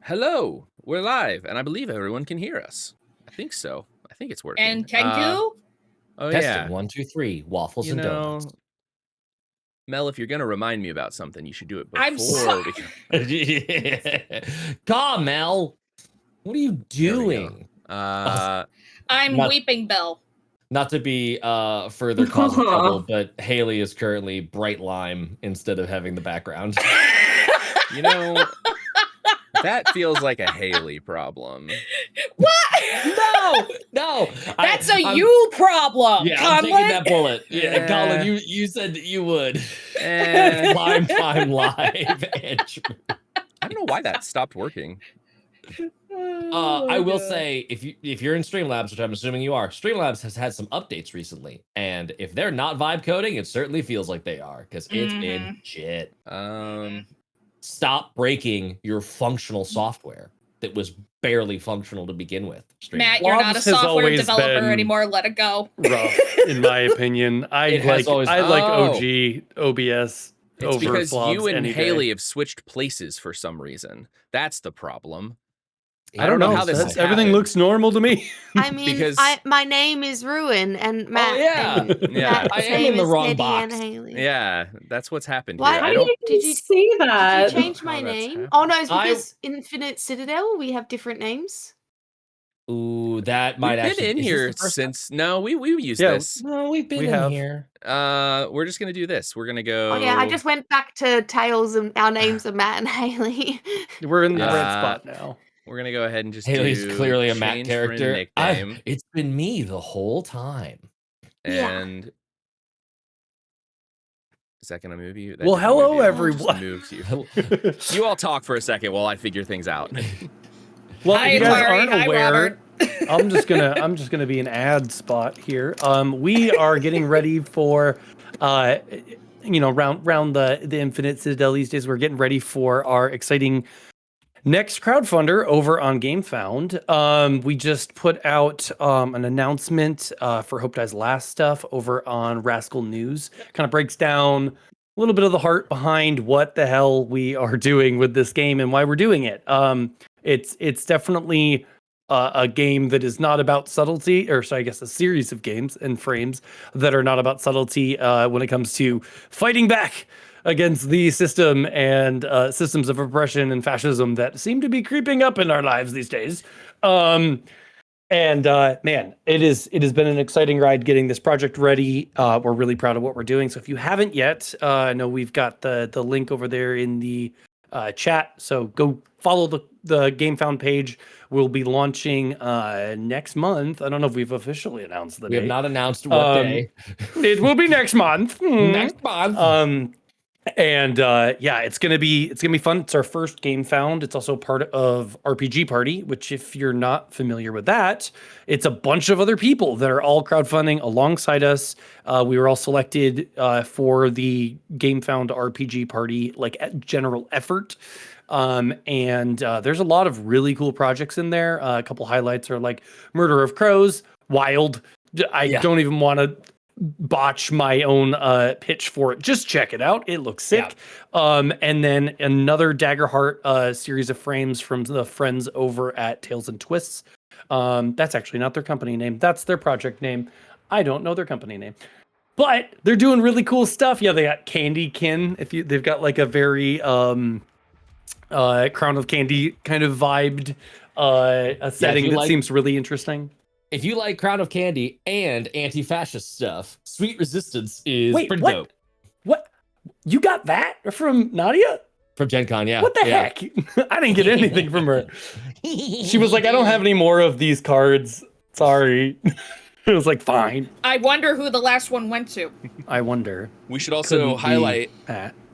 Hello, we're live, and I believe everyone can hear us. I think so. I think it's working. And can you? Oh, Testing yeah. 1, 2, 3. Waffles and donuts. Mel, if you're going to remind me about something, you should do it before I'm sorry. God, Mel. What are you doing? I'm Not- weeping, Belle. Not to be further cause of trouble, but Haley is currently bright lime instead of having the background. You know, that feels like a Haley problem. What? No. That's you problem. Yeah, Conlon. I'm taking that bullet. Yeah, Eh. Colin, you said that you would. Eh, Time live. Andrew. I don't know why that stopped working. I will say, if you're in Streamlabs, which I'm assuming you are, Streamlabs has had some updates recently, and if they're not vibe coding, it certainly feels like they are, because it's been shit. Stop breaking your functional software that was barely functional to begin with. Matt, you're not a Blobs has software always developer been anymore. Let it go. Rough, in my opinion. I like OG OBS It's over because Blobs you and any Haley day. have switched places for some reason. That's the problem. I don't know how this has everything happened. looks normal to me. I mean, Because- my name is Ruin, and Matt. yeah. and Yeah. Matt's I am name in the is wrong Teddy box. and Haley. Yeah, that's what's happened Why here. I I don't. Did you see Did that? you change my How that's name? happened. Oh no, it's because Infinite Citadel we have different names. Ooh, that might We've actually been in is this here the first time? since. No, we used Yeah. this. No, we've been We in have. here. We're just gonna do this. We're gonna go. Oh yeah, I just went back to Tails, and our names are Matt and Haley. We're in the red Uh, spot now. We're gonna go ahead and just Haley's do clearly a Matt change character. friend nickname, It's been me the whole time. Yeah. and is that gonna move you? That Well, didn't move hello, you. It everyone. just moved you. You all talk for a second while I figure things out. Well, Hi, if you guys Larry. aren't Hi, aware, Robert. I'm just gonna be an ad spot here. We are getting ready for round the Infinite Citadel these days. We're getting ready for our exciting next crowdfunder over on GameFound. We just put out an announcement for Hope Dies Last stuff over on Rascal News. Kind of breaks down a little bit of the heart behind what the hell we are doing with this game and why we're doing it. It's definitely a game that is not about subtlety, or so I guess a series of games and frames that are not about subtlety when it comes to fighting back against the system and systems of oppression and fascism that seem to be creeping up in our lives these days. Man, it has been an exciting ride getting this project ready. We're really proud of what we're doing. So if you haven't yet, I know we've got the link over there in the chat. So go follow the GameFound page. We'll be launching next month. I don't know if we've officially announced the We date. have not announced what day. It will be next month. Next month. It's gonna be fun. It's our first GameFound. It's also part of RPG Party, which, if you're not familiar with that, it's a bunch of other people that are all crowdfunding alongside us. We were all selected for the GameFound RPG Party general effort. There's a lot of really cool projects in there. A couple highlights are like Murder of Crows, Wild. I don't even want to botch my own pitch for it. Just check it out. It looks sick. Yeah. And then another Daggerheart series of frames from the friends over at Tales and Twists. That's actually not their company name. That's their project name. I don't know their company name. But they're doing really cool stuff. Yeah, they got Candykin. They've got like a very Crown of Candy kind of vibed a setting that seems really interesting. If you like Crown of Candy and anti-fascist stuff, Sweet Resistance is pretty what? dope. What? You got that from Nadia? From Gen Con, yeah. What the heck? I didn't get anything from her. She was like, I don't have any more of these cards. Sorry. It was like, fine. I wonder who the last one went to. I wonder. We should also highlight.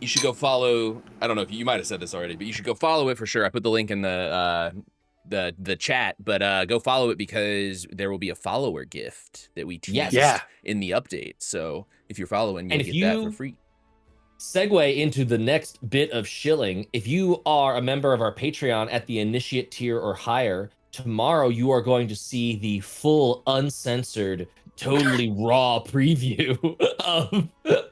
You should go follow. I don't know if you might have said this already, but you should go follow it for sure. I put the link in the chat, but go follow it because there will be a follower gift that we teased in the update. So if you're following, you'll get that for free. Segue into the next bit of shilling. If you are a member of our Patreon at the initiate tier or higher, tomorrow you are going to see the full uncensored totally raw preview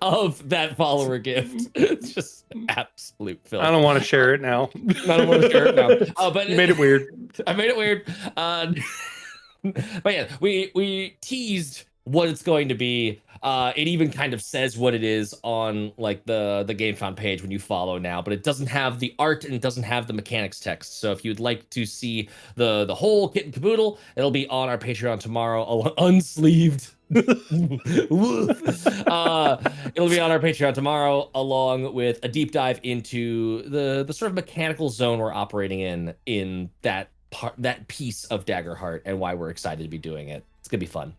of that follower gift. It's just absolute filth. I don't want to share it now. I don't want to share it now. But you made it weird. I made it weird. But yeah, we teased what it's going to be. It even kind of says what it is on like the GameFound page when you follow now, but it doesn't have the art and it doesn't have the mechanics text. So if you'd like to see the whole kit and caboodle, it'll be on our Patreon tomorrow, unsleeved. It'll be on our Patreon tomorrow, along with a deep dive into the sort of mechanical zone we're operating in that piece of Daggerheart and why we're excited to be doing it. It's gonna be fun.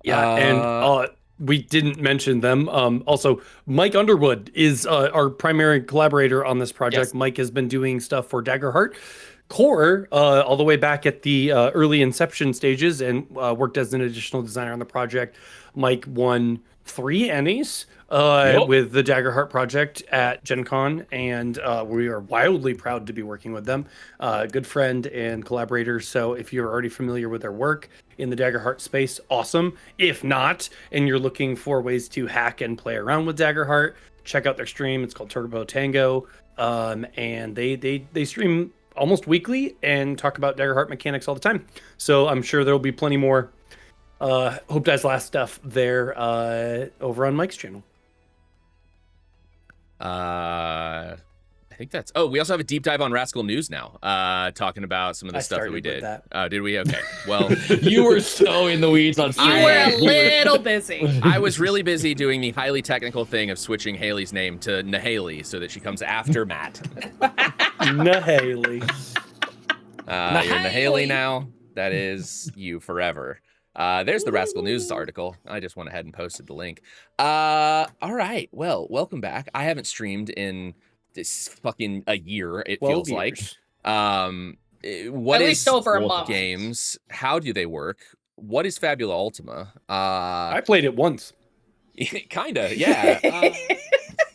Yeah, and we didn't mention them. Also, Mike Underwood is our primary collaborator on this project. Yes. Mike has been doing stuff for Daggerheart Core all the way back at the early inception stages and worked as an additional designer on the project. Mike won 3 Ennies with the Daggerheart project at Gen Con, and we are wildly proud to be working with them. Good friend and collaborator. So if you're already familiar with their work in the Daggerheart space, awesome. If not, and you're looking for ways to hack and play around with Daggerheart, check out their stream. It's called Turbo Tango, and they stream almost weekly and talk about Daggerheart mechanics all the time. So I'm sure there'll be plenty more Hope Dies Last stuff there over on Mike's channel. I think that's. Oh, we also have a deep dive on Rascal News now, talking about some of the stuff that we did. Oh, did we? Okay. Well, you were so in the weeds on. You were a little busy. I was really busy doing the highly technical thing of switching Haley's name to Nahaley so that she comes after Matt. Nahaley. You're Nahaley now. That is you forever. There's the Rascal News article. I just went ahead and posted the link. All right. Well, welcome back. I haven't streamed in this fucking a year, it feels years. Like. What At is least over a month. Games? How do they work? What is Fabula Ultima? I played it once. Kinda, yeah.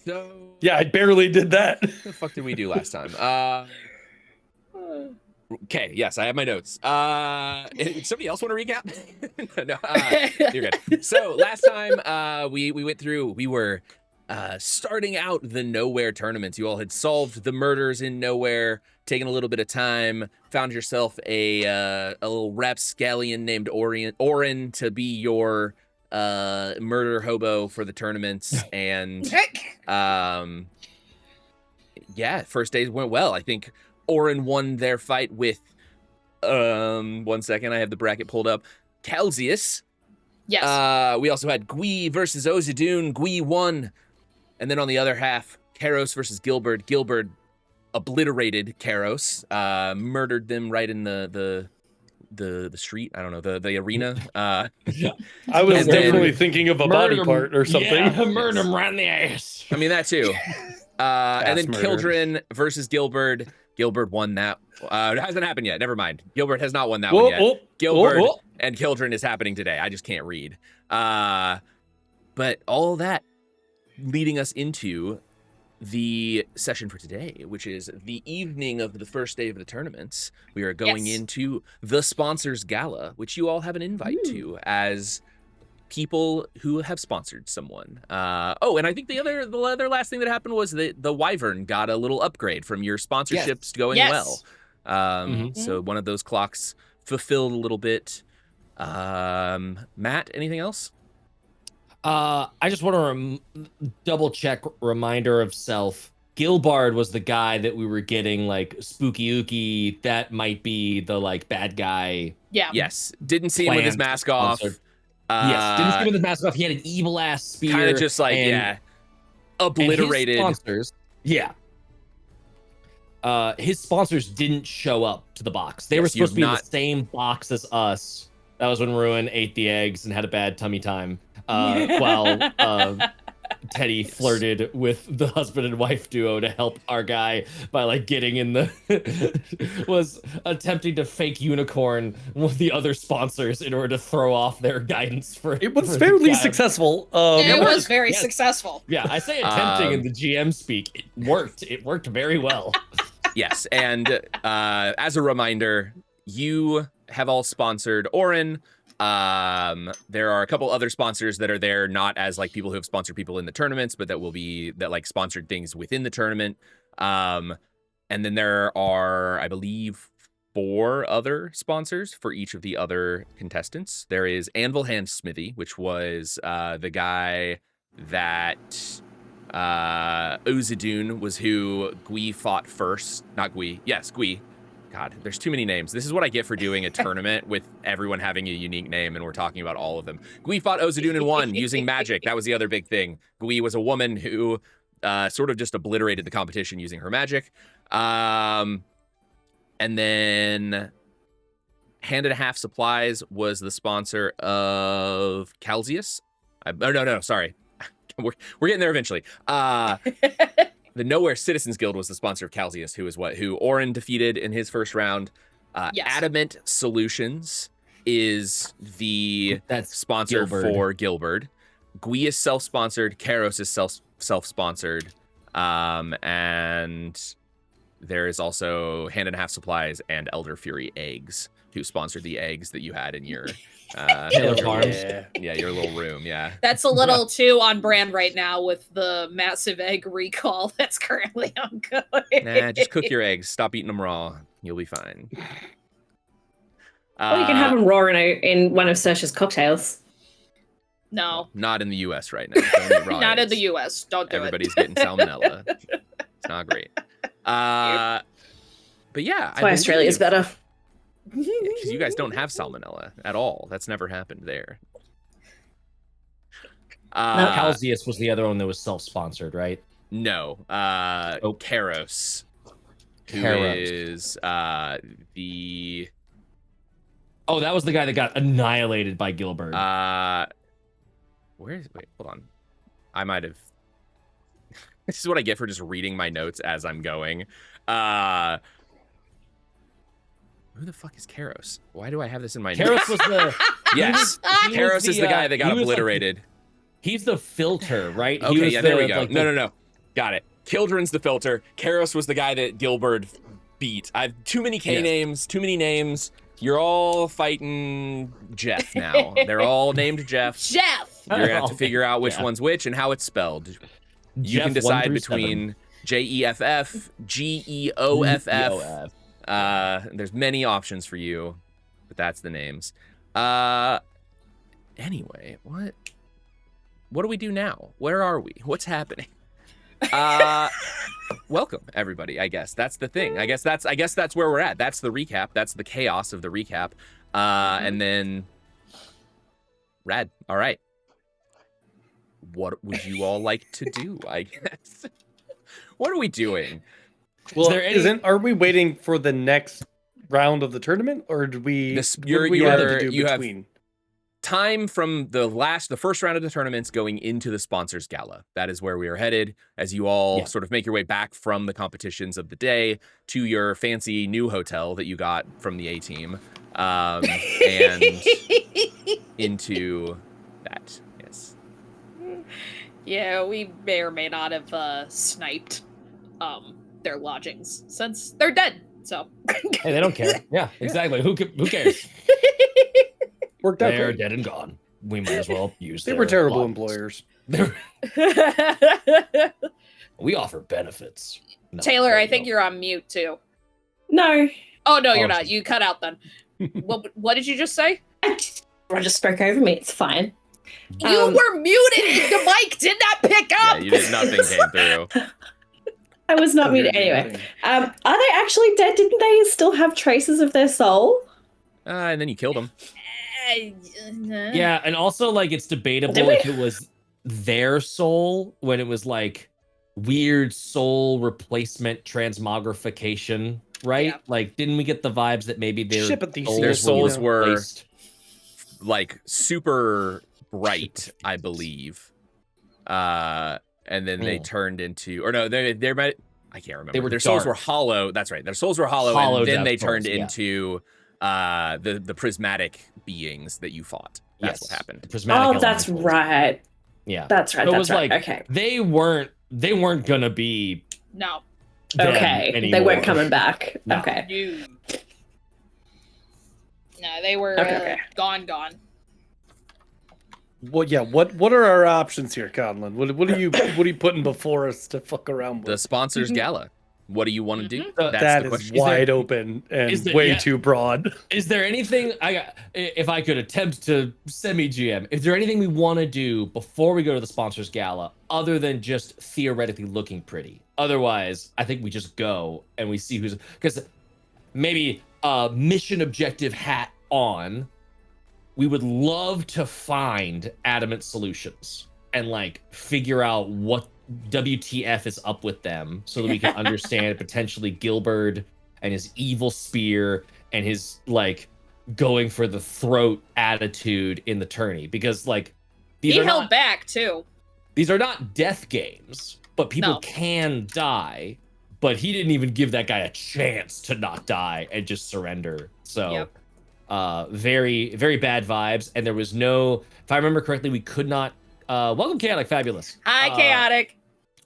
So yeah, I barely did that. What the fuck did we do last time? Okay, yes, I have my notes. Somebody else want to recap? No, you're good. So last time we went through, we were starting out the Nowhere tournaments. You all had solved the murders in Nowhere, taken a little bit of time, found yourself a little rapscallion named Oren to be your murder hobo for the tournaments. And yeah, first days went well. I think Oren won their fight with 1 second, I have the bracket pulled up. Calzius. Yes. We also had Gui versus Ozidune. Gui won. And then on the other half, Karos versus Gilbert. Gilbert obliterated Karos, murdered them right in the street. I don't know, the arena. I was definitely thinking of a body part or something. Yeah, murder him right in the ass. I mean, that too. And then Kildren versus Gilbert. Gilbert won that. It hasn't happened yet. Never mind. Gilbert has not won that one yet. Gilbert and Kildren is happening today. I just can't read. But all that leading us into the session for today, which is the evening of the first day of the tournaments. We are going into the Sponsors Gala, which you all have an invite to as people who have sponsored someone. Oh, and I think the other last thing that happened was that the Wyvern got a little upgrade from your sponsorships going well. So one of those clocks fulfilled a little bit. Matt, anything else? I just want to double check reminder of self. Gilbard was the guy that we were getting like spooky ooky. That might be the like bad guy. Yeah. Yes. Didn't see him with his mask off. Yes. Didn't see him with his mask off. He had an evil ass spear. Kind of just like obliterated. And his sponsors. Yeah. His sponsors didn't show up to the box. They were supposed to be in the same box as us. That was when Ruin ate the eggs and had a bad tummy time. While Teddy flirted with the husband and wife duo to help our guy by like getting in the was attempting to fake unicorn with the other sponsors in order to throw off their guidance for it was fairly successful. It was very successful. Yeah, I say attempting in the GM speak. It worked very well. Yes, and as a reminder, you have all sponsored Oren. There are a couple other sponsors that are there, not as like people who have sponsored people in the tournaments, but that like sponsored things within the tournament. And then there are, I believe, 4 other sponsors for each of the other contestants. There is Anvil Hand Smithy, which was the guy that Ozadun was who Gui fought first. Not Gui. Yes, Gui. God, there's too many names. This is what I get for doing a tournament with everyone having a unique name, and we're talking about all of them. Gui fought Ozadun and won using magic. That was the other big thing. Gui was a woman who sort of just obliterated the competition using her magic. And then Hand and a Half Supplies was the sponsor of Calzius. No, sorry. We're getting there eventually. The Nowhere Citizens Guild was the sponsor of Calzius, who Orin defeated in his first round. Yes. Adamant Solutions is the sponsor for Gilbert. Gui is self-sponsored. Kairos is self-sponsored. And there is also Hand and a Half Supplies and Elder Fury Eggs, who sponsored the eggs that you had in your your little room. Yeah, that's a little too on brand right now with the massive egg recall that's currently ongoing. Nah, just cook your eggs. Stop eating them raw. You'll be fine. Or you can have them raw in one of Saoirse's cocktails. No, not in the U.S. right now. Don't eat raw not eggs. in the U.S. Don't do Everybody's getting salmonella. It's not great. But yeah, that's why Australia's better. Because you guys don't have salmonella at all. That's never happened there. Calzius was the other one that was self-sponsored, right? No. Kairos. Who is the... Oh, that was the guy that got annihilated by Gilbert. Wait, hold on. I might have... This is what I get for just reading my notes as I'm going. Who the fuck is Kairos? Why do I have this in my notes? Kairos was the... Yes, Kairos is the guy that got obliterated. He's the filter, right? Okay, yeah, there we go. No. Got it. Kildren's the filter. Kairos was the guy that Gilbert beat. I have too many names, too many names. You're all fighting Jeff now. They're all named Jeff. Jeff! You're going to have to figure out which one's which and how it's spelled. You can decide between Jeff, Geoff. There's many options for you, but that's the names. Anyway, what do we do now? Where are we? What's happening? Welcome everybody. I guess that's the thing. I guess that's where we're at. That's the recap. That's the chaos of the recap. And then rad. All right. What would you all like to do? I guess. What are we doing? Well, are we waiting for the next round of the tournament, or did we? You have time from the first round of the tournaments going into the sponsors gala. That is where we are headed as you all sort of make your way back from the competitions of the day to your fancy new hotel that you got from the A team, and into that. Yes. Yeah, we may or may not have sniped their lodgings since they're dead. So hey, they don't care. Yeah, exactly. Who cares? Worked out. They're dead and gone. We might as well use. They were terrible employers. We offer benefits. No, Taylor, I think you're on mute too. No. Oh no, you're not. You cut out then. What did you just say? Roger spoke over me. It's fine. You were muted. The mic did not pick up. Yeah, nothing came through. I was not muted anyway. Are they actually dead? Didn't they still have traces of their soul? And then you killed them. Yeah, and also like it's debatable if it was their soul when it was like weird soul replacement transmogrification, right? Yeah. Like, didn't we get the vibes that maybe their souls were like super bright, I believe. And then they turned into, or no, they might, I can't remember. Their souls were hollow. That's right. Their souls were hollow, and then they turned into the prismatic beings that you fought. That's what happened. Oh, that's right. Yeah, that's right. So that's right. Like, okay. They weren't gonna be. No. Okay. Anymore. They weren't coming back. No. Okay. No, they were gone. What are our options here, Conlon? What are you putting before us to fuck around with? The sponsors gala. What do you want to do? Mm-hmm. That is wide open and way too broad. Is there anything if I could attempt to semi-GM, is there anything we want to do before we go to the sponsors gala other than just theoretically looking pretty? Otherwise, I think we just go and we see who's, because maybe mission objective hat on. We would love to find Adamant Solutions and like figure out what WTF is up with them so that we can understand potentially Gilbert and his evil spear and his like going for the throat attitude in the tourney, because like he held back too. These are not death games, but people can die, but he didn't even give that guy a chance to not die and just surrender. So very, very bad vibes. And there was no, if I remember correctly, we could not welcome Chaotic Fabulous. Hi, Chaotic.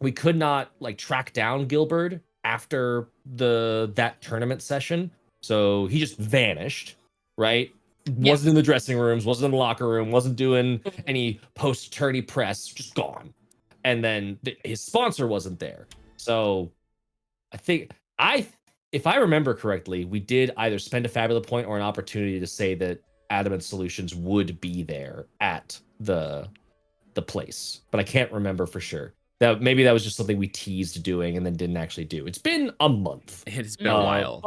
We could not like track down Gilbert after that tournament session. So he just vanished, right? Wasn't in the dressing rooms, wasn't in the locker room, wasn't doing any post-tourney press, just gone. And then his sponsor wasn't there. So I think if I remember correctly, we did either spend a Fabula point or an opportunity to say that Adamant Solutions would be there at the place, but I can't remember for sure. Maybe that was just something we teased doing and then didn't actually do. It's been a month. It's been a while.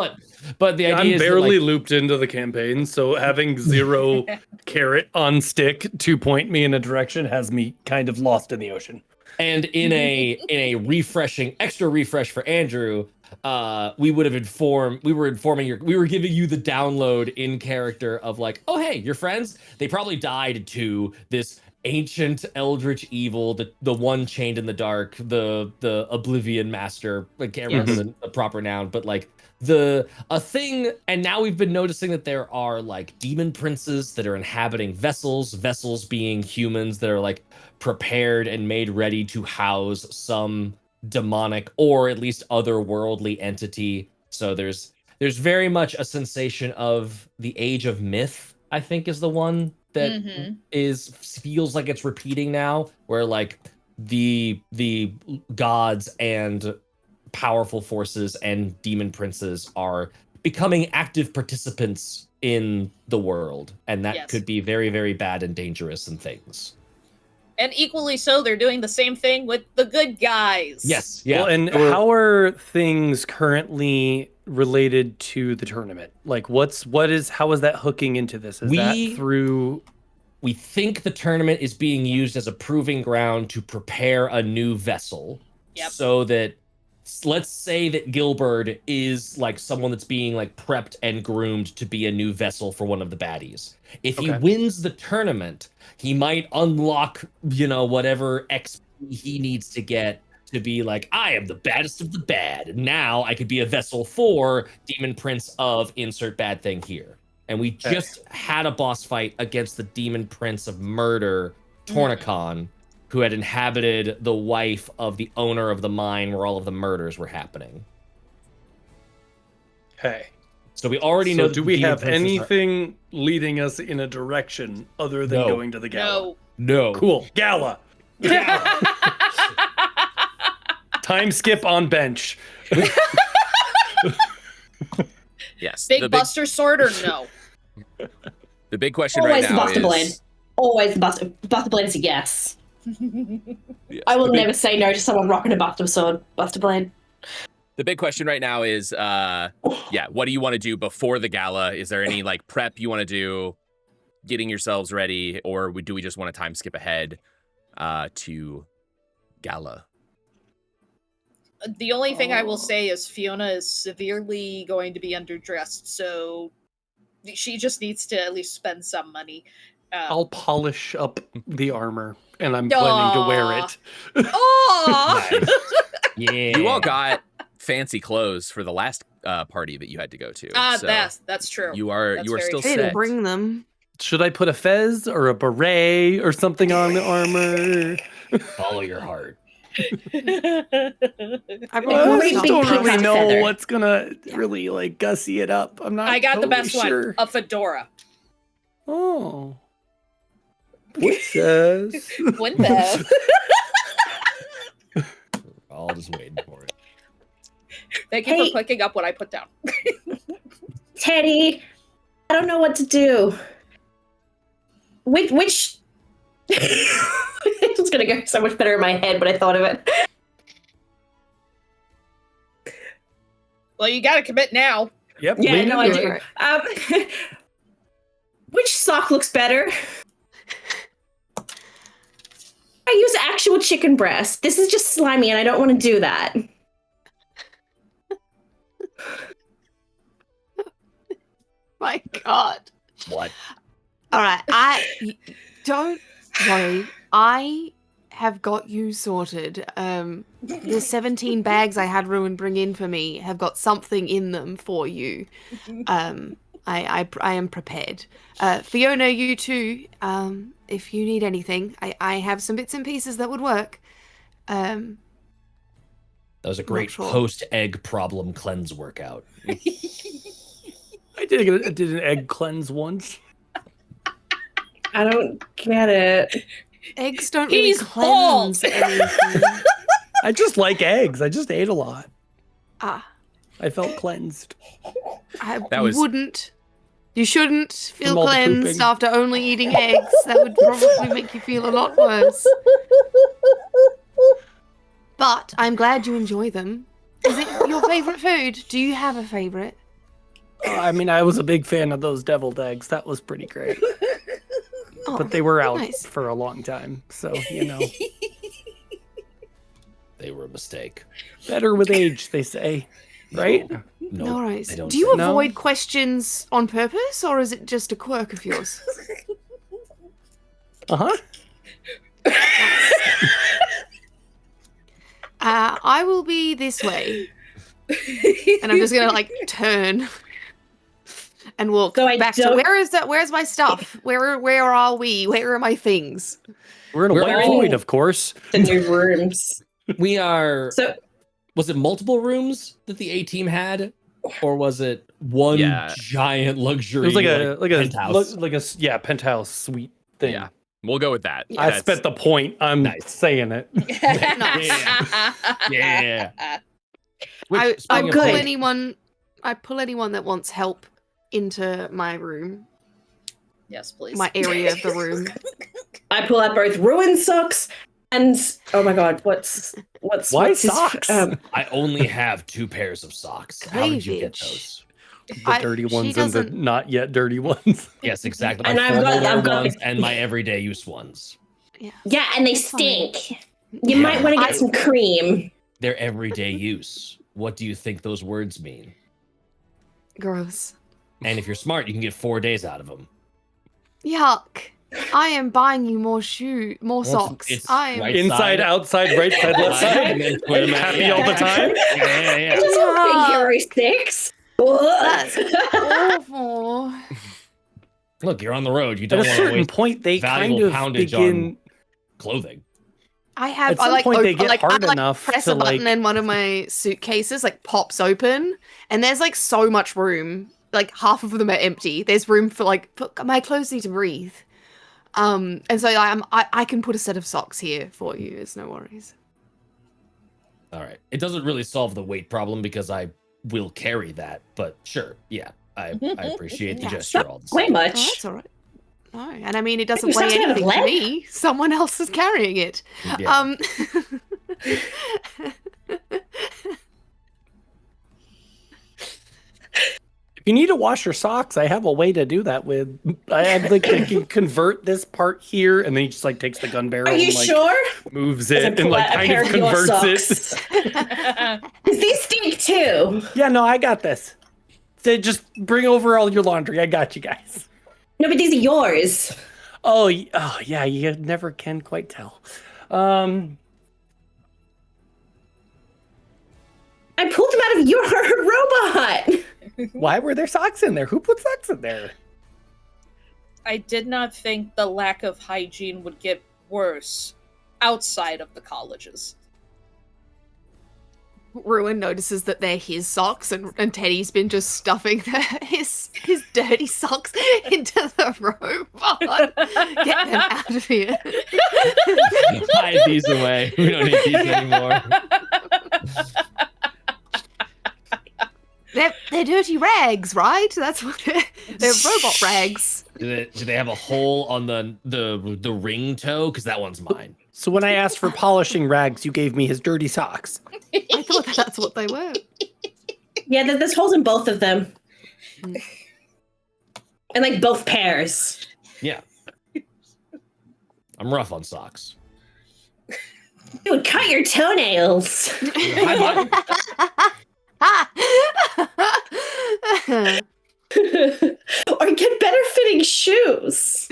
But the idea is I'm barely that, like, looped into the campaign, so having 0 carrot on stick to point me in a direction has me kind of lost in the ocean. And in a refreshing extra refresh for Andrew, we were giving you the download in character of like, oh hey, your friends, they probably died to this ancient eldritch evil, the one chained in the dark, the Oblivion Master. I can't remember the proper noun, but like a thing. And now we've been noticing that there are like demon princes that are inhabiting vessels being humans that are like prepared and made ready to house some demonic or at least otherworldly entity. So there's very much a sensation of the Age of Myth, I think, is the one that feels like it's repeating now, where like the gods and powerful forces and demon princes are becoming active participants in the world, and that could be very, very bad and dangerous and things. And equally so, they're doing the same thing with the good guys. Yes, yeah. Well, and how are things currently related to the tournament? Like, how is that hooking into this? Is that through? We think the tournament is being used as a proving ground to prepare a new vessel. Yep. So that, let's say that Gilbert is like someone that's being like prepped and groomed to be a new vessel for one of the baddies. If he wins the tournament, he might unlock, whatever XP he needs to get to be like, I am the baddest of the bad. Now I could be a vessel for Demon Prince of insert bad thing here. And we just had a boss fight against the Demon Prince of Murder, Tornicon, who had inhabited the wife of the owner of the mine where all of the murders were happening. Okay. So we already know. Do we have anything leading us in a direction other than going to the gala? No. Cool. Gala. Time skip on bench. Yes. Big Buster Sword or no? The big question Always right now the Buster Blade. Always the Buster Blade is a yes. I will never say no to someone rocking a Buster Sword. Buster Blade. The big question right now is, what do you want to do before the gala? Is there any like prep you want to do, getting yourselves ready, or do we just want to time skip ahead to gala? The only thing I will say is Fiona is severely going to be underdressed, so she just needs to at least spend some money. I'll polish up the armor, and I'm planning to wear it. Oh, Nice. Yeah. You all got fancy clothes for the last party that you had to go to. So that's true. You are still I set. didn't bring them. Should I put a fez or a beret or something on the armor? Follow your heart. I Well, really big don't peacock really know feather. what's gonna really like gussy it up. I'm not. I got the totally best sure. one, a fedora. Oh, What's this? Window. All just waiting for it. Thank you for clicking up what I put down. Teddy, I don't know what to do. Which it was gonna go so much better in my head when I thought of it. Well, you gotta commit now. Yep. Yeah, no, I do. Which sock looks better? I use actual chicken breast. This is just slimy, and I don't want to do that. My God. What? All right. Don't worry. I have got you sorted. The 17 bags I had Ruin bring in for me have got something in them for you. I am prepared. Fiona, you too. If you need anything, I have some bits and pieces that would work. That was a great post-egg problem cleanse workout. I did an egg cleanse once. I don't get it. Eggs don't really cleanse anything. I just like eggs. I just ate a lot. Ah. I felt cleansed. Wouldn't. You shouldn't feel cleansed after only eating eggs. That would probably make you feel a lot worse. But I'm glad you enjoy them. Is it your favorite food? Do you have a favorite? I mean, I was a big fan of those deviled eggs. That was pretty great. But they were out for a long time, so, you know. They were a mistake. Better with age, they say. Right? No. All right. Do you avoid questions on purpose, or is it just a quirk of yours? Uh-huh. I will be this way. And I'm just going to, turn and walk back to... Where's my stuff? Where are we? Where are my things? We're in a white void, of course. The new rooms. We are... So, was it multiple rooms that the A-team had? Or was it one giant luxury it was penthouse? Penthouse suite thing. Yeah. We'll go with that. Yeah. I spent the point. I'm saying it. Yeah. I pull anyone that wants help into my room. Yes, please. My area of the room. I pull out both Ruin socks and oh my God, what's socks? I only have 2 pairs of socks. How did you get those? The dirty ones and the not yet dirty ones. Yes, exactly. And I've got ones and my everyday use ones. Yeah, and they stink. You might want to get some cream. They're everyday use. What do you think those words mean? Gross. And if you're smart, you can get 4 days out of them. Yuck. I am buying you more socks. I am inside, outside, right side, left side. Happy all the time. Yeah. Just big hairy sticks. That's awful. Look, you're on the road. You don't want to waste. At a certain point, they kind of begin clothing. At some point, they get hard enough press to a button in one of my suitcases, pops open, and there's so much room. Half of them are empty. There's room for my clothes need to breathe. And so I can put a set of socks here for you. There's no worries. All right. It doesn't really solve the weight problem because I will carry that, but sure. Yeah. I appreciate the gesture all the same. Way much. Oh, that's all right. No, and I mean, it doesn't weigh anything to me. Someone else is carrying it. Yeah. If you need to wash your socks, I have a way to do that with. I have you can convert this part here, and then he just takes the gun barrel. Are you and, sure? Moves it and kind of converts it. These stink too. Yeah, no, I got this. So just bring over all your laundry. I got you guys. No, but these are yours. Oh yeah, you never can quite tell. I pulled them out of your robot. Why were there socks in there? Who put socks in there? I did not think the lack of hygiene would get worse outside of the colleges. Ruin notices that they're his socks, and Teddy's been just stuffing his dirty socks into the robot. Get them out of here. Hide these away. We don't need these anymore. They're dirty rags, right? That's what they're robot rags. Do they have a hole on the ring toe? Because that one's mine. So when I asked for polishing rags, you gave me his dirty socks. I thought that's what they were. Yeah, there's holes in both of them. And like both pairs. Yeah. I'm rough on socks. Dude, cut your toenails. Or get better fitting shoes.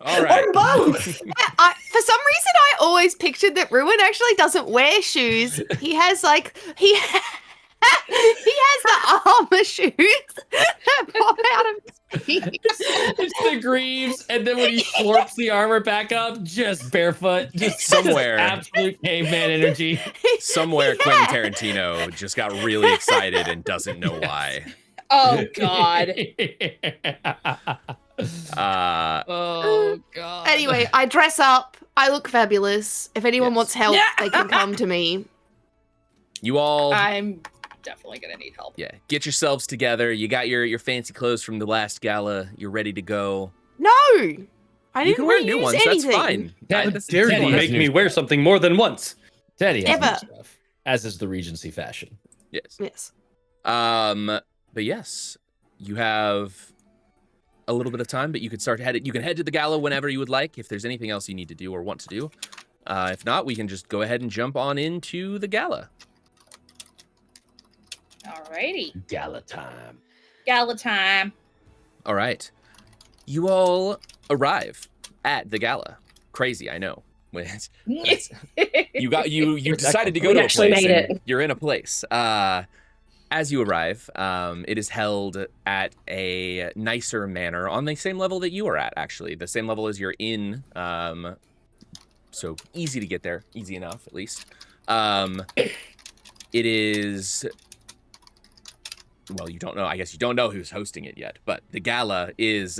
All right. Or both. For some reason, I always pictured that Ruin actually doesn't wear shoes. He has he has the armor shoes that pop out of his feet. It's the greaves, and then when he slurps the armor back up, just barefoot, just Somewhere. absolute caveman energy. Somewhere Quentin Tarantino just got really excited and doesn't know why. Oh God. Oh God. Anyway, I dress up. I look fabulous. If anyone wants help, they can come to me. You all I'm definitely gonna need help. Yeah, get yourselves together. You got your fancy clothes from the last gala. You're ready to go. No, I You didn't can wear reuse new ones. anything. That's fine. How Dare Teddy you has make new me wear something more than once? Teddy has new Ever. stuff, as is the Regency fashion. Yes. Yes. But yes, you have a little bit of time, but you could start headed. You can head to the gala whenever you would like. If there's anything else you need to do or want to do, if not, we can just go ahead and jump on into the gala. Alrighty. Gala time. Gala time. All right, you all arrive at the gala. Crazy, I know. You decided to go We to a actually place. made and it. You're in a place. As you arrive, it is held at a nicer manner on the same level that you are at, actually. The same level as you're in, so easy to get there. Easy enough, at least. It is... Well, you don't know. I guess you don't know who's hosting it yet, but the gala is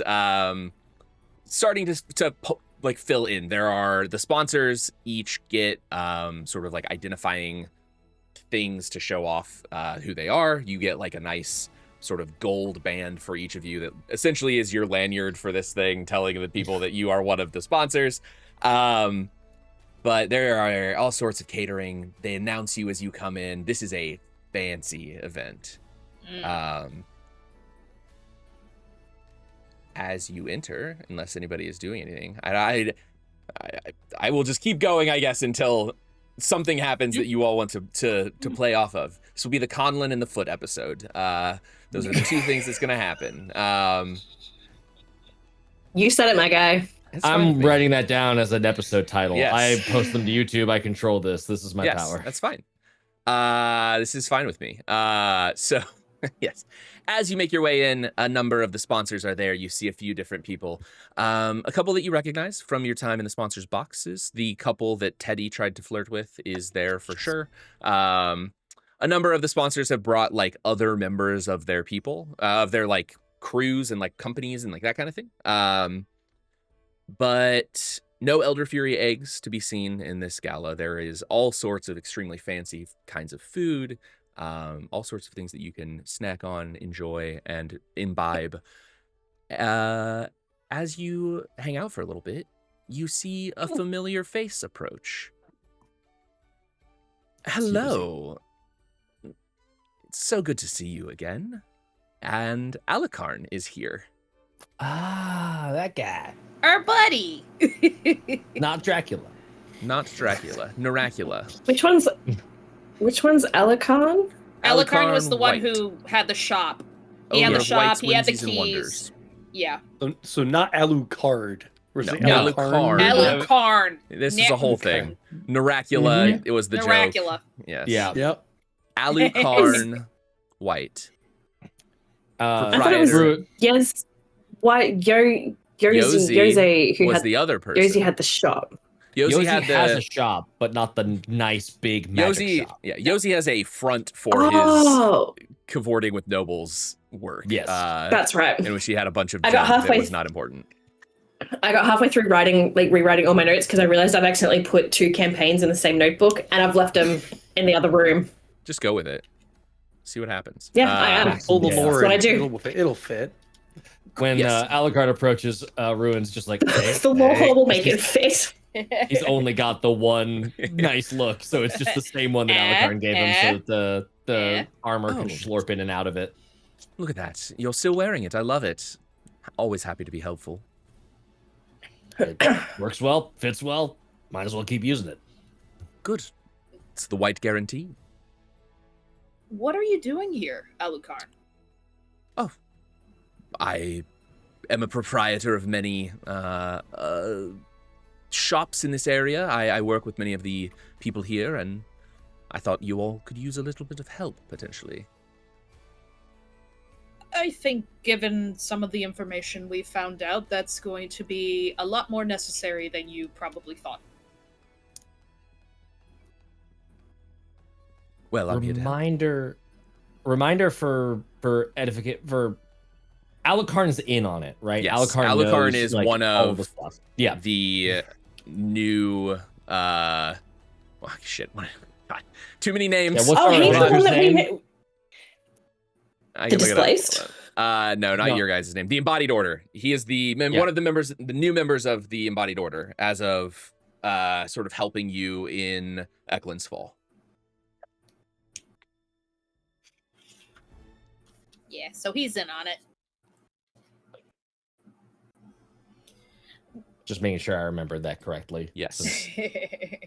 starting to fill in. There are... The sponsors each get sort of like identifying things to show off who they are. You get like a nice sort of gold band for each of you that essentially is your lanyard for this thing, telling the people that you are one of the sponsors. But there are all sorts of catering. They announce you as you come in. This is a fancy event. As you enter, unless anybody is doing anything, I will just keep going, I guess, until something happens that you all want to play off of. This will be the Conlon and the Foot episode. Those are the two things that's going to happen. You said it, my guy. I'm writing that down as an episode title. Yes. I post them to YouTube. I control this. This is my power. That's fine. This is fine with me. So, yes. As you make your way in, a number of the sponsors are there. You see a few different people. A couple that you recognize from your time in the sponsors' boxes. The couple that Teddy tried to flirt with is there for sure. A number of the sponsors have brought like other members of their people, of their like crews and like companies and like that kind of thing. But no Elder Fury eggs to be seen in this gala. There is all sorts of extremely fancy kinds of food. All sorts of things that you can snack on, enjoy, and imbibe. As you hang out for a little bit, you see a familiar face approach. Hello. It's so good to see you again. And Alucard is here. Ah, that guy. Our buddy. Not Dracula. Not Dracula. Naracula. Which one's Elikon? Alucard was the one White. who had the shop. Oh, He had yeah, the shop, White's he had the Whimsies and keys. Wonders. Yeah. So not Alucard. We're No, saying Alucard. Alucard. This is Yeah. a whole thing. Naracula, it was the joke. Naracula. Yes. Yeah. Yep. Alucard White. I thought it was Proprietor. Yes. What? Yozi, Yozi who was had the other person. Yozi had the shop. Yosi has a shop, but not the nice big magic shop. Yeah, Yosi has a front for his cavorting with nobles work. Yes, that's right. In which he had a bunch of junk that was not important. I got halfway through rewriting all my notes because I realized I've accidentally put 2 campaigns in the same notebook, and I've left them in the other room. Just go with it. See what happens. Yeah, I am. Pull the lore. That's what I do. It'll fit. When Alucard approaches, Ruin's just like, hey, the lore hole will make it fit. He's only got the one nice look, so it's just the same one that Alucard gave him, so that the armor can slurp in and out of it. Look at that. You're still wearing it. I love it. Always happy to be helpful. It works well, fits well. Might as well keep using it. Good. It's the white guarantee. What are you doing here, Alucard? Oh, I am a proprietor of many shops in this area. I work with many of the people here, and I thought you all could use a little bit of help, potentially. I think given some of the information we found out, that's going to be a lot more necessary than you probably thought. Well, I'm here to help. Reminder for edificate for Alucard's in on it, right? Yes, Alucard is like, one all of the stuff. Yeah, the new shit. God, too many names. Yeah, what's our he's the one that name? The Displaced? No, not your guys' name. The Embodied Order. He is one of the members, the new members of the Embodied Order, as of sort of helping you in Eklund's Fall. Yeah, so he's in on it. Just making sure I remembered that correctly. Yes. I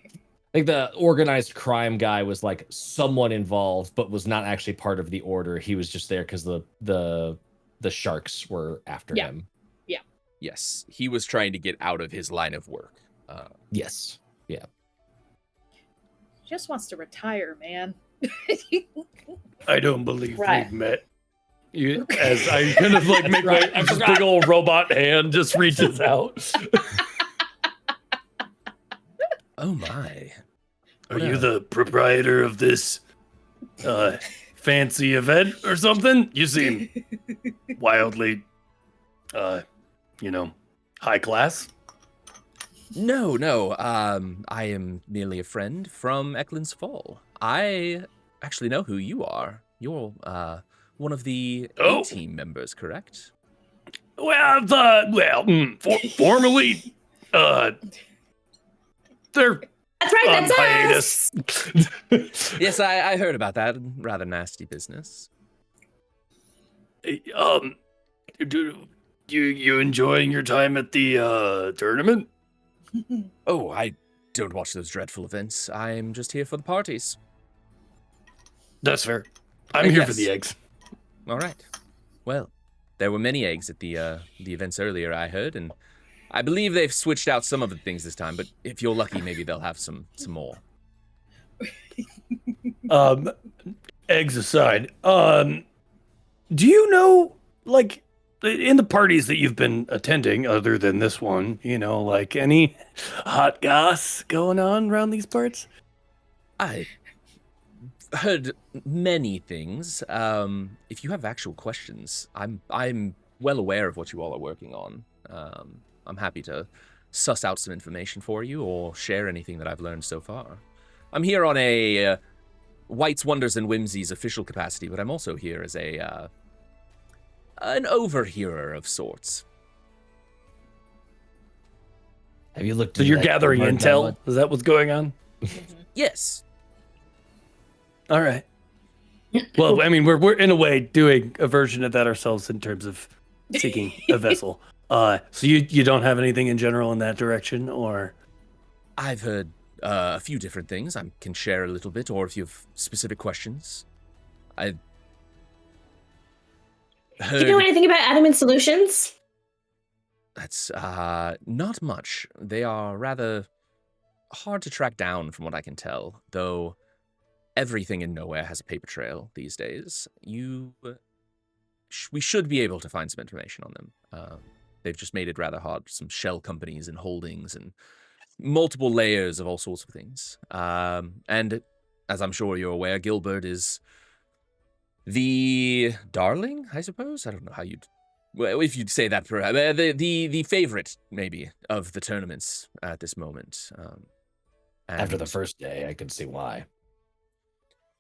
think the organized crime guy was like someone involved, but was not actually part of the order. He was just there because the sharks were after him. Yeah. Yes, he was trying to get out of his line of work. Yes. Yeah. Just wants to retire, man. I don't believe Right. we've met. As I kind of like make my this big old robot hand just reaches out. Oh my. Are you the proprietor of this fancy event or something? You seem wildly high class. No. I am merely a friend from Eklund's Fall. I actually know who you are. You're one of the A-team members, correct? Well, formally, they're That's right, on that's hiatus. us! Yes, I heard about that. Rather nasty business. You enjoying your time at the tournament? Oh, I don't watch those dreadful events. I'm just here for the parties. That's fair. I'm here for the eggs. All right. Well, there were many eggs at the events earlier, I heard, and I believe they've switched out some of the things this time, but if you're lucky, maybe they'll have some more. Eggs aside, do you know, like, in the parties that you've been attending, other than this one, like any hot goss going on around these parts? I heard many things. If you have actual questions, I'm well aware of what you all are working on. I'm happy to suss out some information for you or share anything that I've learned so far. I'm here on a White's Wonders and Whimsies official capacity, but I'm also here as an overhearer of sorts. Have you looked? So you're gathering intel? Is that what's going on? Yes. All right. Well, I mean, we're in a way doing a version of that ourselves in terms of seeking a vessel. So you don't have anything in general in that direction, or? I've heard a few different things. I can share a little bit, or if you have specific questions. I heard... Do you know anything about Adamant Solutions? That's not much. They are rather hard to track down from what I can tell, though everything in Nowhere has a paper trail these days. We should be able to find some information on them. They've just made it rather hard. Some shell companies and holdings and multiple layers of all sorts of things. And as I'm sure you're aware, Gilbert is the darling, I suppose. I don't know how you'd, well, if you'd say that, perhaps the favorite maybe of the tournaments at this moment. After the first day, I could see why.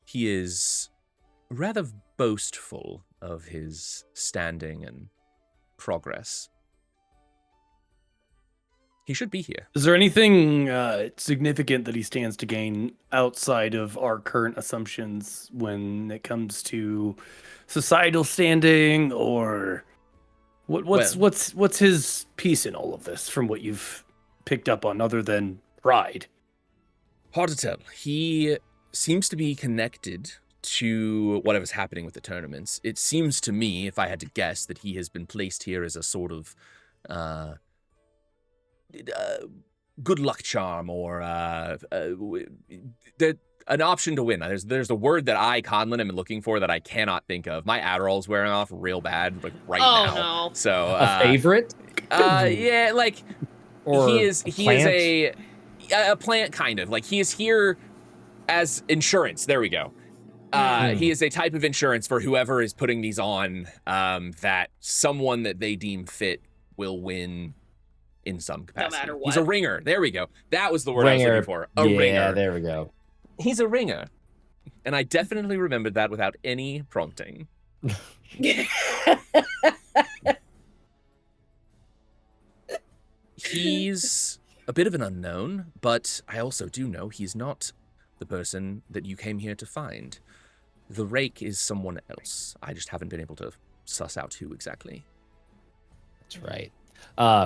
He is rather boastful of his standing and progress. He should be here. Is there anything significant that he stands to gain outside of our current assumptions when it comes to societal standing, or what's his piece in all of this from what you've picked up on, other than pride? Hard to tell. He seems to be connected to whatever's happening with the tournaments. It seems to me, if I had to guess, that he has been placed here as a sort of good luck charm, or an option to win. There's a word that I, Conlon, am looking for that I cannot think of. My Adderall's wearing off real bad, like right now. Oh no! So a favorite? Yeah, like or he is a plant, kind of. Like, he is here as insurance. There we go. He is a type of insurance for whoever is putting these on, that someone that they deem fit will win in some capacity. No matter what. He's a ringer. There we go. That was the word I was looking for. A ringer. Yeah, there we go. He's a ringer. And I definitely remembered that without any prompting. He's a bit of an unknown, but I also do know he's not the person that you came here to find. The Rake is someone else. I just haven't been able to suss out who exactly. That's right.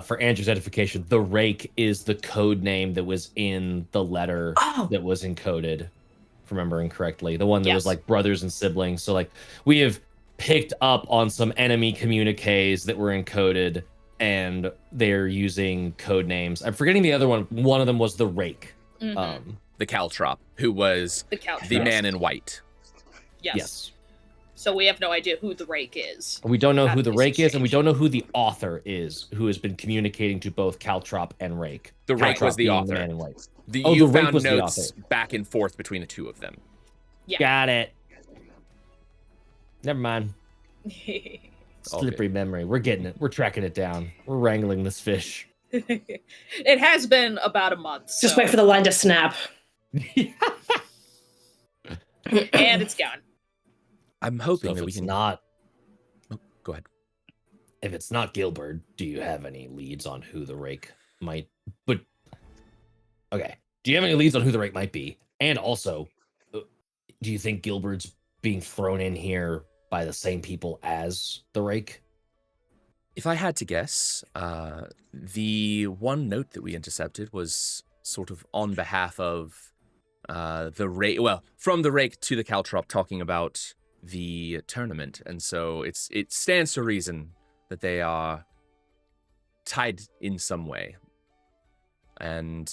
For Andrew's edification, the Rake is the code name that was in the letter that was encoded, if remembering correctly. The one that was like brothers and siblings. So like we have picked up on some enemy communiques that were encoded, and they're using code names. I'm forgetting the other one. One of them was the Rake. Mm-hmm. The Caltrop, who was the man in white. Yes. So we have no idea who the Rake is. We don't know who the Rake is, and we don't know who the author is, who has been communicating to both Caltrop and Rake. The Rake was the author. The man in white. You found notes back and forth between the two of them. Yeah. Got it. Never mind. Slippery memory. We're getting it. We're tracking it down. We're wrangling this fish. It has been about a month. So. Just wait for the line to snap. And it's gone. I'm hoping so that we can not. Oh, go ahead. If it's not Gilbert, do you have any leads on who the Rake might? But okay, do you have any leads on who the Rake might be? And also, do you think Gilbert's being thrown in here by the same people as the Rake? If I had to guess, the one note that we intercepted was sort of on behalf of the Rake. Well, from the Rake to the Caltrop, talking about the tournament, and so it stands to reason that they are tied in some way. And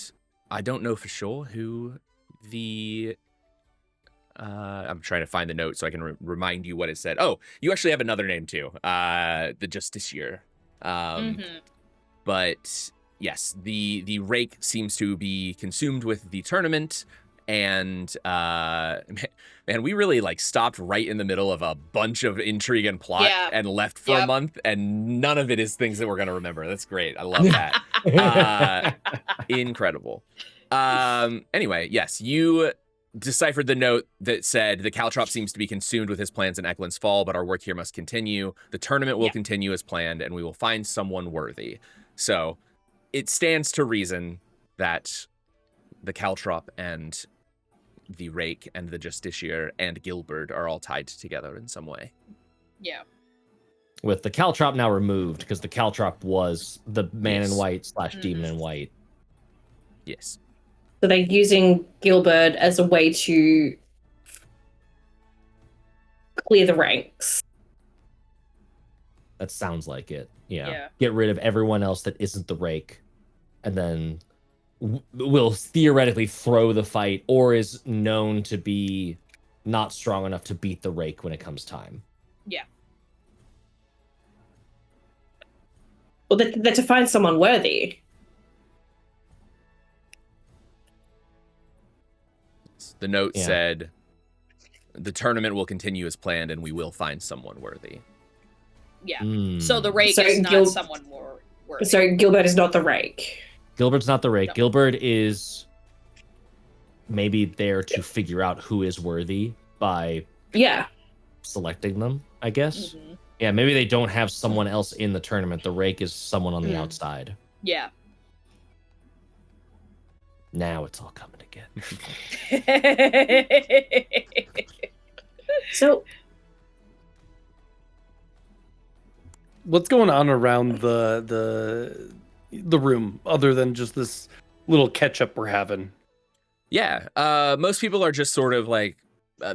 I don't know for sure who the I'm trying to find the note so I can remind you what it said. Oh, you actually have another name too, the Justiciar. But yes, the Rake seems to be consumed with the tournament. And man, we really like stopped right in the middle of a bunch of intrigue and plot and left for a month, and none of it is things that we're gonna remember. That's great. I love that. Incredible. Anyway, yes, you deciphered the note that said the Caltrop seems to be consumed with his plans in Eklund's Fall, but our work here must continue. The tournament will continue as planned, and we will find someone worthy. So it stands to reason that the Caltrop and the Rake and the Justiciar and Gilbert are all tied together in some way. Yeah. With the Caltrop now removed, because the Caltrop was the man in white / demon in white. Yes. So they're using Gilbert as a way to clear the ranks. That sounds like it. Yeah. Get rid of everyone else that isn't the Rake, and then will theoretically throw the fight, or is known to be not strong enough to beat the Rake when it comes time. Yeah. Well, they're to find someone worthy. The note said, the tournament will continue as planned and we will find someone worthy. Yeah. So the rake is not someone more worthy. So Gilbert is not the rake. Gilbert's not the rake. No. Gilbert is maybe there to figure out who is worthy by selecting them, I guess. Mm-hmm. Yeah, maybe they don't have someone else in the tournament. The rake is someone on the outside. Yeah. Now it's all coming again. So, what's going on around the room other than just this little catch up we're having? Yeah, most people are just sort of like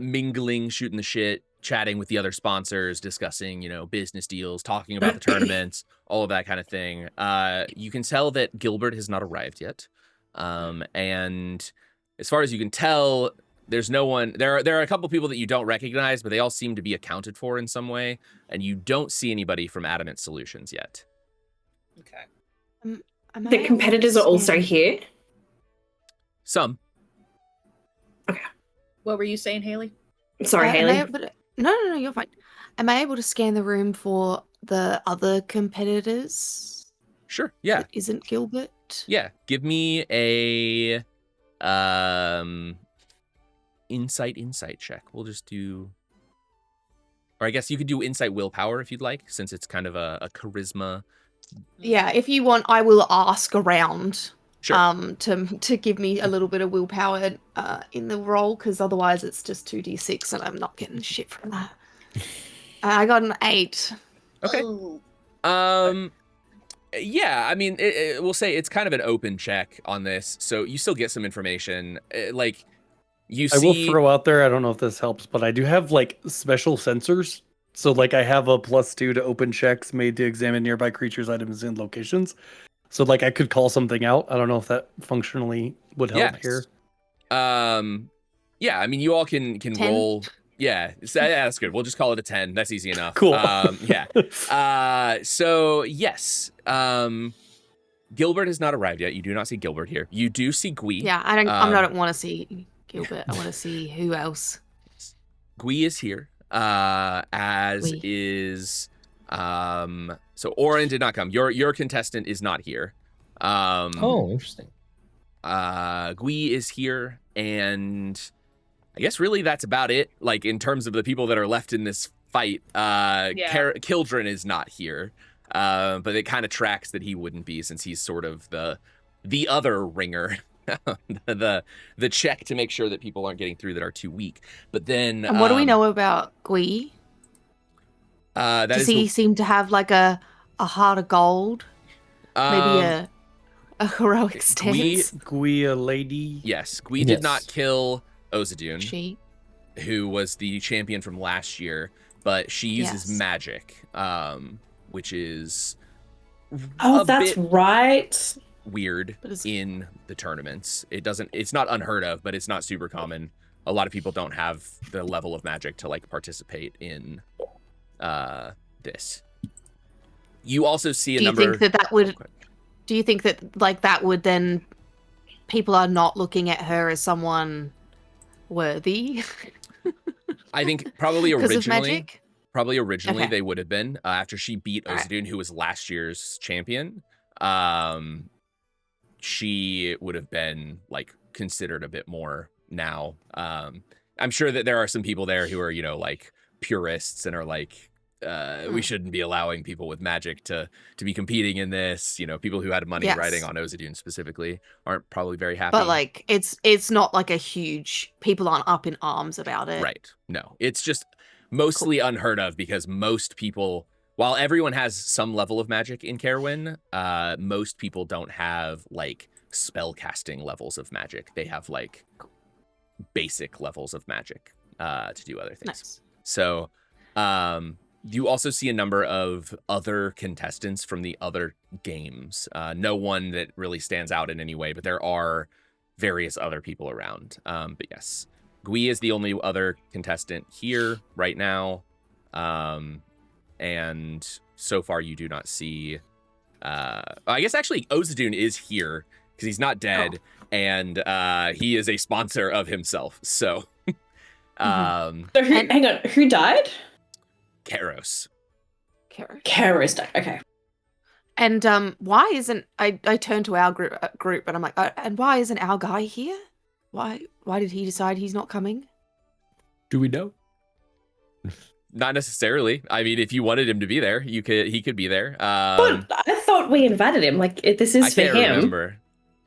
mingling, shooting the shit, chatting with the other sponsors, discussing, you know, business deals, talking about the tournaments, all of that kind of thing. You can tell that Gilbert has not arrived yet. And as far as you can tell, there's no one. There are a couple people that you don't recognize, but they all seem to be accounted for in some way. And you don't see anybody from Adamant Solutions yet. Okay. the competitors are also here? Some. Okay. What were you saying, Haley? Sorry, Haley. No, you're fine. Am I able to scan the room for the other competitors? Sure, yeah. That isn't Gilbert? Yeah, give me a insight check. We'll just do, or I guess you could do insight willpower if you'd like, since it's kind of a charisma. Yeah, if you want, I will ask around. Sure. To give me a little bit of willpower in the roll, because otherwise it's just 2d6 and I'm not getting shit from that. I got an 8. Okay. Oh. Yeah, I mean, we'll say it's kind of an open check on this, so you still get some information. Like, you see... I will throw out there, I don't know if this helps, but I do have, like, special sensors. So, like, I have a +2 to open checks made to examine nearby creatures, items, and locations. So, like, I could call something out. I don't know if that functionally would help here. Yeah, I mean, you all can 10? roll... Yeah, that's good. We'll just call it a 10. That's easy enough. Cool. Yeah. So, yes. Gilbert has not arrived yet. You do not see Gilbert here. You do see Gui. Yeah, I don't want to see Gilbert. I want to see who else. Gui is here, as Gui. is... So Oren did not come. Your contestant is not here. Oh, interesting. Gui is here, and... I guess really that's about it. Like in terms of the people that are left in this fight, Kildren is not here, but it kind of tracks that he wouldn't be since he's sort of the other ringer, the check to make sure that people aren't getting through that are too weak. But then, And what do we know about Gui? Does he seem to have like a heart of gold? Maybe a heroic stance. Gui, a lady. Yes, Gui did not kill Ozadune, She, who was the champion from last year, but she uses magic, which is that's right. weird in the tournaments. It's not unheard of, but it's not super common. A lot of people don't have the level of magic to like participate in this. You also see a number. Do you think that like that would then people are not looking at her as someone worthy? I think probably originally Okay. they would have been after she beat Ozadune, who was last year's champion. She would have been like considered a bit more now. I'm sure that there are some people there who are, you know, like purists and are like, we shouldn't be allowing people with magic to be competing in this. You know, people who had money riding on Ozadune specifically aren't probably very happy. But like, it's not like a huge. People aren't up in arms about it. Right. No, it's just mostly unheard of because most people, while everyone has some level of magic in Caerwyn, most people don't have like spell casting levels of magic. They have like basic levels of magic to do other things. Nice. So, you also see a number of other contestants from the other games. No one that really stands out in any way, but there are various other people around. But yes, Gui is the only other contestant here right now. And so far you do not see... I guess actually Ozadune is here because he's not dead, and he is a sponsor of himself. So, hang on, who died? Karos. Karos died. Okay. And why isn't I turn to our group and I'm like, and why isn't our guy here? Why did he decide he's not coming? Do we know? Not necessarily. I mean, if you wanted him to be there, he could be there. But I thought we invited him. Like, this is for him. I can't remember.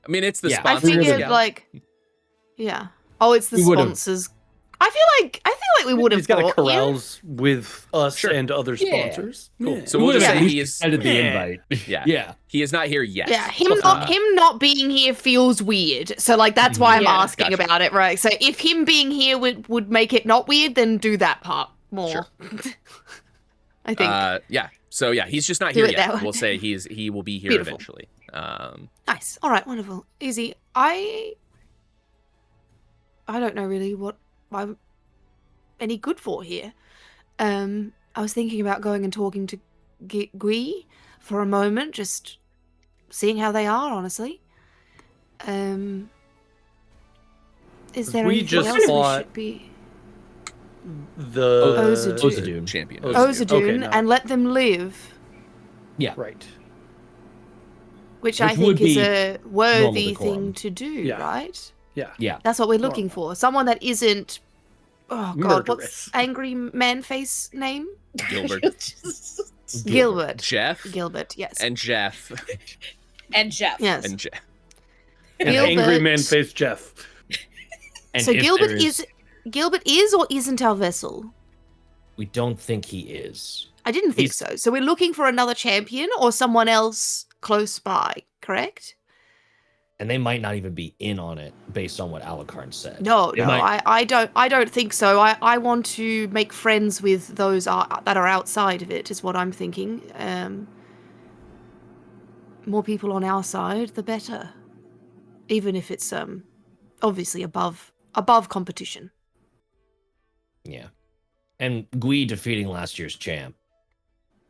I mean, it's the I sponsors. figured yeah. Oh, it's the sponsors. I feel like we would have. He's got a carouse with us and other sponsors. Cool. Yeah. So we'll just say he is added the invite. Yeah. He is not here yet. Yeah, him not being here feels weird. So like that's why I'm asking about it, right? So if him being here would make it not weird, then do that part more. Sure. I think. Yeah. So yeah, he's just not here yet. We'll say he will be here eventually. Nice. All right. Wonderful. Easy. I don't know really what I'm any good for here. I was thinking about going and talking to Gui for a moment, just seeing how they are, honestly. Is there anything else we should be... The Ozadoon champion. Ozadoon, and let them live. Yeah. Right. Which I think is a worthy thing to do, right? Yeah. That's what we're looking for. Someone that isn't... Oh, God, murderous. what's Angry Man-Face name? Gilbert. Gilbert. Jeff. Gilbert, yes. And Jeff. And Jeff. Yes. And Jeff. And Angry Man-Face Jeff. And so Gilbert is or isn't our vessel? We don't think he is. I didn't think so. So we're looking for another champion or someone else close by, correct? And they might not even be in on it based on what Alucard said. No, I don't think so. I want to make friends with those that are outside of it, is what I'm thinking. More people on our side, the better. Even if it's obviously above competition. Yeah. And Gui defeating last year's champ,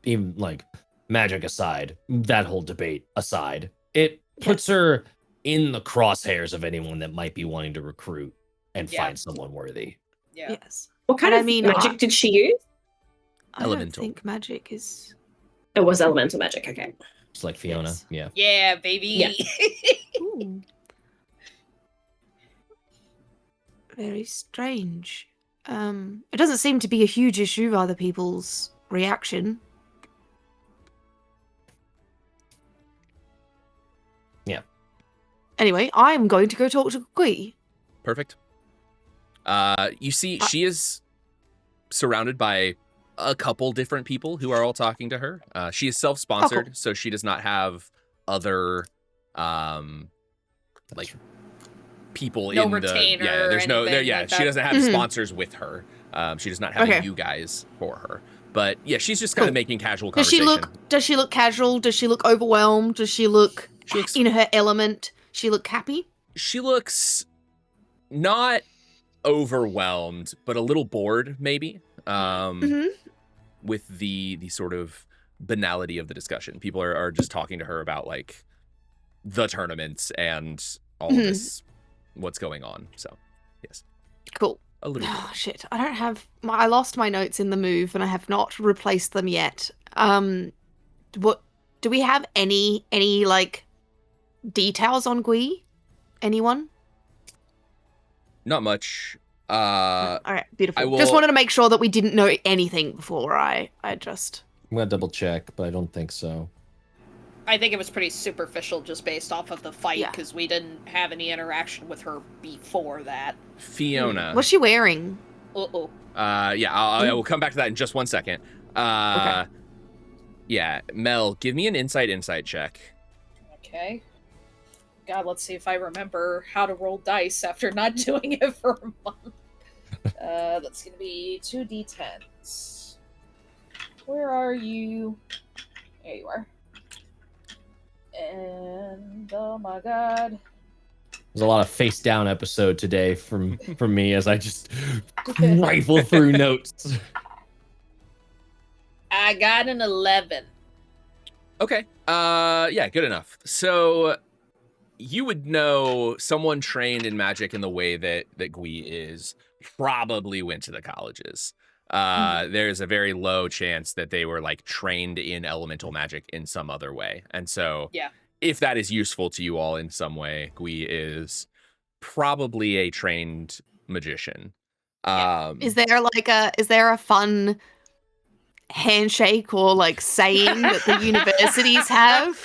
even like magic aside, that whole debate aside, it puts her in the crosshairs of anyone that might be wanting to recruit and find someone worthy. Yeah. Yes. What kind of magic did she use? Elemental. I don't think magic is... It was elemental magic, okay. It's like Fiona, Yes. yeah. Yeah, baby. Yeah. Ooh. Very strange. It doesn't seem to be a huge issue of other people's reaction. Yeah. Anyway, I'm going to go talk to Gui. Perfect. You see, she is surrounded by a couple different people who are all talking to her. She is self-sponsored, so she does not have other, like people no in retainer the there's no there like she doesn't have sponsors with her. She does not have you guys for her. But yeah, she's just kind of making casual conversation. Does she look casual? Does she look overwhelmed? Does she looks in her element? She look happy? She looks not overwhelmed, but a little bored, maybe. With the sort of banality of the discussion. People are just talking to her about like the tournaments and all of this, what's going on. So, yes. Cool. A little bit. Oh, shit. I don't have... I lost my notes in the move and I have not replaced them yet. What... Do we have any like, details on Gui? Anyone? Not much. All right, beautiful. Just wanted to make sure that we didn't know anything before I just... I'm going to double check, but I don't think so. I think it was pretty superficial just based off of the fight, because we didn't have any interaction with her before that. Fiona. What's she wearing? Yeah, I will come back to that in just 1 second. Okay. Yeah, Mel, give me an insight check. Okay. God, let's see if I remember how to roll dice after not doing it for a month. That's going to be 2d10s. Where are you? There you are. And, oh my god. There's a lot of face down episode today from me as I just rifle through notes. I got an 11. Okay. Yeah, good enough. So you would know someone trained in magic in the way that Gui is probably went to the colleges. There's a very low chance that they were like trained in elemental magic in some other way. And so if that is useful to you all in some way, Gui is probably a trained magician. Is there a fun handshake or like saying that the universities have?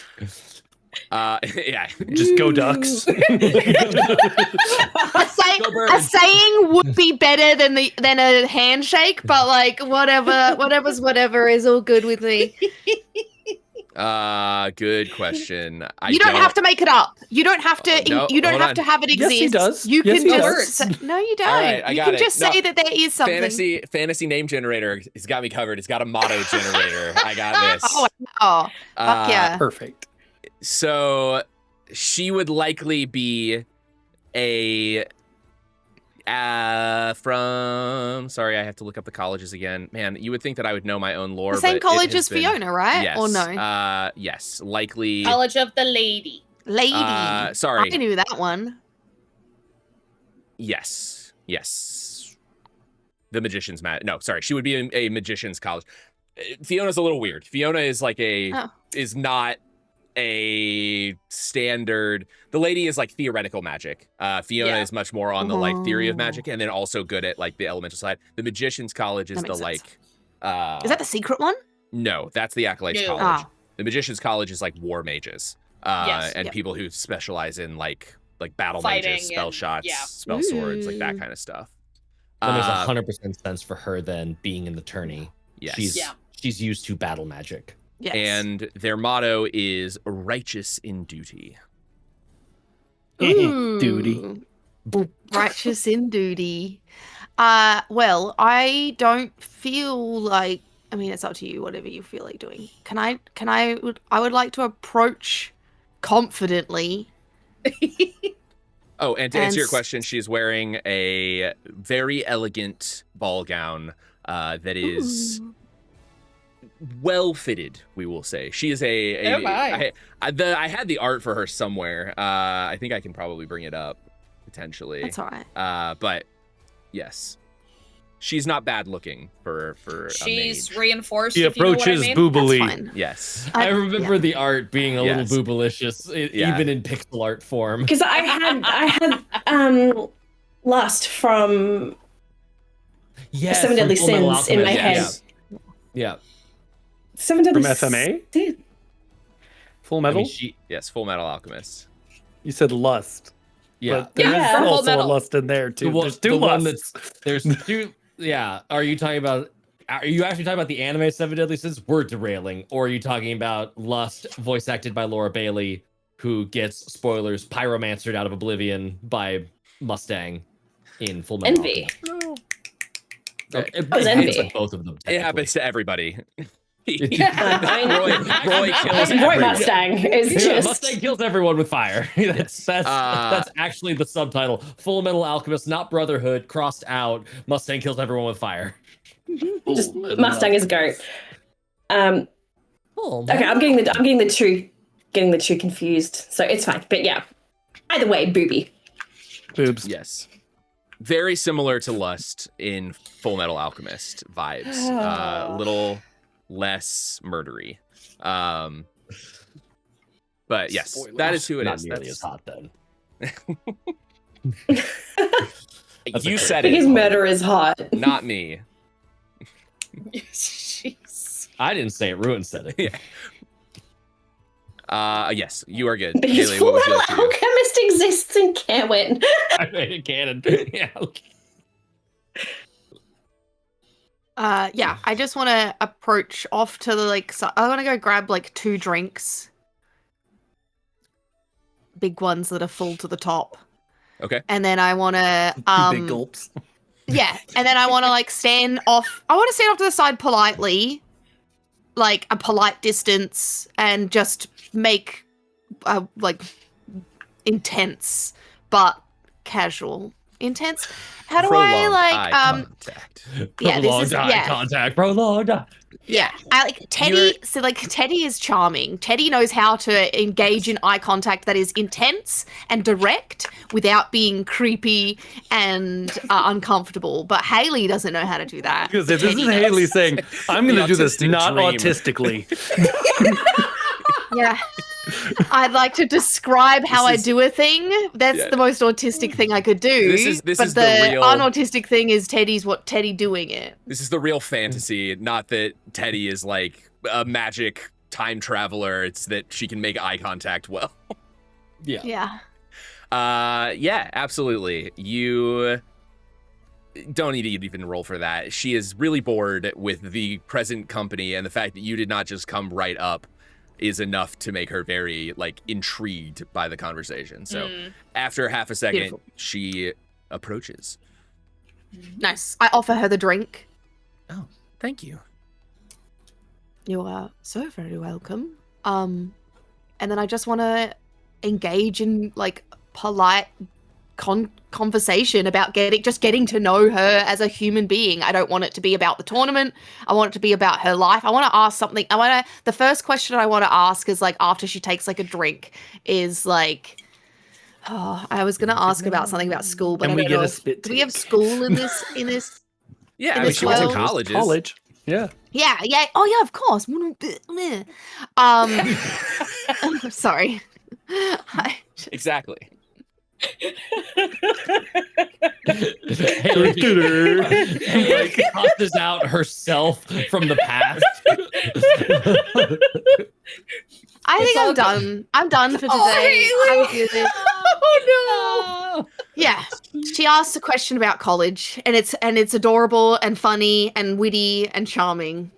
Yeah. Just go Ducks. A saying would be better than a handshake, but like whatever is all good with me. Good question. You don't have to make it up. You don't have to. No, you don't hold have on. to have it exist. Yes, he does. You Yes, can he just does. no, you don't. All right, I you got can it. just No, say that there is something. Fantasy name generator has got me covered. It's got a motto generator. I got this. Oh, fuck yeah. Perfect. So she would likely be a from. Sorry, I have to look up the colleges again. Man, you would think that I would know my own lore. The same but it college has as been- Fiona, right? Yes. Or no? Yes. Likely. College of the Lady. Lady. Sorry. I knew that one. Yes. The magician's No, sorry. She would be a magician's college. Fiona's a little weird. Fiona is like is not a standard. The lady is like theoretical magic. Fiona is much more on the like theory of magic, and then also good at like the elemental side. The magician's college is the like. Is that the secret one? No, that's the acolyte's No. college. The magician's college is like war mages, and Yep. people who specialize in like battle Fighting mages, spell and- shots, yeah. spell swords, like that Ooh. kind of stuff. That makes 100% sense for her then being in the tourney. Yes. She's used to battle magic. Yes. And their motto is righteous in duty. Ooh. Duty. Righteous in duty. Well, I don't feel like. I mean, it's up to you. Whatever you feel like doing. I would like to approach confidently. Oh, and to answer your And- question, she's wearing a very elegant ball gown that is Ooh. well fitted, we will say. She is Oh my. I had the art for her somewhere. I think I can probably bring it up potentially. That's all right. But yes, she's not bad looking for She's a mage. reinforced. She if you know what I approaches mean. That's boobily. fine. Yes. I remember the art being a little Yes. boobalicious, Yeah. even in pixel art form. Because I had lust from Yes, Seven Deadly from Fullmetal Sins in my Alchemist. head. Yeah. Seven Deadly From FMA? Sins. Full I Metal? mean, Yes, Full Metal Alchemist. You said lust. yeah. But there's Yeah, Full also a Metal. lust in there too. The one- There's two the one lusts. There's two. Yeah. Are you actually talking about the anime Seven Deadly Sins? We're derailing. Or are you talking about Lust, voice acted by Laura Bailey, who gets, spoilers, pyromancered out of oblivion by Mustang in Full Metal Envy. Alchemist? No. It was happens Envy. to both of them. It happens to everybody. Yeah. Roy kills Roy everyone. Mustang is Yeah, just. Mustang kills everyone with fire. that's actually the subtitle. Full Metal Alchemist, not Brotherhood, crossed out. Mustang kills everyone with fire. Just Mustang is goat. Oh, Okay, I'm getting the two confused, so it's fine. But yeah, either way, booby. Boobs. Yes. Very similar to Lust in Full Metal Alchemist vibes. A little less murdery. But yes, Spoiler. that is who it Not is. nearly as hot then. You okay. said Because it, murder is hot. not me. Jeez. I didn't say it. Ruin said it. Yes, you are good. Because Haley, what would you like to do? Alchemist exists in Caerwyn. I made it canon. Yeah. Yeah, I just want to approach off to the I want to go grab like 2 drinks, big ones that are full to the top. Okay. And then I want to Big gulps. yeah, and then I want to stand off. I want to stand off to the side politely, like a polite distance, and just make intense but casual. Intense. How do I Prolonged eye contact. Yeah, this Prolonged is eye contact. Prolonged eye. Yeah, I like Teddy. So like Teddy is charming. Teddy knows how to engage in eye contact that is intense and direct without being creepy and uncomfortable. But Haley doesn't know how to do that. Because if this Teddy is Haley does. saying, "I'm going to do this autistic not dream. autistically," Yeah. I'd like to describe how I do a thing. That's the most autistic thing I could do. This is but the real unautistic thing is Teddy doing it. This is the real fantasy, not that Teddy is like a magic time traveler. It's that she can make eye contact well. Yeah. Yeah, absolutely. You don't need to even roll for that. She is really bored with the present company, and the fact that you did not just come right up is enough to make her very like intrigued by the conversation. So after half a second, Beautiful. she approaches. Nice. I offer her the drink. Oh, thank you. You are so very welcome. And then I just want to engage in like polite conversation about getting to know her as a human being. I don't want it to be about the tournament. I want it to be about her life. I want to ask something. The first question I want to ask is like after she takes like a drink is like, I was going to ask about something about school, but and I we don't get know. a spit Do we have take. school in this? Yeah, In I mean, this she went to world- colleges. College. Yeah. Yeah. Oh yeah, of course. Sorry. Exactly. Haley like tosses out herself from the past. I think I'm done. I'm done for today. I'm good. Oh no! Yeah. She asked a question about college, and it's adorable and funny and witty and charming.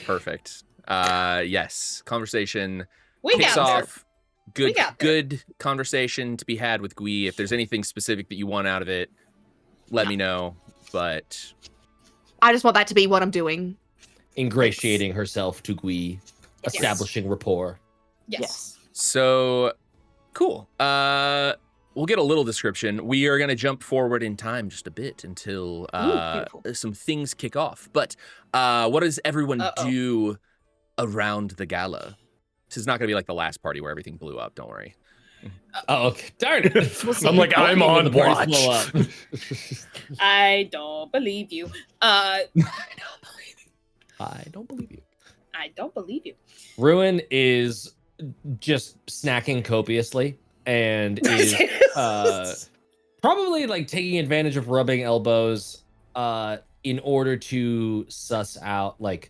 Perfect. Yes. Conversation We kicks got there. off. Good, got there. good conversation to be had with Gui. If there's anything specific that you want out of it, let me know. But I just want that to be what I'm doing. Ingratiating herself to Gui, Yes. establishing rapport. Yes. so cool. We'll get a little description. We are gonna jump forward in time just a bit until beautiful. some things kick off. But what does everyone Uh-oh. do around the gala? This is not gonna be like the last party where everything blew up. Don't worry. Oh, okay. Darn it. We'll see. I'm like, I'm When on the parties watch. blow up. I don't believe you. I don't believe you. I don't believe you. Ruin is just snacking copiously and is probably like taking advantage of rubbing elbows in order to suss out like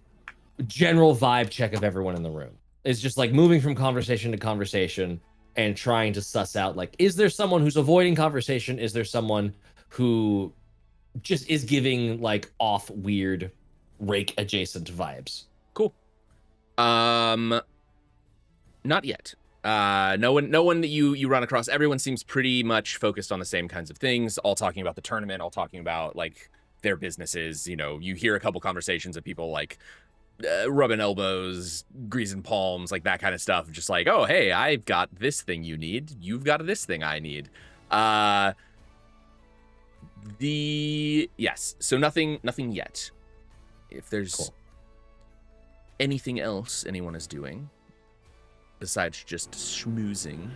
general vibe check of everyone in the room. It's just like moving from conversation to conversation and trying to suss out like, is there someone who's avoiding conversation? Is there someone who just is giving like off weird rake adjacent vibes? Cool. Not yet. No one that you run across. Everyone seems pretty much focused on the same kinds of things, all talking about the tournament, all talking about like their businesses. You know, you hear a couple conversations of people like rubbing elbows, greasing palms, like that kind of stuff. Just like, oh, hey, I've got this thing you need. You've got this thing I need. Yes. So nothing yet. If there's Cool. anything else anyone is doing besides just schmoozing.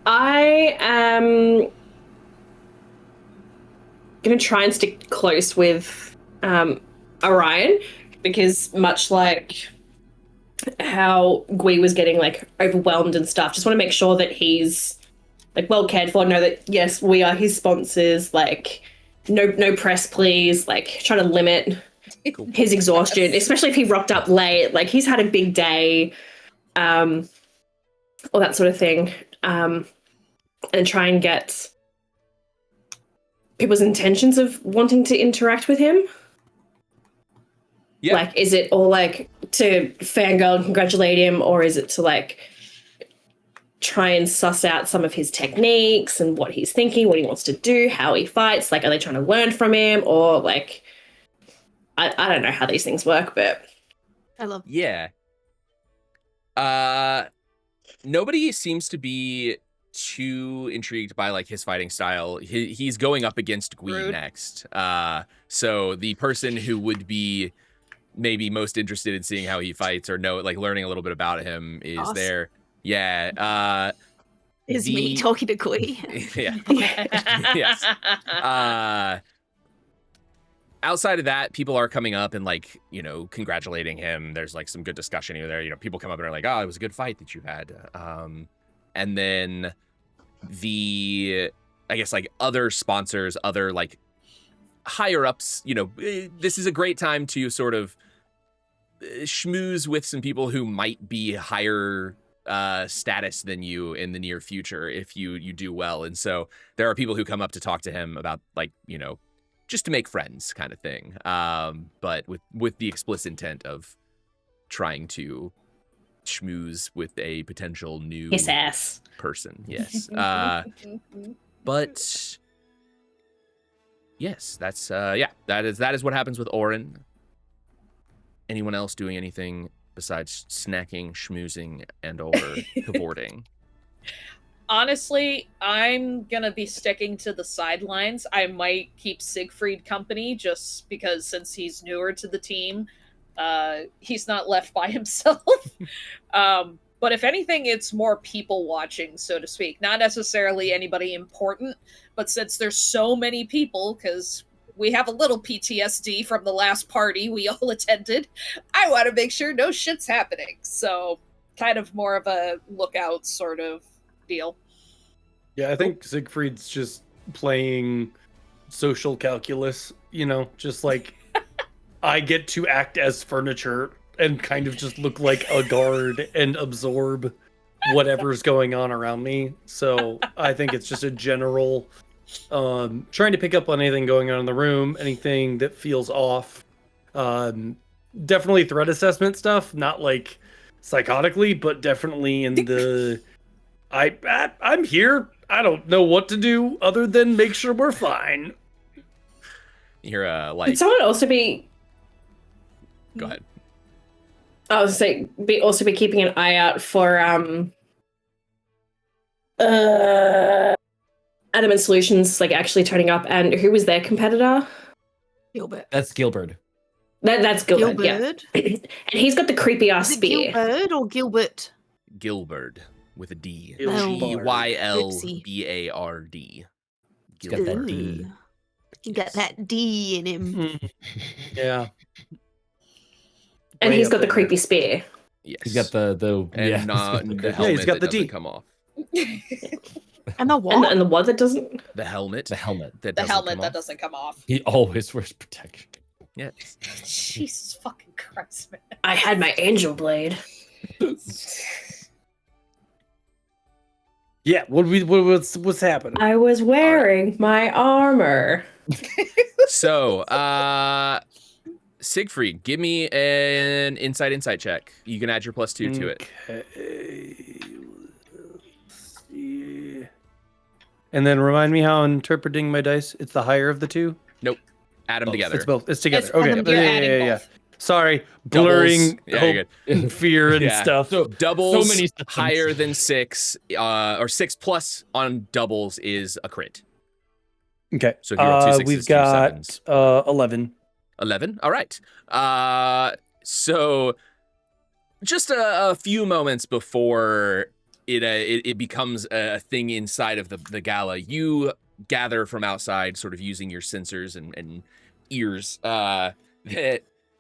I am going to try and stick close with Orion, because much like how Gui was getting like overwhelmed and stuff, just want to make sure that he's like well cared for, know that yes, we are his sponsors, like no press please, like try to limit his exhaustion, especially if he rocked up late, like he's had a big day, all that sort of thing, and try and get people's intentions of wanting to interact with him. Yeah. Like, is it all like to fangirl and congratulate him, or is it to like try and suss out some of his techniques and what he's thinking, what he wants to do, how he fights? Like, are they trying to learn from him, or like, I don't know how these things work, but I love. Yeah. Nobody seems to be too intrigued by like his fighting style. He's going up against Gui next. So the person who would be maybe most interested in seeing how he fights or learning a little bit about him is Us. there. Yeah. Is me talking to Gui. Yeah. Yes. Outside of that, people are coming up and like, congratulating him. There's like some good discussion here there. People come up and are like, oh, it was a good fight that you had. And then I guess like other sponsors, other like higher ups, this is a great time to sort of schmooze with some people who might be higher status than you in the near future if you do well. And so there are people who come up to talk to him about like, just to make friends kind of thing. But with the explicit intent of trying to schmooze with a potential new His ass person. Yes. But yes, that's that is what happens with Orin. Anyone else doing anything besides snacking, schmoozing, and or cavorting? Honestly, I'm gonna be sticking to the sidelines. I might keep Siegfried company just because since he's newer to the team, he's not left by himself. But if anything, it's more people watching, so to speak. Not necessarily anybody important, but since there's so many people, because we have a little PTSD from the last party we all attended, I want to make sure no shit's happening. So kind of more of a lookout sort of deal. Yeah, I think Siegfried's just playing social calculus, just like I get to act as furniture and kind of just look like a guard and absorb whatever's going on around me. So I think it's just a general trying to pick up on anything going on in the room, anything that feels off. Definitely threat assessment stuff, not like psychotically, but definitely in the I'm here. I don't know what to do other than make sure we're fine. You're like. Could someone also be? Go ahead. I was saying, also be keeping an eye out for Adamant Solutions, like actually turning up. And who was their competitor? Gilbert. That's Gilbert. That's Gilbert. Yeah. And he's got the creepy ass spear. Gilbert or Gilbert? Gilbert with a D. Gilbert. Gylbard. He's got that D. He got that D in him. Yeah. And Way he's up got the there. creepy spear. Yes. He's got the and the helmet he's got the that doesn't D. come off. And the what? And the what that doesn't? The helmet. The helmet. That The doesn't helmet come that off. doesn't come off. He always wears protection. Yes. Jesus fucking Christ, man. I had my angel blade. Yeah, what's happening? I was wearing my armor. So, Siegfried, give me an insight check. You can add your +2 to it. Okay. Let's see. And then remind me how I'm interpreting my dice. It's the higher of the two. Nope. Add them together. It's both. It's together. It's- Okay. and you're adding Yeah. both. Sorry, Doubles. blurring Yeah, you're hope and fear and Yeah. stuff. So Doubles so many systems. higher than 6, or 6+ on doubles is a crit. Okay. So if you roll 2 6s, we've 2 got 7s. 11. 11. All right. So just a few moments before it becomes a thing inside of the gala, you gather from outside, sort of using your sensors and ears,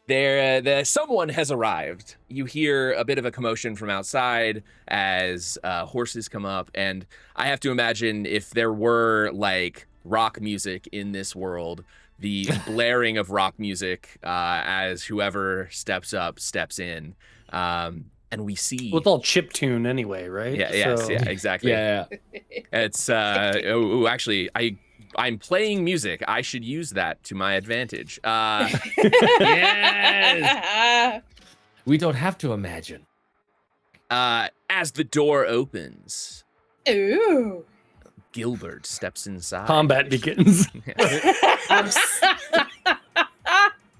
that someone has arrived. You hear a bit of a commotion from outside as horses come up, and I have to imagine if there were like rock music in this world, the blaring of rock music as whoever steps in, and we see. Well, it's all chiptune anyway, right? Yeah, So- yeah, exactly. Yeah. It's actually, I'm playing music. I should use that to my advantage. Yes. We don't have to imagine. As the door opens, Ooh. Gilbert steps inside. Combat begins.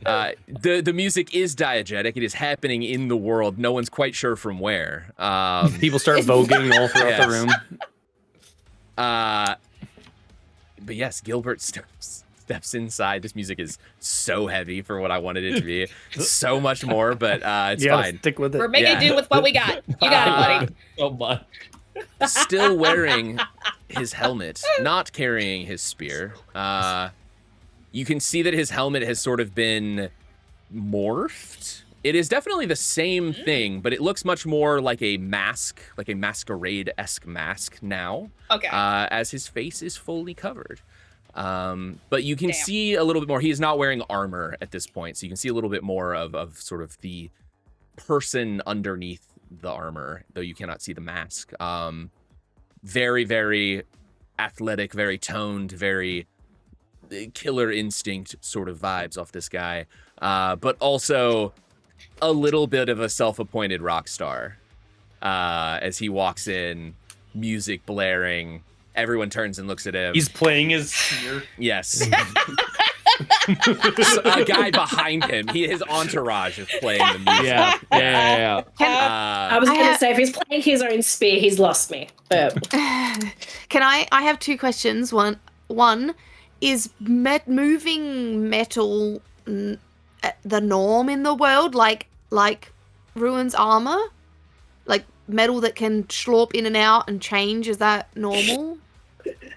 The music is diegetic. It is happening in the world. No one's quite sure from where. People start voguing all throughout Yes. the room. But yes, Gilbert steps inside. This music is so heavy for what I wanted it to be. So much more, but it's fine. Stick with it. We're making do with what we got. You got it, buddy. So much. Still wearing his helmet, not carrying his spear. You can see that his helmet has sort of been morphed. It is definitely the same thing, but it looks much more like a mask, like a masquerade-esque mask now. Okay. As his face is fully covered. But you can see a little bit more. He is not wearing armor at this point, so you can see a little bit more of sort of the person underneath the armor, though you cannot see the mask. Very, very athletic, very toned, very Killer Instinct sort of vibes off this guy. But also a little bit of a self-appointed rock star. As he walks in, music blaring, everyone turns and looks at him. He's playing his spear. Yes. A guy behind him, his entourage is playing the music. Yeah. I was going to say, if he's playing his own spear, he's lost me. But Can I have two questions. One is moving metal the norm in the world, like Ruin's armor, like metal that can slurp in and out and change. Is that normal?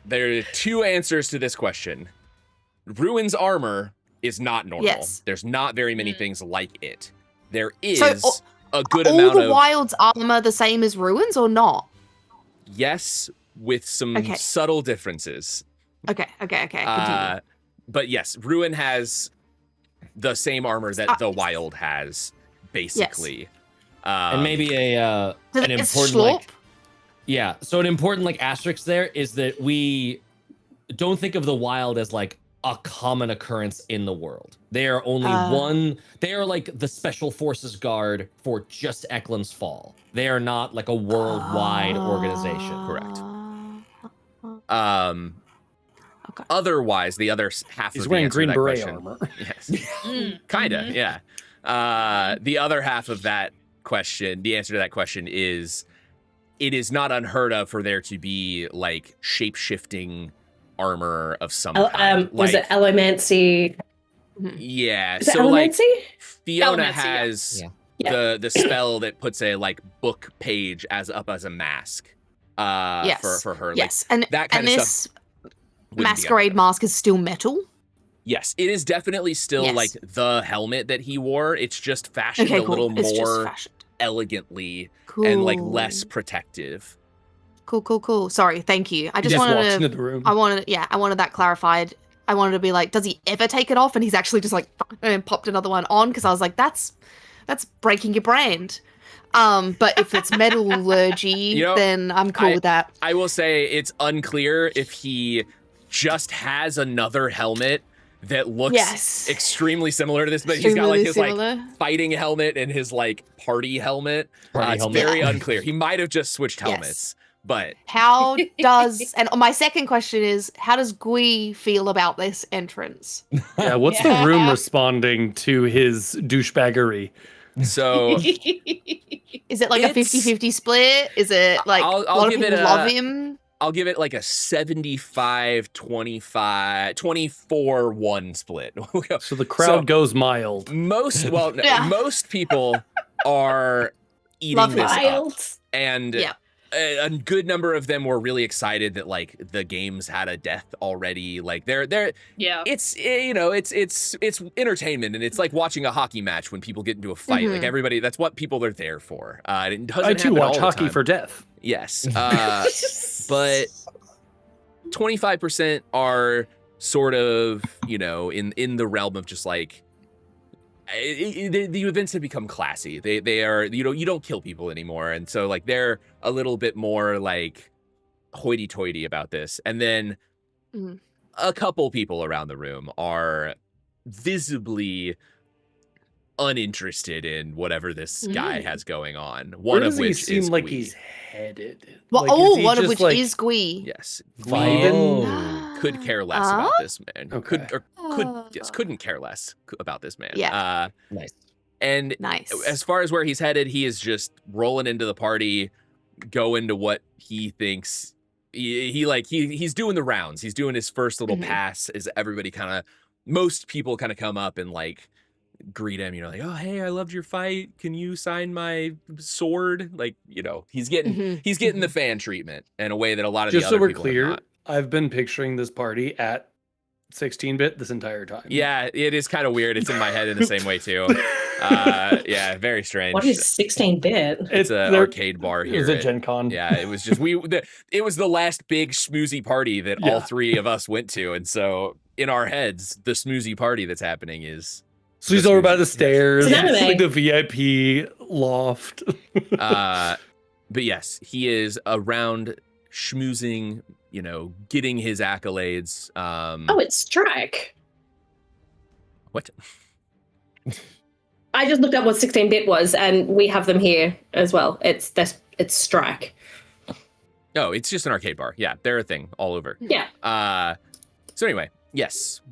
There are two answers to this question. Ruin's armor is not normal. Yes. There's not very many things like it. There is So, a good all amount the of Wild's armor the same as Ruin's or not? yes, with some subtle differences. Okay. Continue. But yes, Ruin has the same armor that the Wild has, basically. And maybe an important slurp? So an important asterisk there is that we don't think of the Wild as like a common occurrence in the world. They are only one. They are like the Special Forces Guard for just Eklund's Fall. They are not like a worldwide organization. Correct. Okay. Otherwise, the other half He's of wearing the answer green to that beret question, armor. yes, kinda, yeah. The other half of that question, the answer to that question is, it is not unheard of for there to be like shape-shifting armor of some kind. Was it Elemancy? Yeah. Is it So Elemancy? like Fiona Elemancy, has Yeah. the spell that puts a like book page as a mask. For her. Yes, like, and that kind and of this stuff wouldn't be masquerade mask is still metal. Yes, it is definitely still like the helmet that he wore. It's just fashioned a little more elegantly and like less protective. Cool. Sorry, thank you. I just walks wanted into the room. I wanted that clarified. I wanted to be like, does he ever take it off? And he's actually just like and popped another one on because I was like, that's breaking your brand. But if it's metallurgy, then I'm cool with that. I will say it's unclear if he just has another helmet that looks extremely similar to this, but he's got like his like fighting helmet and his like party helmet. It's very unclear. He might have just switched helmets, but how does and my second question is, how does Gui feel about this entrance? Yeah, what's the room responding to his douchebaggery? So is it like a 50-50 split? Is it like I'll a lot of give people it love him? I'll give it like a 75, 25, 24-1 split. So the crowd goes mild. Most people are eating this up. And a good number of them were really excited that like the games had a death already. Like they're it's it's entertainment, and it's like watching a hockey match when people get into a fight. Like everybody, that's what people are there for. It doesn't I too happen watch all the hockey time. for death. Yes. But 25% are sort of, in the realm of just like the events have become classy. They are, you don't kill people anymore, and so like they're a little bit more like hoity-toity about this. And then a couple people around the room are visibly uninterested in whatever this guy has going on. One Where of does which he is seem like Gui. he's headed? Well, Like, one of just, which like, is Gui. Yes, vibing? could care less about this man. Okay. Couldn't care less about this man. Yeah. Nice. And as far as where he's headed, he is just rolling into the party, going to what he thinks he's doing the rounds. He's doing his first little pass as everybody most people kind of come up and like greet him, like, oh, hey, I loved your fight. Can you sign my sword? Like, he's getting the fan treatment in a way that a lot of just the other so we're people clear, have not. I've been picturing this party at 16-bit this entire time. Yeah, it is kind of weird. It's in my head in the same way too. Yeah, very strange. What is 16-bit? It's an arcade bar here. It was a Gen Con. Yeah, it was just it was the last big schmoozy party that all three of us went to, and so in our heads, the schmoozy party that's happening is. So he's over by the stairs, It's an anime. like the VIP loft. But yes, he is around schmoozing, getting his accolades. Oh, it's Strike. What? I just looked up what 16-bit was, and we have them here as well. It's Strike. No, it's just an arcade bar. Yeah, they're a thing all over. Yeah. So anyway, yes,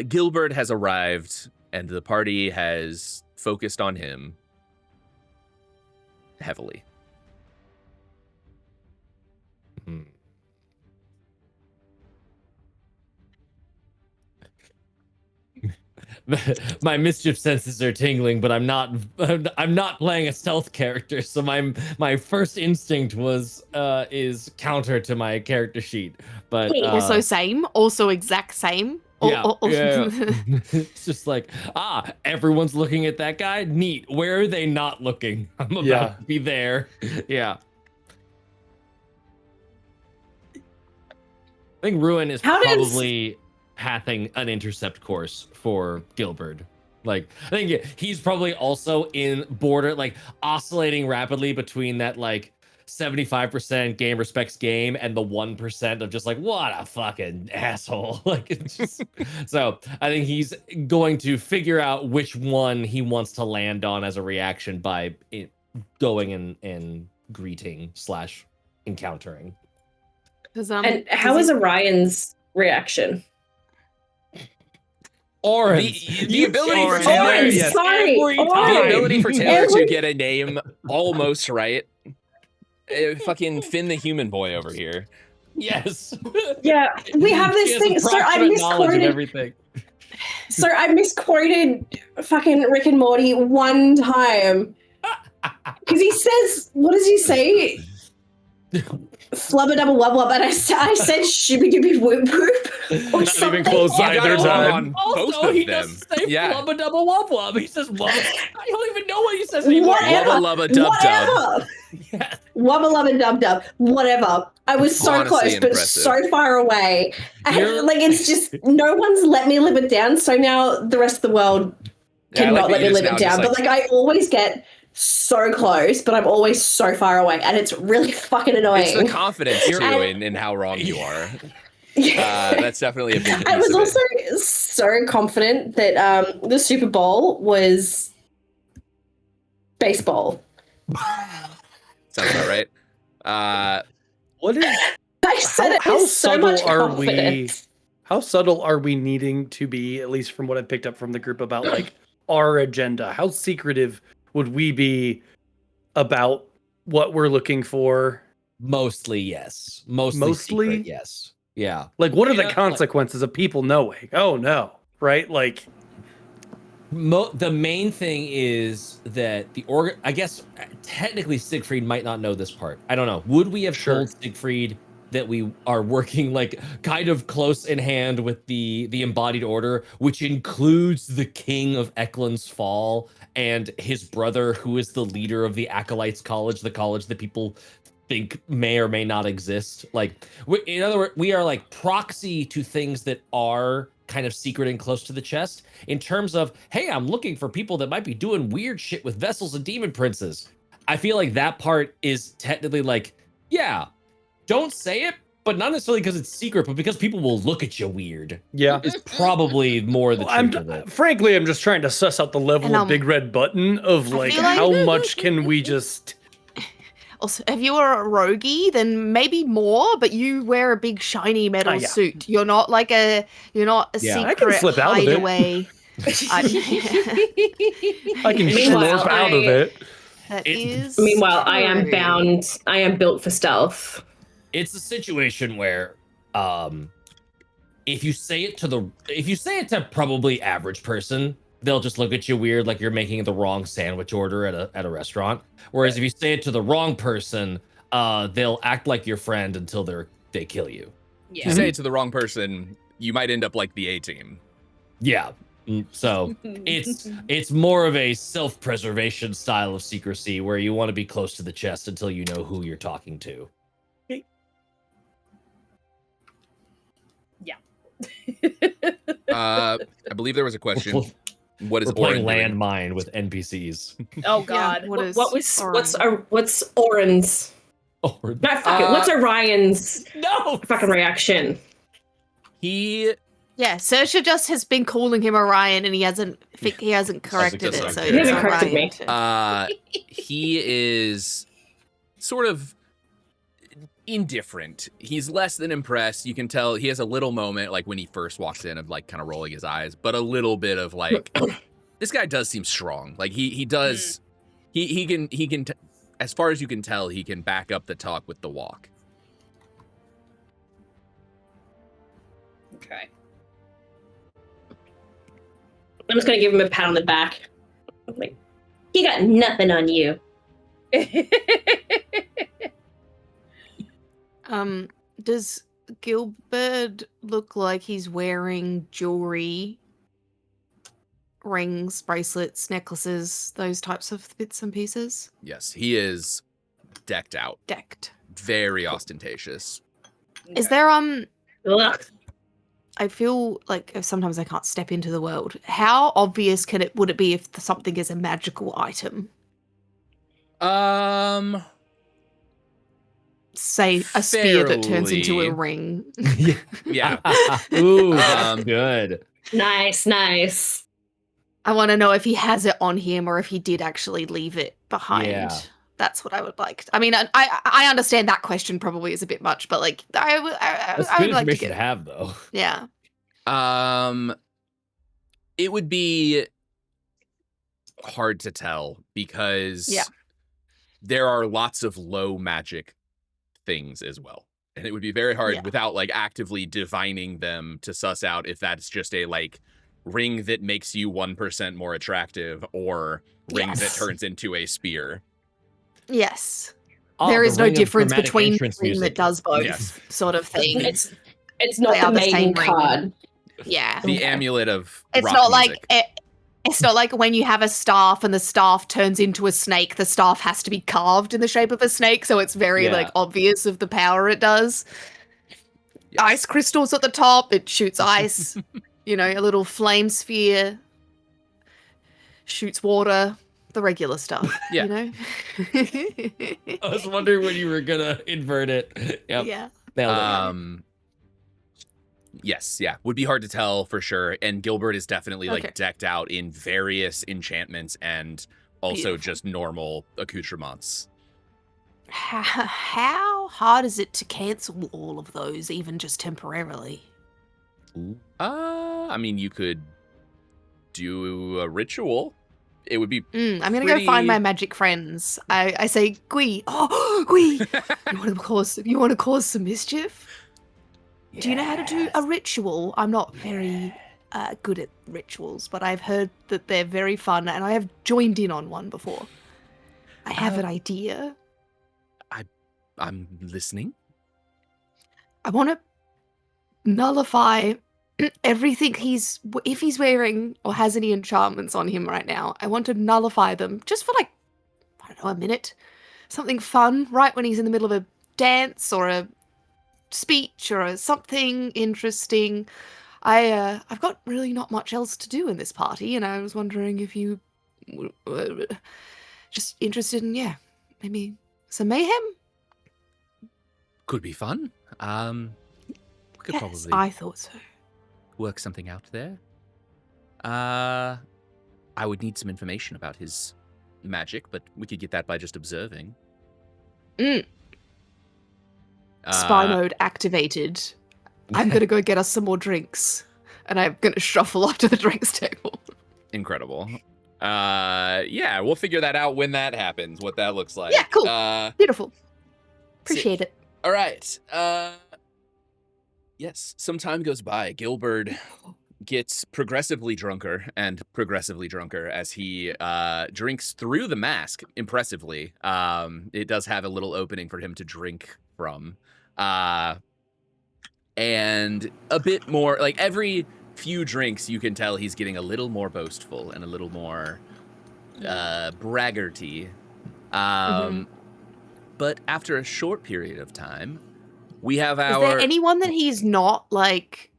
Gilbert has arrived, and the party has focused on him heavily. My mischief senses are tingling, but I'm not playing a stealth character, so my first instinct is counter to my character sheet. But also same, also exact same. Yeah. It's just like, everyone's looking at that guy. Neat. Where are they not looking? I'm about to be there. Yeah. I think Ruin is probably pathing an intercept course for Gilbert. Like, I think he's probably also in border, like oscillating rapidly between that like 75% game respects game and the 1% of just like, what a fucking asshole. Like, it's just so I think he's going to figure out which one he wants to land on as a reaction by going and greeting / encountering. And how is Orion's reaction? Orange. The ability for Taylor, the ability for Taylor to get a name almost right. Fucking Finn the Human Boy over here. Yes. Yeah, we have this thing. So I misquoted everything. So I misquoted fucking Rick and Morty one time because he says, "What does he say?" Flubba double wub wub, and I said shibby dibby whoop whoop or Not something. even close either time. Both Also, of he them. doesn't say Yeah. flubba double wub wub. He says wub. I don't even know what he says anymore. Whatever. Lubba lubba dub dub. Whatever. Yes. Wubba lubba dub dub. Whatever. I was so Honestly close, but impressive. so far away. You're- And, like, it's just no one's let me live it down. So now the rest of the world Yeah, I cannot like let that me you live just it now down. just, But like I always get so close, but I'm always so far away, and it's really fucking annoying. It's the confidence too And- in how wrong you are. That's definitely a big piece I was of also it. so confident that the Super Bowl was baseball. Sounds about right. What is I said it how with so much subtle are we? confidence. How subtle are we needing to be, at least from what I picked up from the group, about like our agenda? How secretive would we be about what we're looking for? Mostly yes. Mostly secret, yes. Yeah. Like, what are the Yeah, consequences of people knowing? Oh no, right? Like, The main thing is that I guess technically Siegfried might not know this part. I don't know. Would we have told Siegfried that we are working like kind of close in hand with the embodied order, which includes the king of Eklund's Fall and his brother, who is the leader of the Acolytes College, the college that people think may or may not exist. Like, in other words, we are like proxy to things that are kind of secret and close to the chest in terms of, hey, I'm looking for people that might be doing weird shit with vessels and demon princes. I feel like that part is technically like, yeah, don't say it, but not necessarily because it's secret, but because people will look at you weird. yeah. It's probably more the truth of it. Frankly, I'm just trying to suss out the level And, of big red button of I like feel like- how much can we just. Also, if you were a roguey, then maybe more, but you wear a big shiny metal yeah. suit. You're not a Yeah. secret I can slip out of it. hideaway. I can Meanwhile, slurp out of it. That It's- is Meanwhile, I am true. bound. I am built for stealth. it's a situation where if you say it to probably average person, they'll just look at you weird like you're making the wrong sandwich order at a restaurant. Whereas if you say it to the wrong person, they'll act like your friend until they kill you. If you say it to the wrong person, you might end up like the A-team. Yeah. So it's more of a self-preservation style of secrecy where you want to be close to the chest until you know who you're talking to. Yeah. I believe there was a question. What is We're playing Orin doing? landmine with NPCs. Oh God. Yeah, What's Orin's? Oh, No, fuck it. What's Orion's no fucking reaction? He Yeah, Saoirse just has been calling him Orion, and he hasn't corrected it. So He it's hasn't corrected me. Orion. he is sort of indifferent. He's less than impressed. You can tell he has a little moment like when he first walks in of like kind of rolling his eyes, but a little bit of like this guy does seem strong. Like he does he can as far as you can tell, he can back up the talk with the walk. Okay. I'm just gonna give him a pat on the back. Like, he got nothing on you. Does Gilbert look like he's wearing jewelry, rings, bracelets, necklaces, those types of bits and pieces? Yes, he is decked out, Decked. very ostentatious. Is there Ugh. I feel like sometimes I can't step into the world. How obvious would it be if something is a magical item? Say a spear that turns into a Fairly. ring. Yeah. Ooh, that's good. Nice. I want to know if he has it on him or if he did actually leave it behind. Yeah. That's what I would like. I mean, I understand that question probably is a bit much, but like That's I good would like to information get to have, though. Yeah. It would be hard to tell because there are lots of low magic things as well. And it would be very hard without like actively divining them to suss out if that's just a like ring that makes you 1% more attractive or ring that turns into a spear. Yes. Oh, there is the no ring of difference dramatic between entrance ring that music. does both Yes. sort of thing. It's not They are the the same main ring. card. Yeah. The amulet of It's rock not music. like it's not like when you have a staff and the staff turns into a snake, the staff has to be carved in the shape of a snake, so it's very like obvious of the power it does. Yes. Ice crystals at the top, it shoots ice. You know, a little flame sphere shoots water, the regular stuff. Yeah. You know? I was wondering when you were gonna invert it. Yep. Yeah. Nailed it. Yes, yeah. Would be hard to tell for sure. And Gilbert is definitely like Okay. decked out in various enchantments and also Beautiful. just normal accoutrements. How hard is it to cancel all of those, even just temporarily? I mean, you could do a ritual. It would be I'm gonna go find my magic friends. I say, Gui. Oh, Gui! You want to cause some mischief? Do you know how to do a ritual? I'm not very good at rituals, but I've heard that they're very fun, and I have joined in on one before. I have an idea. I'm listening. I want to nullify everything if he's wearing or has any enchantments on him right now. I want to nullify them just for like, I don't know, a minute. Something fun, right when he's in the middle of a dance or a speech or something interesting. I've got really not much else to do in this party, and I was wondering if you were just interested in, maybe some mayhem? Could be fun. We could Yes, probably I thought so. work something out there. I would need some information about his magic, but we could get that by just observing. Spy mode activated. I'm gonna go get us some more drinks, and I'm gonna shuffle up to the drinks table. Incredible. Yeah, we'll figure that out when that happens, what that looks like. Yeah, cool. Beautiful. Appreciate it. All right. Yes, some time goes by. Gilbert gets progressively drunker as he drinks through the mask impressively. It does have a little opening for him to drink from. And a bit more, like every few drinks, you can tell he's getting a little more boastful and a little more braggarty. But after a short period of time, we have our... Is there anyone that he's not, like...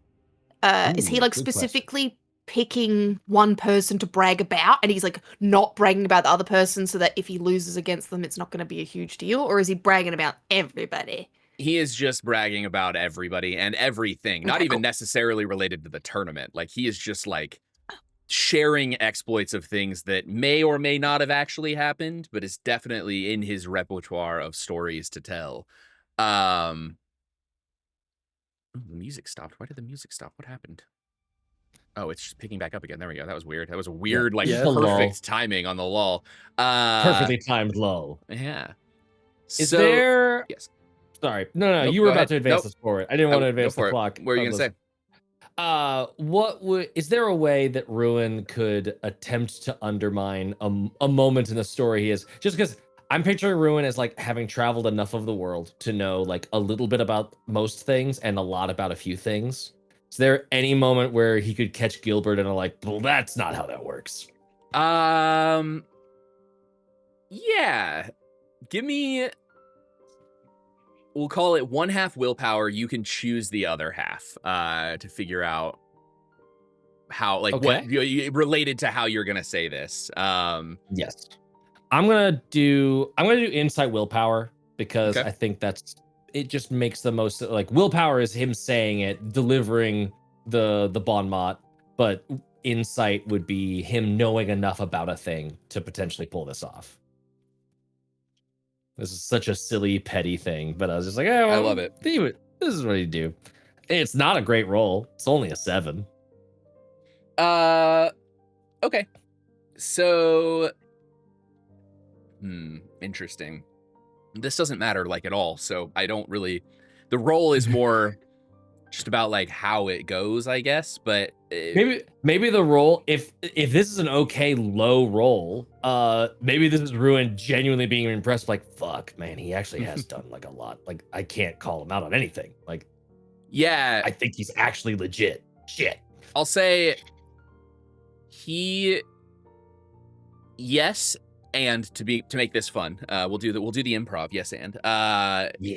is he, like, good specifically picking one person to brag about, and he's, like, not bragging about the other person so that if he loses against them, it's not going to be a huge deal? Or is he bragging about everybody? He is just bragging about everybody and everything, not even necessarily related to the tournament. Like, he is just, like, sharing exploits of things that may or may not have actually happened, but is definitely in his repertoire of stories to tell. The music stopped. Why did the music stop? What happened? Oh, it's just picking back up again. There we go. That was weird. That was a weird, perfect timing on the lull. Perfectly timed lull. Yeah. Is there... Yes. Sorry. No, Nope, you were about ahead. to advance this forward. I didn't want to advance the clock. What were you going to say? Is there a way that Ruin could attempt to undermine a moment in the story he is? Just because I'm picturing Ruin as like having traveled enough of the world to know like a little bit about most things and a lot about a few things. Is there any moment where he could catch Gilbert and like, well, that's not how that works? Yeah. Give me... We'll call it 1/2 willpower. You can choose the other half to figure out how, like, what related to how you're gonna say this. Yes, I'm gonna do insight willpower because I think it just makes the most, like, willpower is him saying it, delivering the bon mot, but insight would be him knowing enough about a thing to potentially pull this off. This is such a silly, petty thing, but I was just like, oh, I love it. This is what you do. It's not a great roll. It's only a 7. Okay. So, interesting. This doesn't matter, like, at all, so I don't really... The roll is more just about, like, how it goes, I guess, but... Maybe the roll, if this is an okay low roll, maybe this is Ruin genuinely being impressed, like, fuck, man, he actually has done, like, a lot. Like, I can't call him out on anything. Like, yeah, I think he's actually legit. Shit. I'll say yes, and to make this fun, we'll do the improv, yes, and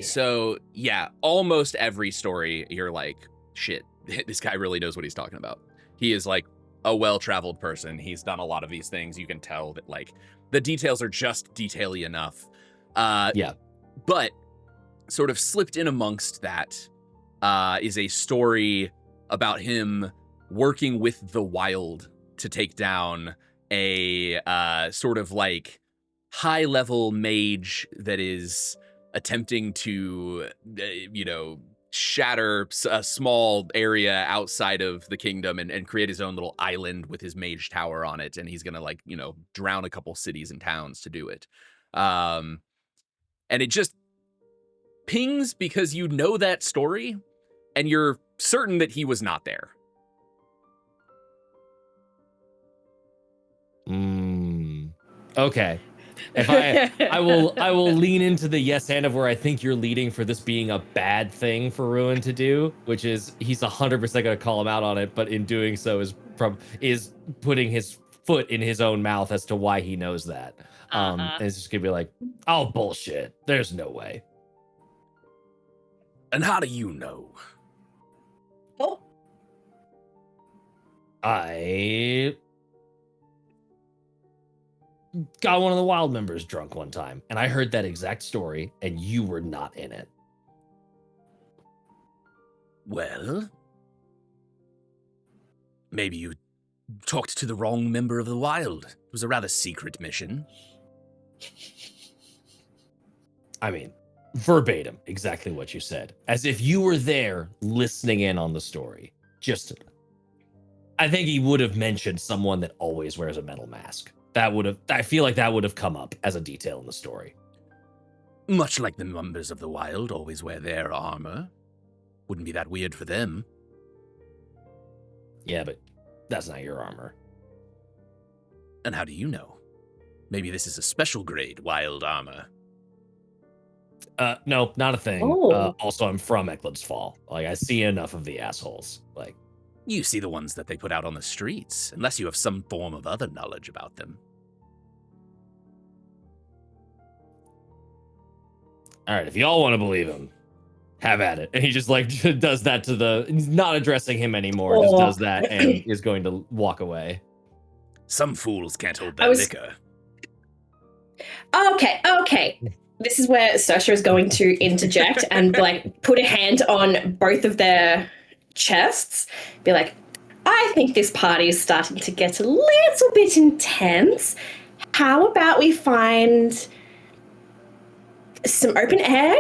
so yeah, almost every story you're like, shit, this guy really knows what he's talking about. He is like a well-traveled person. He's done a lot of these things. You can tell that, like, the details are just detail-y enough. But sort of slipped in amongst that is a story about him working with the wild to take down a sort of like high-level mage that is attempting to, shatter a small area outside of the kingdom and create his own little island with his mage tower on it. And he's going to, like, drown a couple cities and towns to do it. And it just pings because you know that story and you're certain that he was not there. Okay. If I will lean into the yes and of where I think you're leading for this being a bad thing for Ruin to do, which is he's 100% going to call him out on it, but in doing so is putting his foot in his own mouth as to why he knows that. And it's just going to be like, oh, bullshit. There's no way. And how do you know? Oh. I got one of the wild members drunk one time, and I heard that exact story, and you were not in it. Well, maybe you talked to the wrong member of the wild. It was a rather secret mission. I mean, verbatim, exactly what you said. As if you were there listening in on the story. I think he would have mentioned someone that always wears a metal mask. I feel like that would have come up as a detail in the story. Much like the members of the wild always wear their armor. Wouldn't be that weird for them. Yeah, but that's not your armor. And how do you know? Maybe this is a special grade wild armor. No, not a thing. Oh. Also, I'm from Eclipse Fall. Like, I see enough of the assholes. Like, You see the ones that they put out on the streets, unless you have some form of other knowledge about them. all right, if y'all want to believe him, have at it. And he just like does that to the. He's not addressing him anymore. Just does that and is going to walk away. Some fools can't hold their liquor. Okay. This is where Saoirse is going to interject and like put a hand on both of their chests. Be like, I think this party is starting to get a little bit intense. How about we find some open air,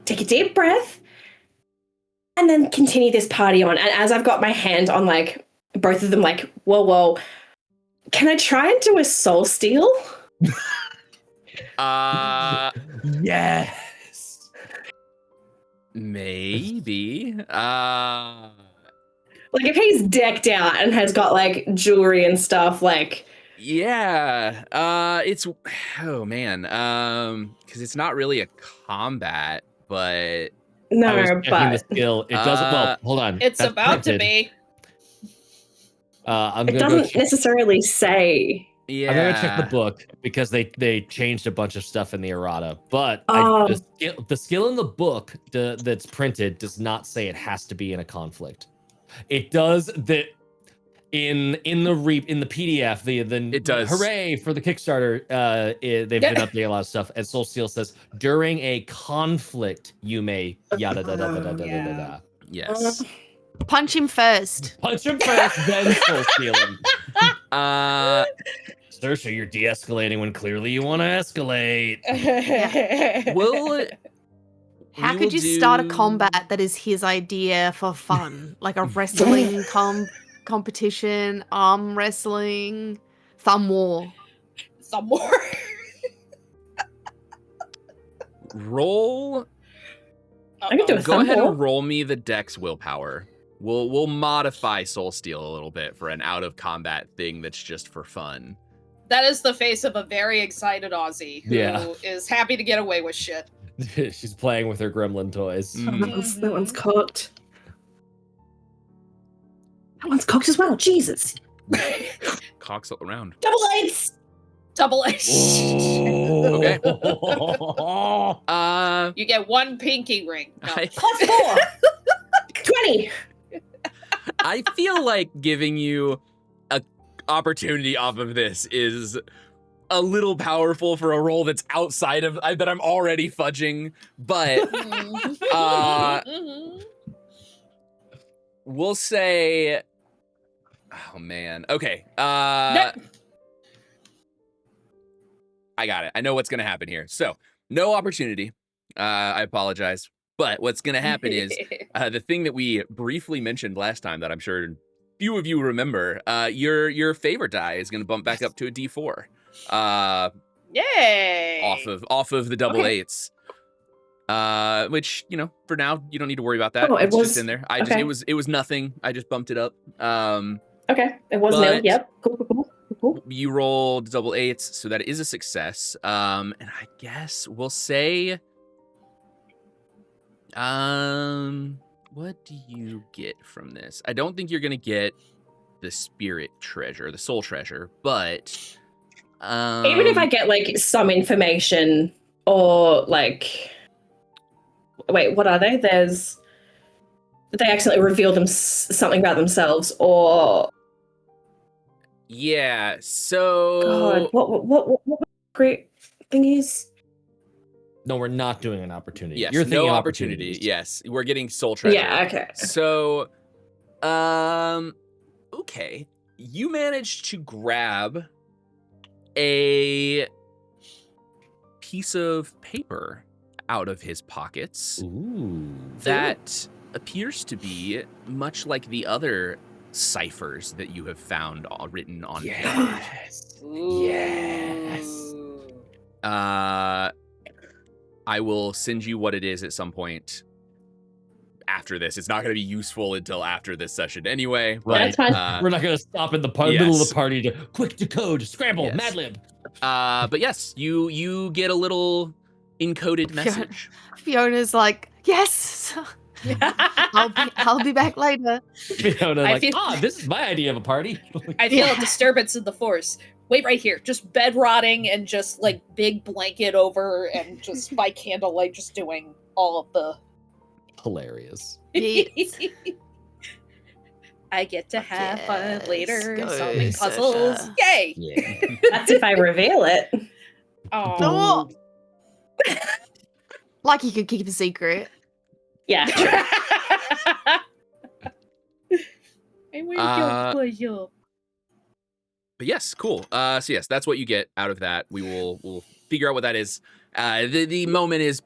take a deep breath, and then continue this party on. And as I've got my hand on like both of them, like, whoa, can I try and do a soul steal? Yes. Maybe. Like if he's decked out and has got like jewelry and stuff, like it's man, because it's not really a combat, but no, but the skill. It doesn't. Well, hold on. It's That's about to printed. be. it doesn't necessarily say. yeah, I'm gonna check the book because they changed a bunch of stuff in the errata. But the skill in the book that's printed does not say it has to be in a conflict. It does that in the PDF. It does. Hooray for the Kickstarter! They've been updating a lot of stuff. And Soul Steel says during a conflict you may yada da da da da da da da. Yes. Punch him first. Punch him first, then Soul Steel him. Saoirse, you're de-escalating when clearly you want to escalate. How could you start a combat that is his idea for fun? Like a wrestling competition, arm wrestling, thumb war. Some more. Roll. I can do a Go ahead thumb and roll me the Dex willpower. We'll modify Soul Steel a little bit for an out of combat thing that's just for fun. That is the face of a very excited Aussie who is happy to get away with shit. She's playing with her gremlin toys. That one's cocked. That one's cocked as well. Jesus. Cocks all around. Double eights. Double H. Okay. You get one pinky ring. No. Plus 4. 20. I feel like giving you a opportunity off of this is a little powerful for a roll that's outside of that I'm already fudging, but we'll say, oh man, okay. I got it. I know what's gonna happen here. So no opportunity. I apologize, but what's gonna happen is the thing that we briefly mentioned last time that I'm sure few of you remember. Your favorite die is gonna bump back up to a D4. Yay! Off of the double eights. Which, you know, for now you don't need to worry about that. Oh, it's just in there. okay. It was nothing. I just bumped it up. Okay, it was nil. Yep. Cool. You rolled double eights, so that is a success. And I guess we'll say, what do you get from this? I don't think you're gonna get the spirit treasure, the soul treasure, but Even if I get like some information or like, wait, what are they? There's, did they accidentally reveal them something about themselves, or yeah. So God, what great thing is? No, we're not doing an opportunity. Yes, You're thinking no opportunity. Yes, we're getting soul treasure. Yeah, okay. So, okay, you managed to grab a piece of paper out of his pockets. Ooh. That appears to be much like the other ciphers that you have found all written on paper. Yes. Yes. I will send you what it is at some point after this. It's not going to be useful until after this session anyway. Right. That's fine. We're not going to stop in the middle of the party to quick decode, scramble, Yes. Mad Lib. But yes, you get a little encoded message. Fiona's like, yes, I'll be back later. Fiona, I like, feel- this is my idea of a party. I feel a disturbance in the force. Wait right here, just bed rotting and just like big blanket over and just by candlelight, just doing all of the. Hilarious. Yes. I get to have fun Yes, later, go, solving puzzles. Sasha. Yay! Yeah. That's if I reveal it. Oh. Like you could keep a secret. Yeah. I will kill you. But yes, cool. So yes, that's what you get out of that. We'll figure out what that is. The moment is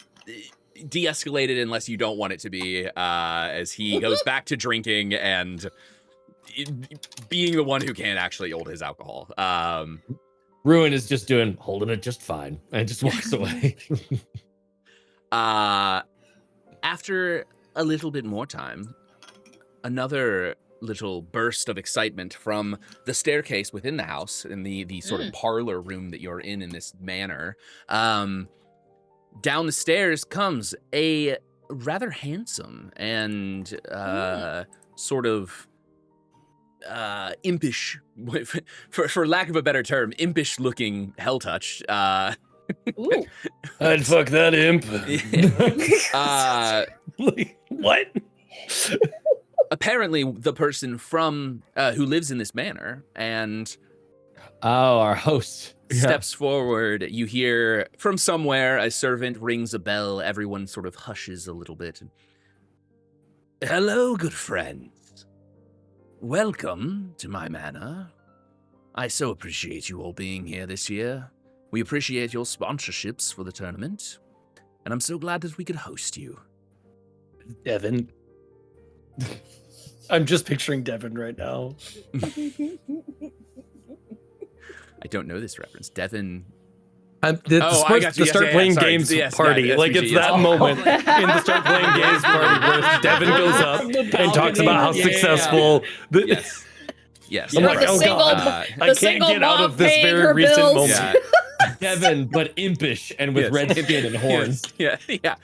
de-escalated unless you don't want it to be, as he goes back to drinking and being the one who can't actually hold his alcohol. Ruin is just holding it just fine and just walks away. After a little bit more time, another little burst of excitement from the staircase within the house, in the sort of parlor room that you're in this manor. Down the stairs comes a rather handsome and sort of impish, for lack of a better term, impish looking Helltouch. Ooh. I'd fuck that imp. What? Apparently the person from who lives in this manor and Our host steps forward. You hear from somewhere a servant rings a bell. Everyone sort of hushes a little bit. Hello, good friends. Welcome to my manor. I so appreciate you all being here this year. We appreciate your sponsorships for the tournament, and I'm so glad that we could host you. Devin. I'm just picturing Devin right now. I don't know this reference. Devin. The I got you. start Yes, playing sorry. games Yes, party. yeah, Like, SPG, it's yes. that moment in the start playing games party where Devin goes up and talks about how successful. Yes. Yes. I'm like, The oh single- god, the I can't single get out mom of this paying very her recent bills. moment. Yeah. Devin, but impish and with Yes. red skin and horns. Yes. Yeah.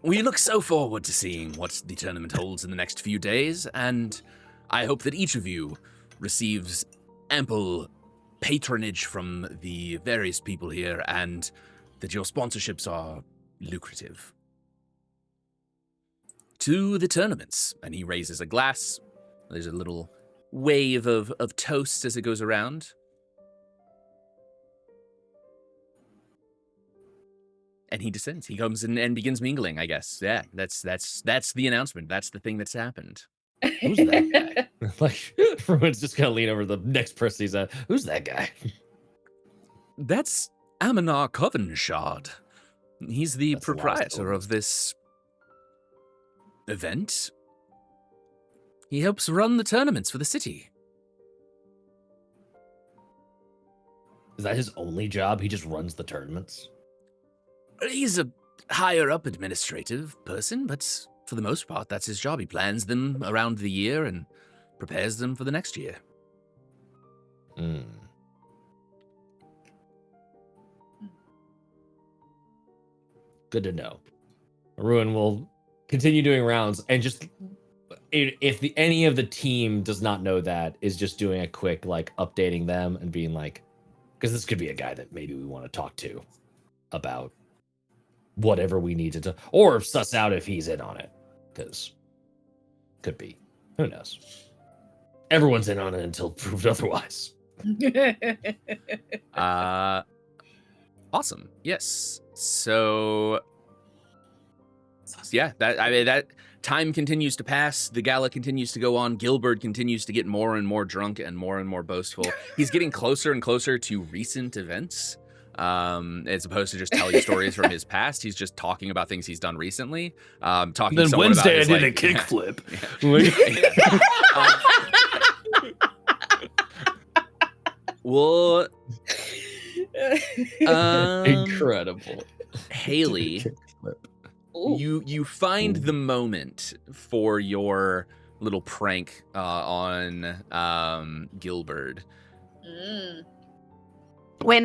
We look so forward to seeing what the tournament holds in the next few days, and I hope that each of you receives ample patronage from the various people here, and that your sponsorships are lucrative. To the tournaments. And he raises a glass. There's a little wave of toast as it goes around. And he descends. He comes in and begins mingling, I guess. Yeah, that's the announcement. That's the thing that's happened. Who's that guy? Like, everyone's just gonna lean over the next person. He's who's that guy? That's Aminar Covenshard. He's the That's the last proprietor one. of this event. He helps run the tournaments for the city. Is that his only job? He just runs the tournaments? He's a higher up administrative person, but for the most part, that's his job. He plans them around the year and prepares them for the next year. Mm. Good to know. Ruin will continue doing rounds and just if any of the team does not know that, is just doing a quick like updating them and being like, because this could be a guy that maybe we want to talk to about whatever we need to, or suss out if he's in on it, because could be. Who knows? Everyone's in on it until proved otherwise. Awesome. Yes. So yeah, that time continues to pass. The gala continues to go on. Gilbert continues to get more and more drunk and more boastful. He's getting closer and closer to recent events. As opposed to just telling stories from his past, he's just talking about things he's done recently. Talking. Then somewhat Wednesday about his, I did like, a kickflip. Well, Incredible. Haley, you find the moment for your little prank on Gilbert. When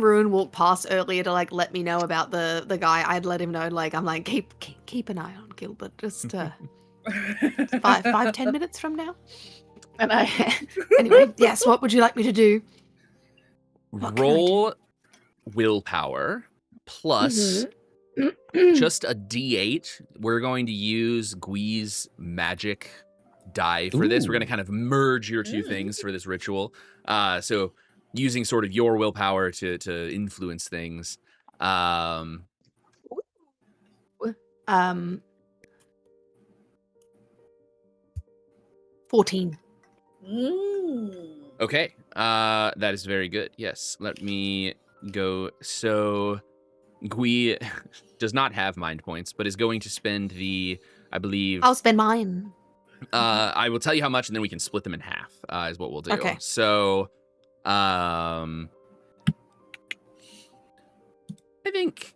Ruin walked past earlier to like let me know about the guy, I'd let him know like I'm like keep an eye on Gilbert just 5-10 minutes from now. And anyway, yes, what would you like me to do? Roll willpower plus just a D8. We're going to use Gwee's magic die for this. We're going to kind of merge your two things for this ritual. So using sort of your willpower to influence things. 14. Okay, that is very good. Yes, let me go. So Gwee does not have mind points, but is going to spend I believe. I'll spend mine. I will tell you how much, and then we can split them in half. Is what we'll do. Okay. So, I think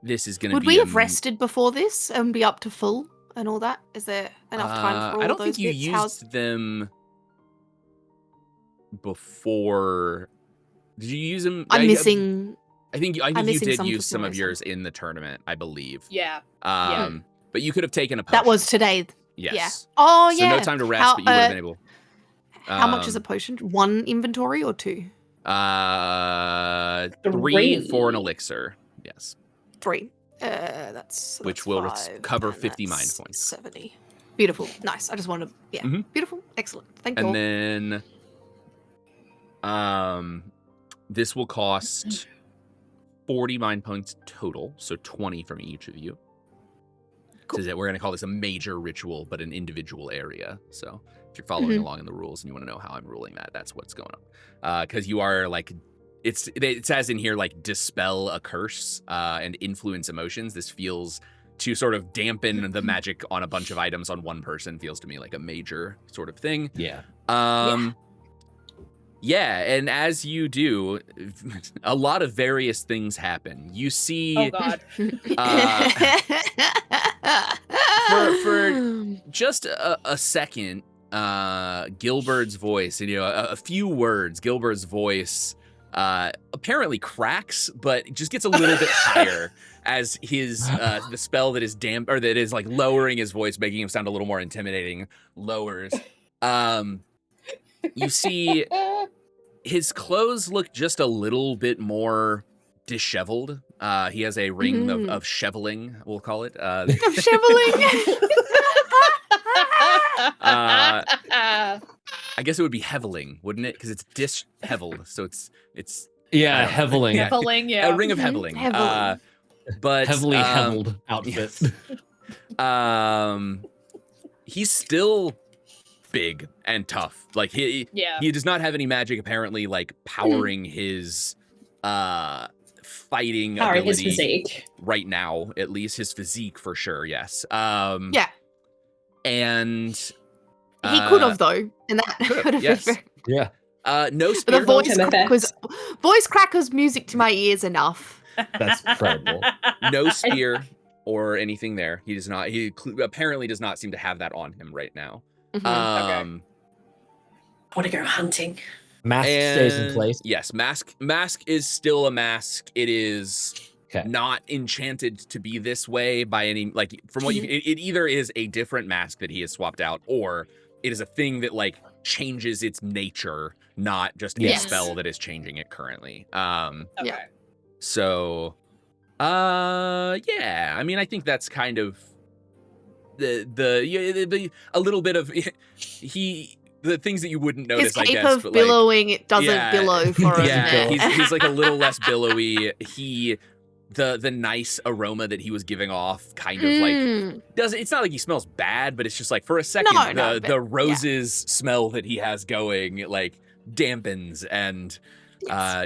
this is going to be. Would we have rested before this and be up to full and all that? Is there enough time for all I don't those think you bits? used them before. Did you use them? I'm missing. I think you missing did some use for some of some yours in the tournament, I believe. Yeah. But you could have taken a potion. That was today. Yes. Yeah. Oh, so yeah. no time to rest, but you would have been able. How much is a potion? 1 inventory or 2? 3 for an elixir. Yes. 3. That's which will 5, cover and 50 mind that's points. 70. Beautiful. Nice. I just wanted to, Beautiful. Excellent. Thank you. And then this will cost 40 mind points total, so 20 from each of you. Cool. So we're going to call this a major ritual, but an individual area. So if you're following along in the rules and you want to know how I'm ruling that, that's what's going on. Because you are like, it says in here like dispel a curse and influence emotions. This feels to sort of dampen the magic on a bunch of items on one person feels to me like a major sort of thing. Yeah. Yeah, and as you do, a lot of various things happen. You see, Oh God. For just a second, Gilbert's voice, and a few words, Gilbert's voice apparently cracks, but just gets a little bit higher as his the spell that is that is like lowering his voice, making him sound a little more intimidating, lowers. You see his clothes look just a little bit more disheveled. He has a ring of sheveling, we'll call it. Of sheveling? I guess it would be heveling, wouldn't it? Because it's disheveled, so it's heveling. Heveling, yeah. A ring of heveling. Heveling. But heavily heveled outfit. Yes. He's still big and tough. Like he does not have any magic apparently like powering his fighting ability his physique right now, at least his physique for sure. Yes. Yeah. And he could have though, and that could have yes. been Yeah. No spear. the voice crack was music to my ears enough. That's incredible. No spear or anything there. He does not. He apparently does not seem to have that on him right now. Okay. I want to go hunting. Mask stays in place. Yes, mask is still a mask. It is not enchanted to be this way by any, like, from what you can, it either is a different mask that he has swapped out, or it is a thing that like changes its nature, not just a spell that is changing it currently. Okay. So yeah, I mean, I think that's kind of the a little bit of the things that you wouldn't notice, His cape I guess. of but billowing, it doesn't billow for us now. he's like a little less billowy. The nice aroma that he was giving off kind of like it's not like he smells bad, but it's just like for a second the roses smell that he has going like dampens, and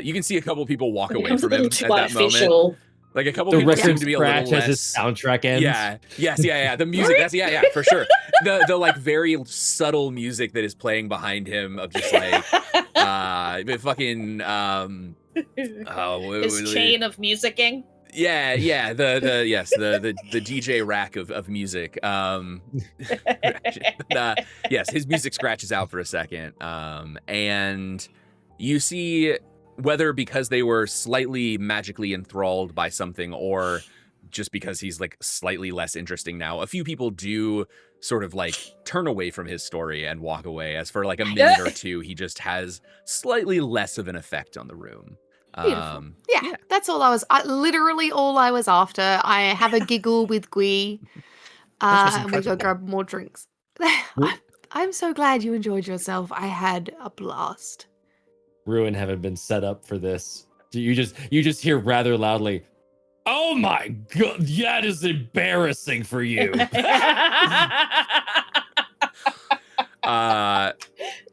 you can see a couple people walk away from him at that moment. Like a couple people seem to be a little less. As his soundtrack ends. Yeah. Yes. Yeah. The music. That's for sure. The like very subtle music that is playing behind him of just like fucking His chain of musicking. Yeah, the DJ rack of music. Yes, his music scratches out for a second. And you see, whether because they were slightly magically enthralled by something or just because he's like slightly less interesting now, a few people do sort of like turn away from his story and walk away, as for like a minute or two he just has slightly less of an effect on the room. Beautiful. Yeah, that's all literally all I was after. I have a giggle with Gui, and we go grab more drinks. I'm so glad you enjoyed yourself. I had a blast. Ruin haven't been set up for this. You just hear rather loudly, "Oh my god, that is embarrassing for you."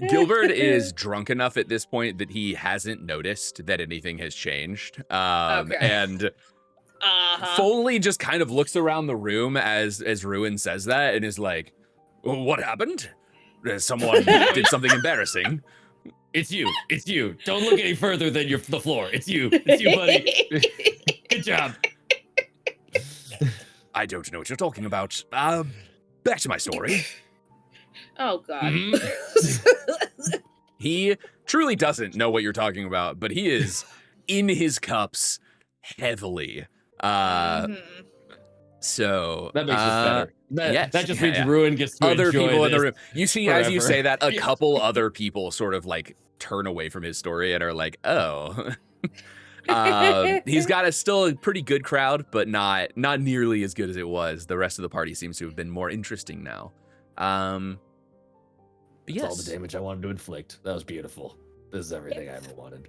Gilbert is drunk enough at this point that he hasn't noticed that anything has changed. And Foley just kind of looks around the room as Ruin says that and is like, "What happened? Someone did something embarrassing." It's you. Don't look any further than the floor. It's you, buddy. Good job. I don't know what you're talking about. Back to my story. Oh, God. Mm-hmm. He truly doesn't know what you're talking about, but he is in his cups heavily. So that makes it better. That just means Ruin gets to other enjoy people in the room. You see, forever. as you say that, a couple other people sort of like turn away from his story and are like, "Oh." He's got still a pretty good crowd, but not nearly as good as it was. The rest of the party seems to have been more interesting now. That's all the damage I wanted to inflict. That was beautiful. This is everything I ever wanted.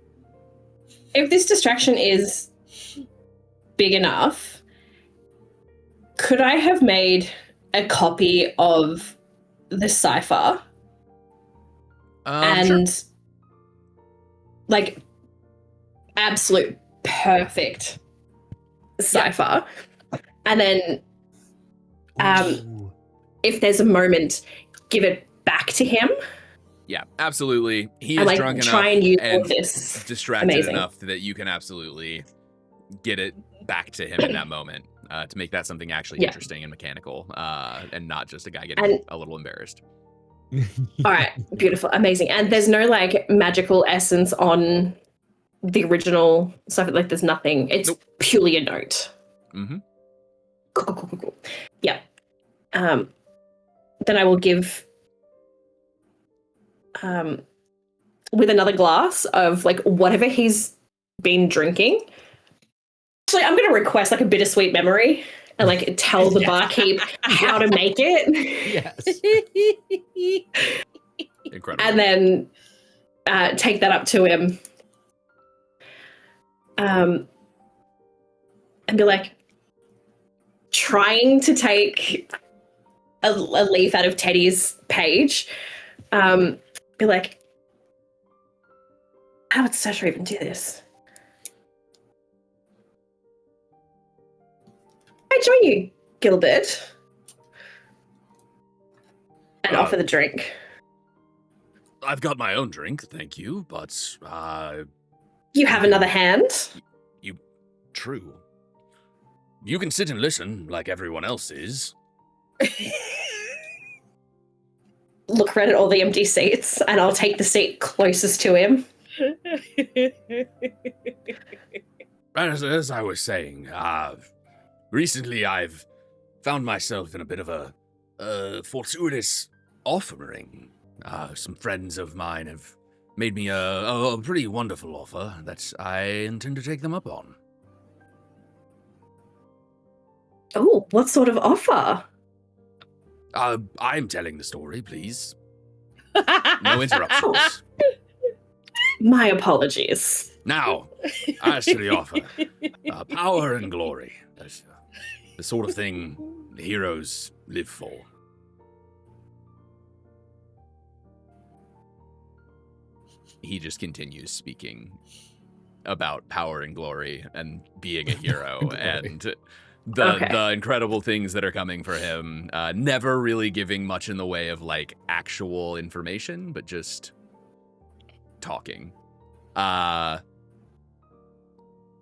If this distraction is big enough, could I have made a copy of the cipher? And sure. like absolute perfect cipher. And then if there's a moment, give it back to him. Yeah, absolutely. He and is drunk enough try and use all and this. distracted enough that you can absolutely get it back to him in that moment to make that something actually interesting and mechanical and not just a guy getting a little embarrassed. All right, beautiful, amazing. And there's no like magical essence on the original stuff. Like there's nothing. It's purely a note. Mm-hmm. Cool. Yeah. Then I will give with another glass of like whatever he's been drinking. Actually, I'm going to request like a bittersweet memory and like tell the barkeep how to make it. Yes. Incredible. And then take that up to him. And be like, trying to take a leaf out of Teddy's page. Be like, how would Sasha even do this? I join you, Gilbert. And offer the drink. I've got my own drink, thank you, but you have another hand? True. You can sit and listen like everyone else is. Look around at all the empty seats, and I'll take the seat closest to him. As I was saying, recently I've found myself in a bit of a fortuitous offering. Some friends of mine have made me a pretty wonderful offer that I intend to take them up on. Oh, what sort of offer? I'm telling the story, please. No interruptions. My apologies. Now, as to the offer, power and glory. That's the sort of thing heroes live for. He just continues speaking about power and glory and being a hero and the incredible things that are coming for him. Never really giving much in the way of like actual information, but just talking.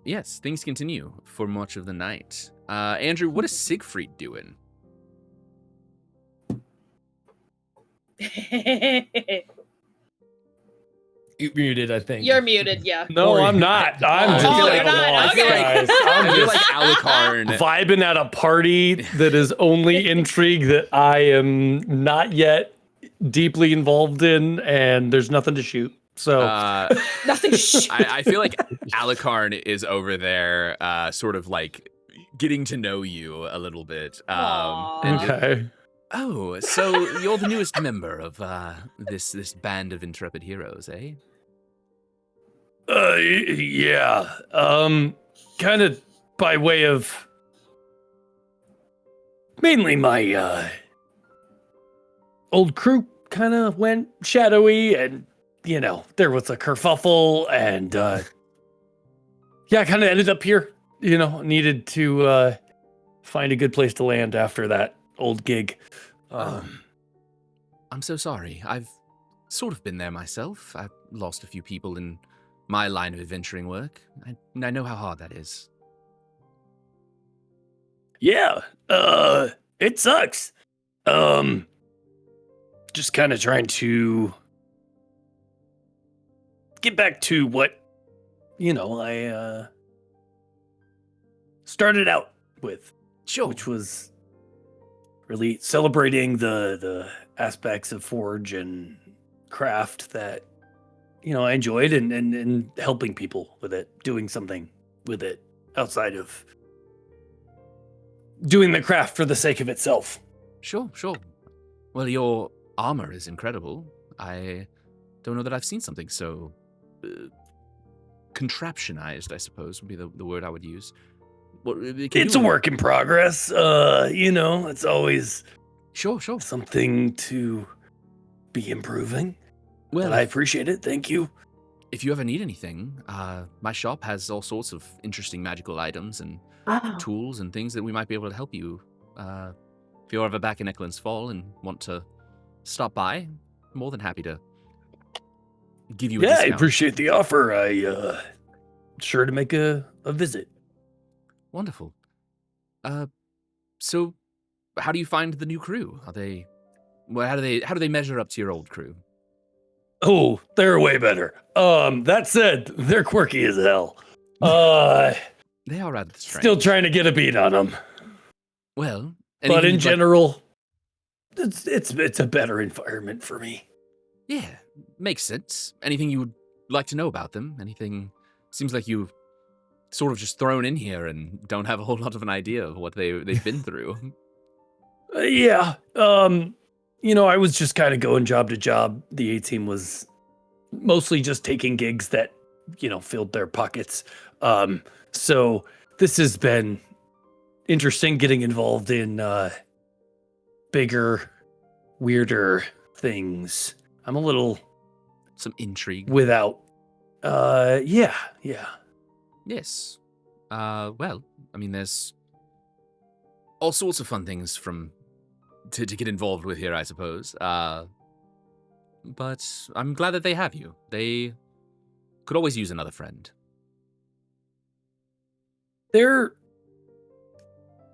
yes, things continue for much of the night. Andrew, what is Siegfried doing? You muted, I think. You're muted, yeah. No, I'm not. I'm just you're not. lost, Okay. guys. I I'm feel just like Alucard. vibing at a party that is only intrigue that I am not yet deeply involved in, and there's nothing to shoot. So Nothing. I feel like Alucard is over there, sort of like getting to know you a little bit. And okay. oh, so you're the newest member of this band of intrepid heroes, eh? Yeah. Kind of by way of mainly my old crew kind of went shadowy, and there was a kerfuffle, and yeah, I kind of ended up here. Needed to find a good place to land after that old gig. I'm so sorry. I've sort of been there myself. I've lost a few people in my line of adventuring work. I know how hard that is. Yeah, it sucks. Just kind of trying to get back to what, I started out with. Sure. Which was really celebrating the aspects of forge and craft that, I enjoyed, and helping people with it, doing something with it outside of doing the craft for the sake of itself. Sure. Well, your armor is incredible. I don't know that I've seen something so contraptionized, I suppose, would be the word I would use. It's a work in progress. It's always sure something to be improving. Well, and I appreciate it. Thank you. If you ever need anything, my shop has all sorts of interesting magical items and tools and things that we might be able to help you. If you're ever back in Eklund's Fall and want to stop by, I'm more than happy to give you a discount. I appreciate the offer. I sure to make a visit. Wonderful. So how do you find the new crew? How do they measure up to your old crew? Oh, they're way better. That said, they're quirky as hell. They are rather strange. Still trying to get a beat on them. Well, but in general, it's a better environment for me. Yeah, makes sense. Anything you would like to know about them? Anything? Seems like you sort of just thrown in here and don't have a whole lot of an idea of what they've been through. Yeah. I was just kind of going job to job. The A-team was mostly just taking gigs that, filled their pockets. So this has been interesting, getting involved in bigger, weirder things. I'm a little... Some intrigue. Without... Yeah. Yes. Well, I mean, there's all sorts of fun things to get involved with here, I suppose. But I'm glad that they have you. They could always use another friend. They're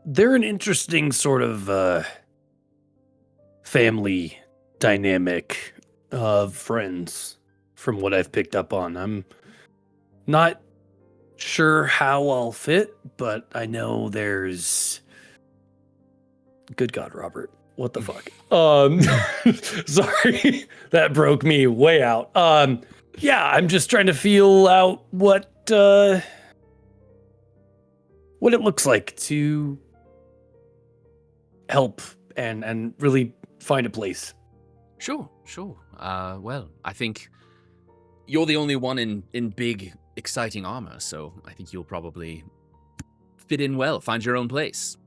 an interesting sort of family dynamic of friends, from what I've picked up on. I'm not sure how I'll fit, but I know there's... Good God, Robert. What the fuck? Sorry. That broke me way out. Yeah, I'm just trying to feel out what it looks like to help and really find a place. Sure. Well, I think you're the only one in big, exciting armor, so I think you'll probably fit in well, find your own place.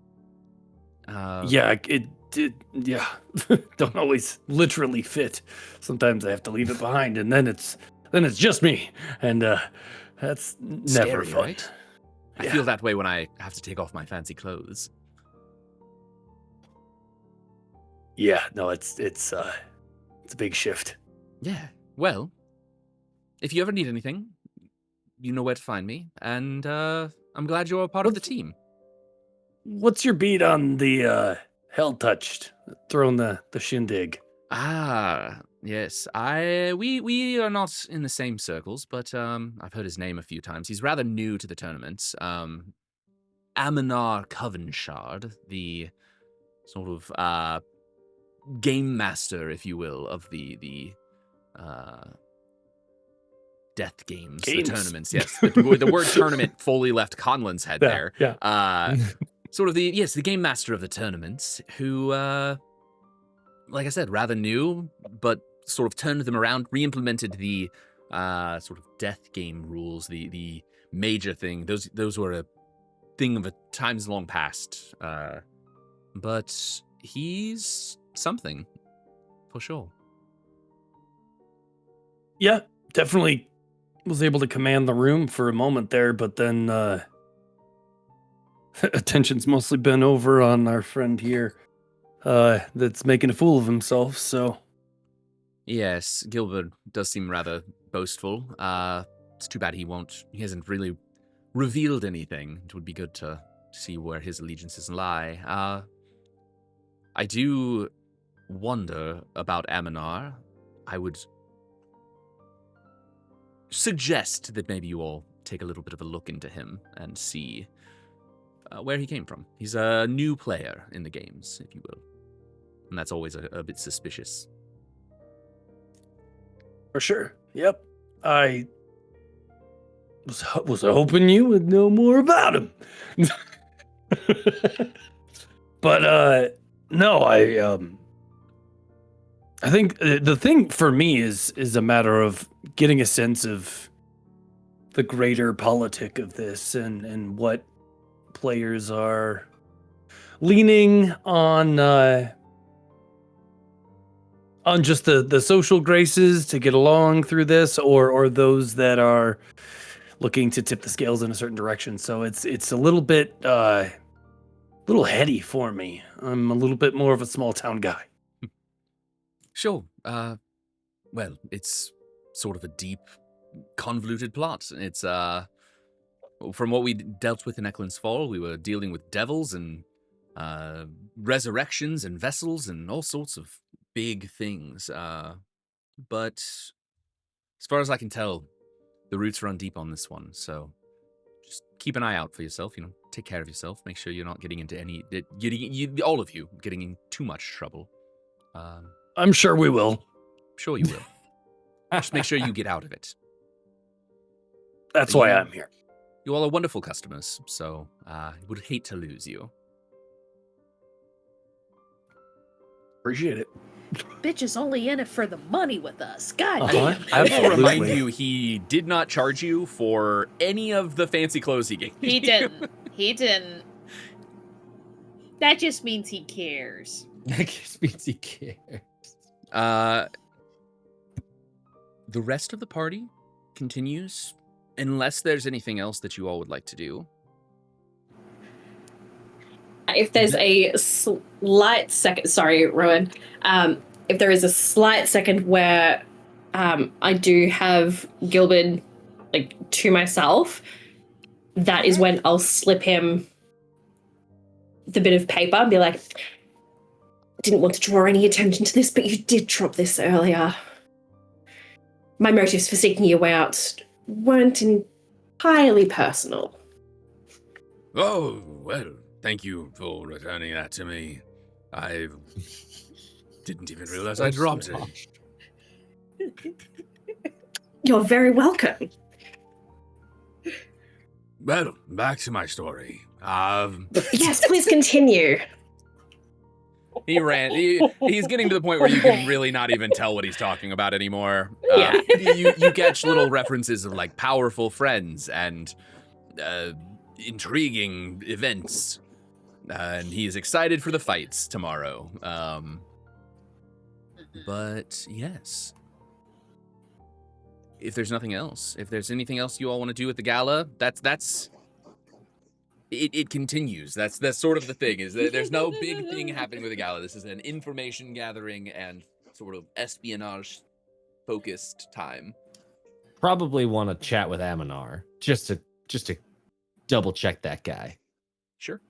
Yeah. Don't always literally fit. Sometimes I have to leave it behind, and then it's just me, and that's never Scary, fun. Right? I feel that way when I have to take off my fancy clothes. Yeah, no, it's a big shift. Yeah. Well, if you ever need anything, you know where to find me, and I'm glad you're a part of the team. What's your beat on the Hell Touched throwing the shindig? Ah, yes. We are not in the same circles, but I've heard his name a few times. He's rather new to the tournament. Aminar Covenshard, the sort of game master, if you will, of the death games, the tournaments. Yes, the word tournament fully left Conlan's head there. Yeah. Sort of the game master of the tournaments, who, like I said, rather new, but sort of turned them around, re-implemented the sort of death game rules, the major thing. Those were a thing of a times long past. But he's something, for sure. Yeah, definitely was able to command the room for a moment there, but then attention's mostly been over on our friend here that's making a fool of himself, so. Yes, Gilbert does seem rather boastful. It's too bad he hasn't really revealed anything. It would be good to see where his allegiances lie. I do wonder about Aminar. I would suggest that maybe you all take a little bit of a look into him and see where he came from. He's a new player in the games, if you will. And that's always a bit suspicious. For sure. Yep. I was hoping you would know more about him. But no, I think the thing for me is a matter of getting a sense of the greater politic of this and what players are leaning on just the social graces to get along through this, or those that are looking to tip the scales in a certain direction. So it's a little bit little heady for me. I'm a little bit more of a small town guy. Sure. Well, it's sort of a deep, convoluted plot. It's from what we dealt with in Eklund's Fall, we were dealing with devils and resurrections and vessels and all sorts of big things. But as far as I can tell, the roots run deep on this one. So just keep an eye out for yourself. Take care of yourself. Make sure you're not getting into all of you getting in too much trouble. I'm sure we will. Sure you will. Just make sure you get out of it. That's why I'm here. You all are wonderful customers, so I would hate to lose you. Appreciate it. Bitch is only in it for the money with us. God Uh-huh. damn. I will remind you, he did not charge you for any of the fancy clothes he gave you. He didn't. He didn't. That just means he cares. That just means he cares. The rest of the party continues, unless there's anything else that you all would like to do. If there's a slight second, sorry, Rowan. If there is a slight second where I do have Gilbert to myself, that is when I'll slip him the bit of paper and be like, didn't want to draw any attention to this, but you did drop this earlier. My motives for seeking you out weren't entirely personal. Oh, well, thank you for returning that to me. I didn't even realize I dropped it. You're very welcome. Well, back to my story. Yes, please continue. He ran. He's getting to the point where you can really not even tell what he's talking about anymore. Yeah. You catch little references of powerful friends and intriguing events, and he is excited for the fights tomorrow. But yes, if there's nothing else, if there's anything else you all want to do at the gala, that's. It continues. That's sort of the thing, is that there's no big thing happening with the gala. This is an information gathering and sort of espionage focused time. Probably want to chat with Aminar. just to double check that guy. Sure.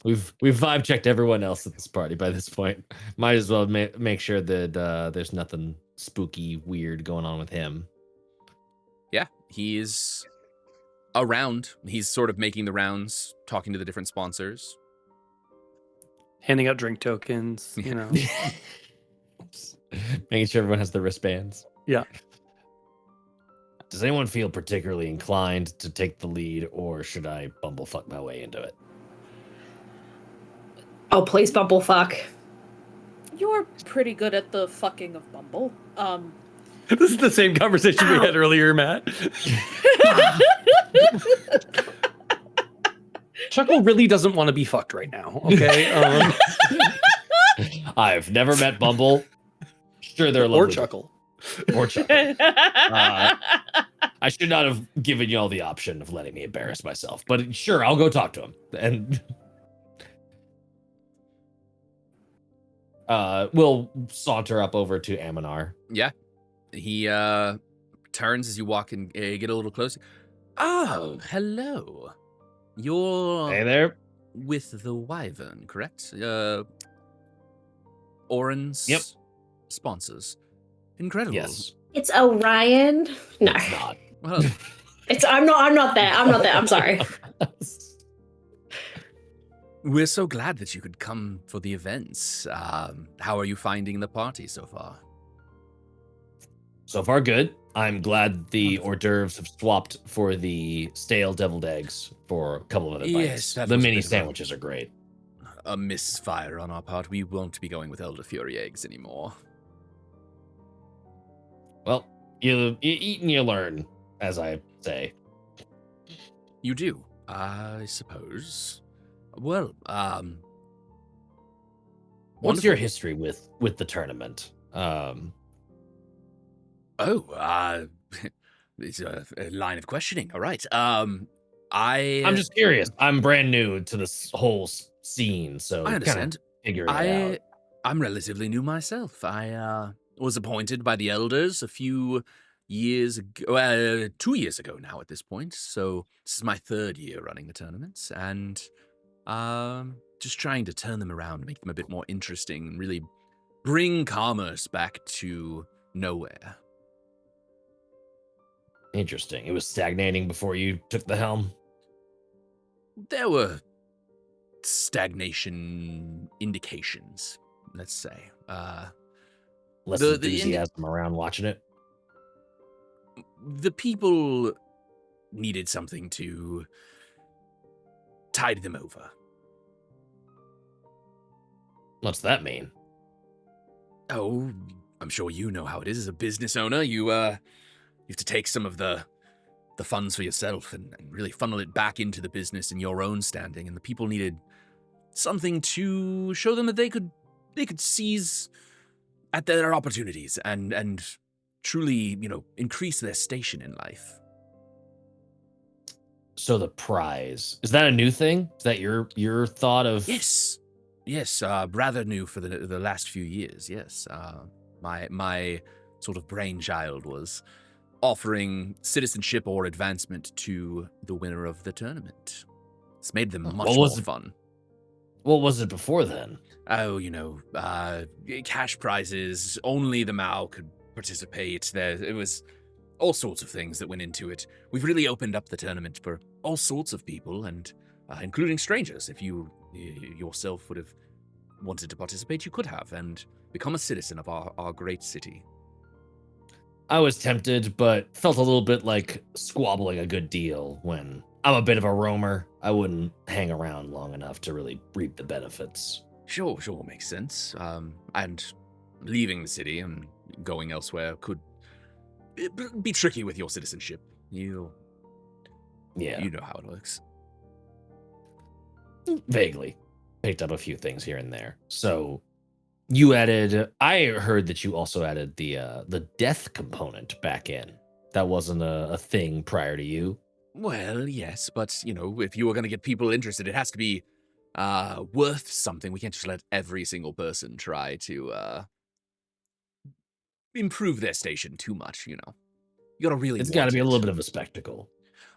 We've vibe checked everyone else at this party by this point. Might as well make sure that there's nothing spooky, weird going on with him. Yeah, he's around. He's sort of making the rounds, talking to the different sponsors, handing out drink tokens. You know, making sure everyone has the wristbands. Yeah. Does anyone feel particularly inclined to take the lead, or should I bumblefuck my way into it? Oh, please bumblefuck. You're pretty good at the fucking of Bumble. This is the same conversation we had earlier, Matt. Chuckle really doesn't want to be fucked right now, okay? I've never met Bumble. Sure, they're lovely. Or Chuckle. Or Chuckle. I should not have given you all the option of letting me embarrass myself, but sure, I'll go talk to him. And we'll saunter up over to Aminar. Yeah. He turns as you walk and get a little closer. Oh, hello. You're Hey there. with the Wyvern, correct? Oren's sponsors. Incredible. Yes. It's Orion. No. It's not. Well, I'm not there. I'm sorry. we're so glad that you could come for the events. How are you finding the party so far? So far, good. I'm glad the hors d'oeuvres have swapped for the stale deviled eggs for a couple of other bites. Yes, that the was a mini bit of a- sandwiches are great. A misfire on our part. We won't be going with Elder Fury eggs anymore. Well, you eat and you learn, as I say. You do, I suppose. Well, What's your wonderful. history with the tournament? It's a line of questioning. All right. I'm I'm just curious. I'm brand new to this whole scene, so I understand. Figure it out. I'm relatively new myself. I was appointed by the elders a few years ago, 2 years ago now at this point. So this is my 3rd year running the tournaments, and just trying to turn them around, make them a bit more interesting, and really bring commerce back to nowhere. Interesting. It was stagnating before you took the helm. There were stagnation indications, let's say. Less The enthusiasm around watching it. The people needed something to tide them over. What's that mean? Oh, I'm sure you know how it is as a business owner. You have to take some of the funds for yourself and really funnel it back into the business in your own standing. And the people needed something to show them that they could seize at their opportunities and truly, increase their station in life. So the prize, is that a new thing? Is that your thought of? Yes, rather new for the last few years. Yes, my sort of brainchild was offering citizenship or advancement to the winner of the tournament. It's made them much more fun. What was it before then? Oh, cash prizes. Only the Mao could participate. It was all sorts of things that went into it. We've really opened up the tournament for all sorts of people, and including strangers. If you yourself would have wanted to participate, you could have, and become a citizen of our great city. I was tempted, but felt a little bit like squabbling a good deal when I'm a bit of a roamer. I wouldn't hang around long enough to really reap the benefits. Sure, makes sense. And leaving the city and going elsewhere could be tricky with your citizenship. You know how it works. Vaguely. Picked up a few things here and there. So you added, I heard that you also added the death component back in. That wasn't a thing prior to you. Well, yes, but, if you were going to get people interested, it has to be worth something. We can't just let every single person try to improve their station too much, You gotta really It's got to want be a it. little bit of a spectacle.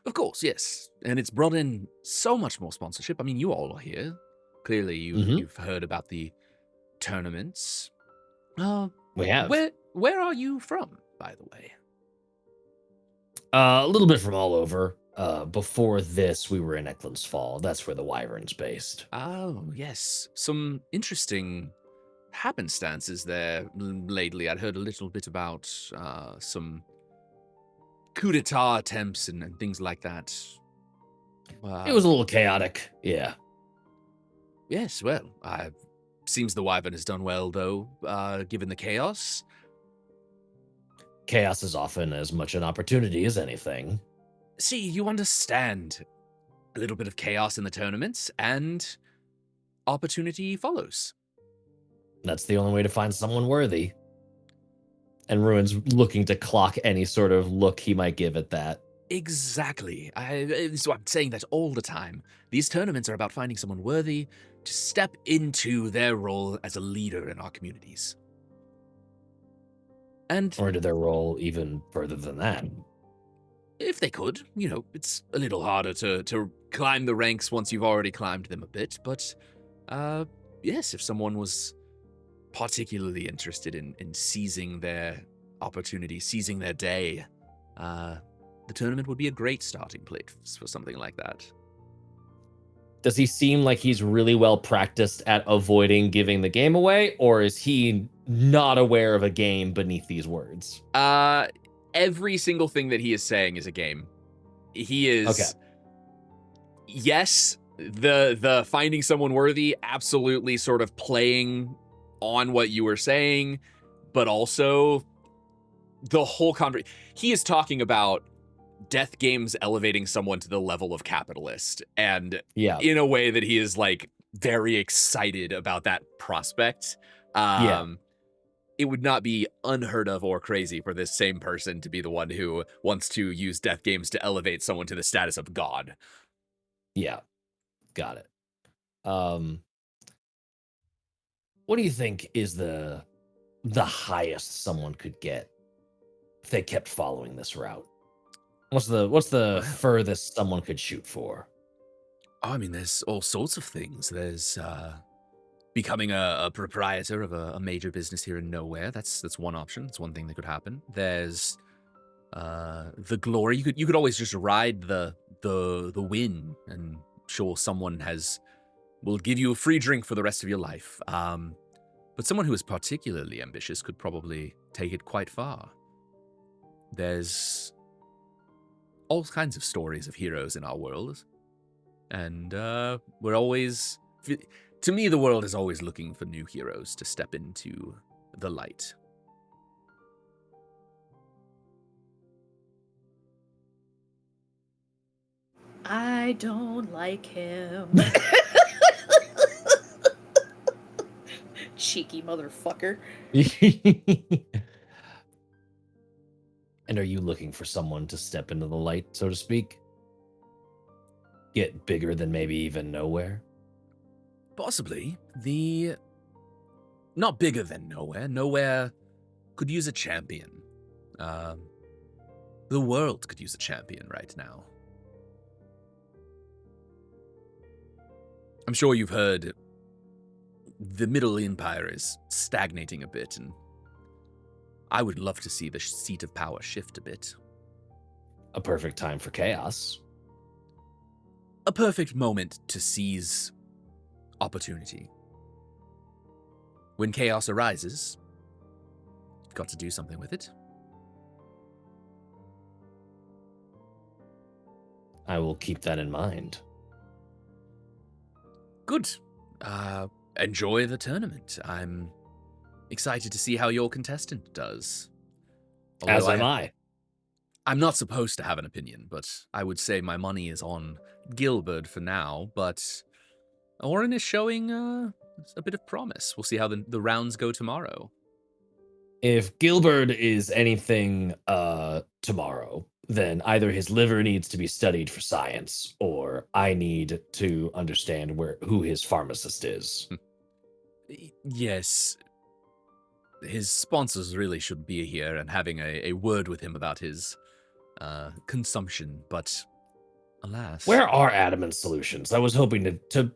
Of course, yes. And it's brought in so much more sponsorship. I mean, you all are here. Clearly, you've heard about the tournaments. We have. Where are you from, by the way? A little bit from all over. Before this, we were in Eklund's Fall. That's where the Wyvern's based. Oh, yes. Some interesting happenstances there lately. I'd heard a little bit about some coup d'etat attempts and things like that. It was a little chaotic, yeah. Yes, well, seems the Wyvern has done well, though, given the chaos. Chaos is often as much an opportunity as anything. See, you understand. A little bit of chaos in the tournaments, and opportunity follows. That's the only way to find someone worthy. And Ruin's looking to clock any sort of look he might give at that. Exactly. So I'm saying that all the time. These tournaments are about finding someone worthy to step into their role as a leader in our communities. And Or into their role even further than that. if they could, it's a little harder to climb the ranks once you've already climbed them a bit, but yes, if someone was particularly interested in seizing their opportunity, seizing their day, the tournament would be a great starting place for something like that. Does he seem like he's really well practiced at avoiding giving the game away, or is he not aware of a game beneath these words? Every single thing that he is saying is a game. He is... Okay. Yes, the finding someone worthy, absolutely sort of playing on what you were saying, but also the whole conversation. He is talking about death games elevating someone to the level of capitalist, and in a way that he is like very excited about that prospect. It would not be unheard of or crazy for this same person to be the one who wants to use death games to elevate someone to the status of God. Yeah, got it. What do you think is the highest someone could get if they kept following this route? What's the furthest someone could shoot for? I mean, there's all sorts of things. There's becoming a proprietor of a major business here in nowhere. That's one option. It's one thing that could happen. There's the glory. You could always just ride the win, and sure, someone will give you a free drink for the rest of your life. But someone who is particularly ambitious could probably take it quite far. There's all kinds of stories of heroes in our world, and we're always... To me, the world is always looking for new heroes to step into the light. I don't like him. Cheeky motherfucker. And are you looking for someone to step into the light, so to speak? Get bigger than maybe even nowhere? Possibly. Not bigger than nowhere. Nowhere could use a champion. The world could use a champion right now. I'm sure you've heard the Middle Empire is stagnating a bit, and I would love to see the seat of power shift a bit. A perfect time for chaos. A perfect moment to seize opportunity. When chaos arises, you've got to do something with it. I will keep that in mind. Good. Enjoy the tournament. I'm excited to see how your contestant does. As am I. I'm not supposed to have an opinion, but I would say my money is on Gilbert for now, but Orin is showing a bit of promise. We'll see how the rounds go tomorrow. If Gilbert is anything tomorrow, then either his liver needs to be studied for science, or I need to understand who his pharmacist is. Yes. His sponsors really should be here and having a word with him about his consumption, but Alas. Where are Adamant Solutions? I was hoping to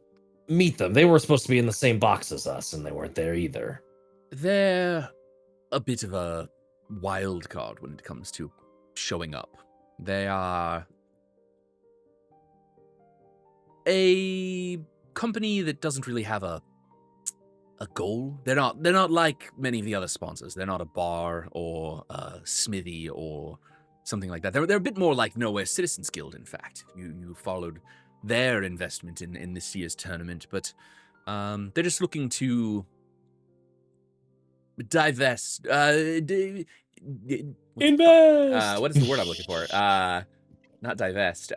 meet them. They were supposed to be in the same box as us, and they weren't there either. They're a bit of a wild card when it comes to showing up. They are a company that doesn't really have a goal. They're not like many of the other sponsors. They're not a bar or a smithy or something like that. They're a bit more like Nowhere Citizens Guild, in fact. You followed their investment in this year's tournament, but they're just looking to divest. Invest! What is the word I'm looking for? Not divest.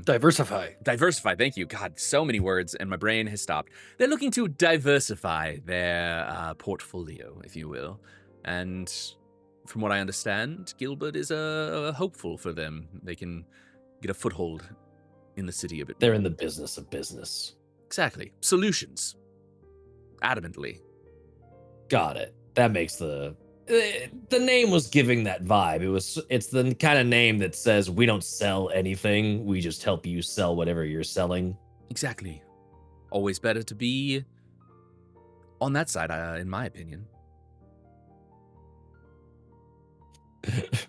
Diversify. Diversify. Thank you. God, so many words, and my brain has stopped. They're looking to diversify their portfolio, if you will. And from what I understand, Gilbert is a hopeful for them. They can get a foothold in the city a bit. They're in the business of business. Exactly. Solutions. Adamantly. Got it. That makes the name was giving that vibe. It's the kind of name that says we don't sell anything. We just help you sell whatever you're selling. Exactly. Always better to be on that side, in my opinion.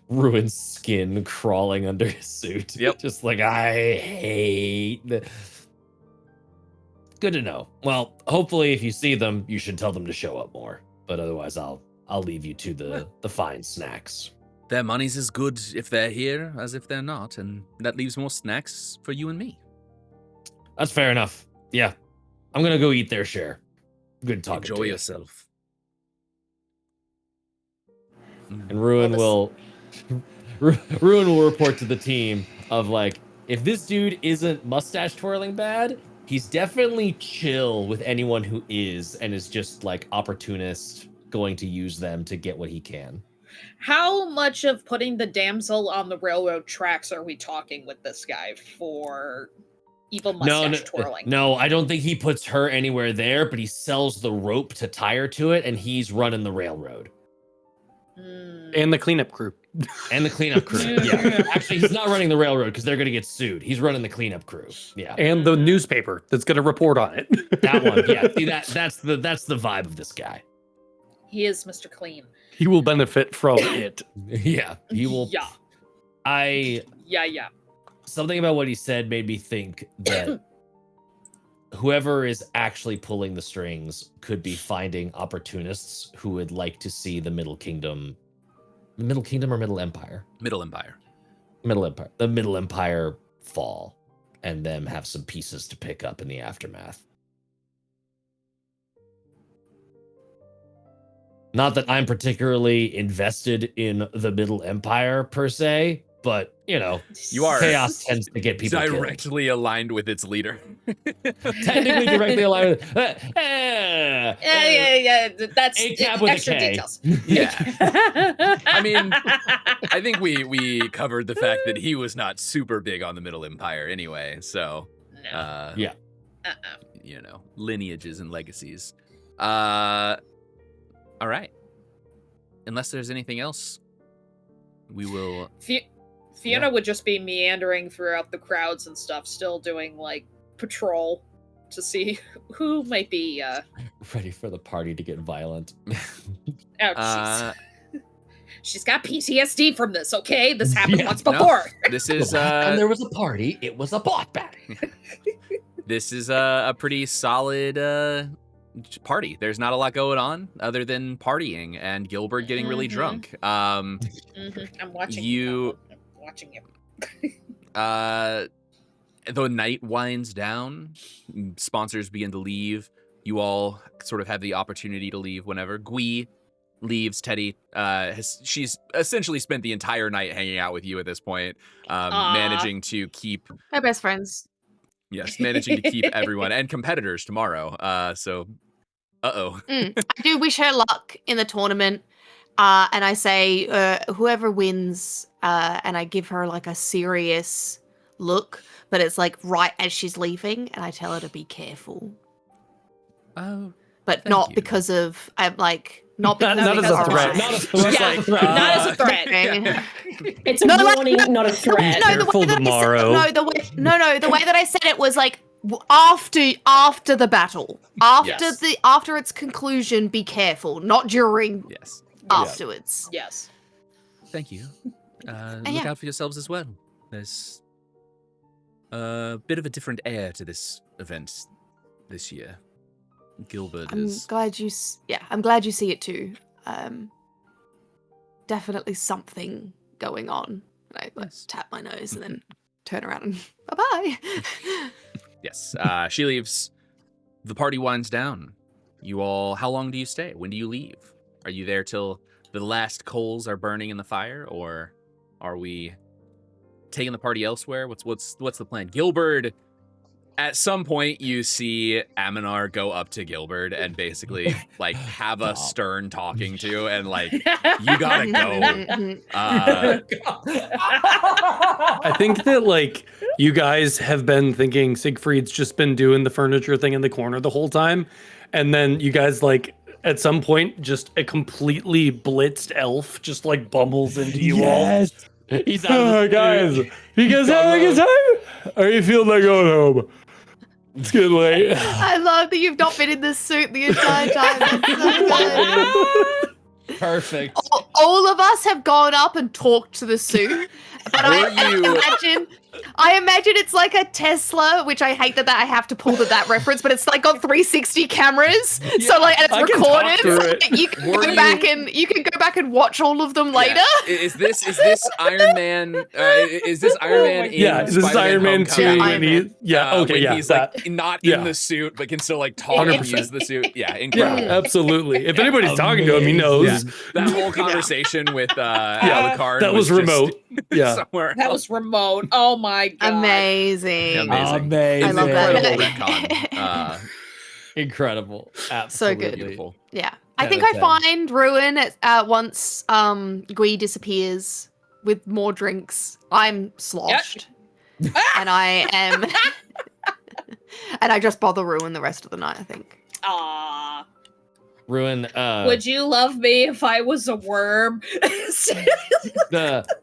Ruin's skin crawling under his suit. Yep. Just like, I hate. Good to know. Well, hopefully if you see them, you should tell them to show up more. But otherwise, I'll leave you to the fine snacks. Their money's as good if they're here as if they're not, and that leaves more snacks for you and me. That's fair enough. Yeah. I'm going to go eat their share. Good talking to you. Enjoy yourself. And Ruin will report to the team of like, if this dude isn't mustache twirling bad, he's definitely chill with anyone who is and is just like opportunist, going to use them to get what he can. How much of putting the damsel on the railroad tracks are we talking with this guy for evil mustache twirling? No, I don't think he puts her anywhere there, but he sells the rope to tie her to it, and he's running the railroad. And the cleanup crew. And the cleanup crew. Yeah. Actually, he's not running the railroad because they're going to get sued. He's running the cleanup crew. Yeah. And the newspaper that's going to report on it. That one. Yeah. See, that's the vibe of this guy. He is Mr. Clean. He will benefit from it. Yeah. He will. Yeah. Yeah. Something about what he said made me think that whoever is actually pulling the strings could be finding opportunists who would like to see the Middle Kingdom or Middle Empire? Middle Empire. The Middle Empire fall and them have some pieces to pick up in the aftermath. Not that I'm particularly invested in the Middle Empire per se, but you know, you are chaos tends to get people directly killed. Aligned with its leader. Technically directly aligned with yeah. That's A-cap with extra a K. details. Yeah. I mean, I think we covered the fact that he was not super big on the Middle Empire anyway, so No. Yeah. You know, lineages and legacies. All right. Unless there's anything else, we will. Fiona would just be meandering throughout the crowds and stuff, still doing like patrol to see who might be ready for the party to get violent. She's got PTSD from this. Okay, this happened once before. No, this is and there was a party. It was a bot battle. This is a pretty solid party. There's not a lot going on other than partying and Gilbert getting really drunk. I'm watching you. I'm watching you. The night winds down, sponsors begin to leave. You all sort of have the opportunity to leave whenever. Gui leaves. Teddy, she's essentially spent the entire night hanging out with you at this point, managing to keep my best friends. Yes, managing to keep everyone and competitors tomorrow. I do wish her luck in the tournament. And I say, whoever wins, and I give her like a serious look, but it's like right as she's leaving, and I tell her to be careful. Oh, but not because of I'm like not because Not we as a got threat. Orion. Not a threat. Yeah, not as a threat. It's a warning, not a threat. No, the Careful way that tomorrow. I said, the way that I said it was like after the battle, after its conclusion. Be careful, not during. Yes. Afterwards. Yes. Thank you. Look yeah. out for yourselves as well. There's a bit of a different air to this event this year. Gilbert I'm is. glad you. I'm glad you see it too. Definitely something going on. I tap my nose and then turn around and bye bye. Yes. She leaves. The party winds down. You all. How long do you stay? When do you leave? Are you there till the last coals are burning in the fire, or are we taking the party elsewhere? What's the plan? Gilbert. At some point, you see Aminar go up to Gilbert and basically like have a stern talking to, and like you gotta go. I think that like you guys have been thinking Siegfried's just been doing the furniture thing in the corner the whole time, and then you guys like at some point just a completely blitzed elf just like bumbles into you all. He's out. Guys, you guys having a good time? Are you feeling like going home? It's getting late. I love that you've not been in this suit the entire time. That's so good. Perfect. All of us have gone up and talked to the suit, but I imagine it's like a Tesla, which I hate that I have to pull that reference, but it's like got 360 cameras, so like and it's recorded. So you can go back and watch all of them later. Is this Iron Man? Is this Iron Man? Yeah, this is Iron Man 2. When he's that. like not in the suit, but can still like talk 100%. and use the suit. Yeah, incredible. Yeah, absolutely. If anybody's talking to him, he knows. Yeah. That whole conversation with Alucard that was remote. Yeah, somewhere That was remote. Oh my god. Amazing. Amazing. I love that. Incredible retcon. Incredible. So Absolutely. good. Beautiful. Yeah. I think I find Ruin once Gui disappears with more drinks. I'm sloshed. And I am and I just bother Ruin the rest of the night, I think. Aww. Ruin. Would you love me if I was a worm?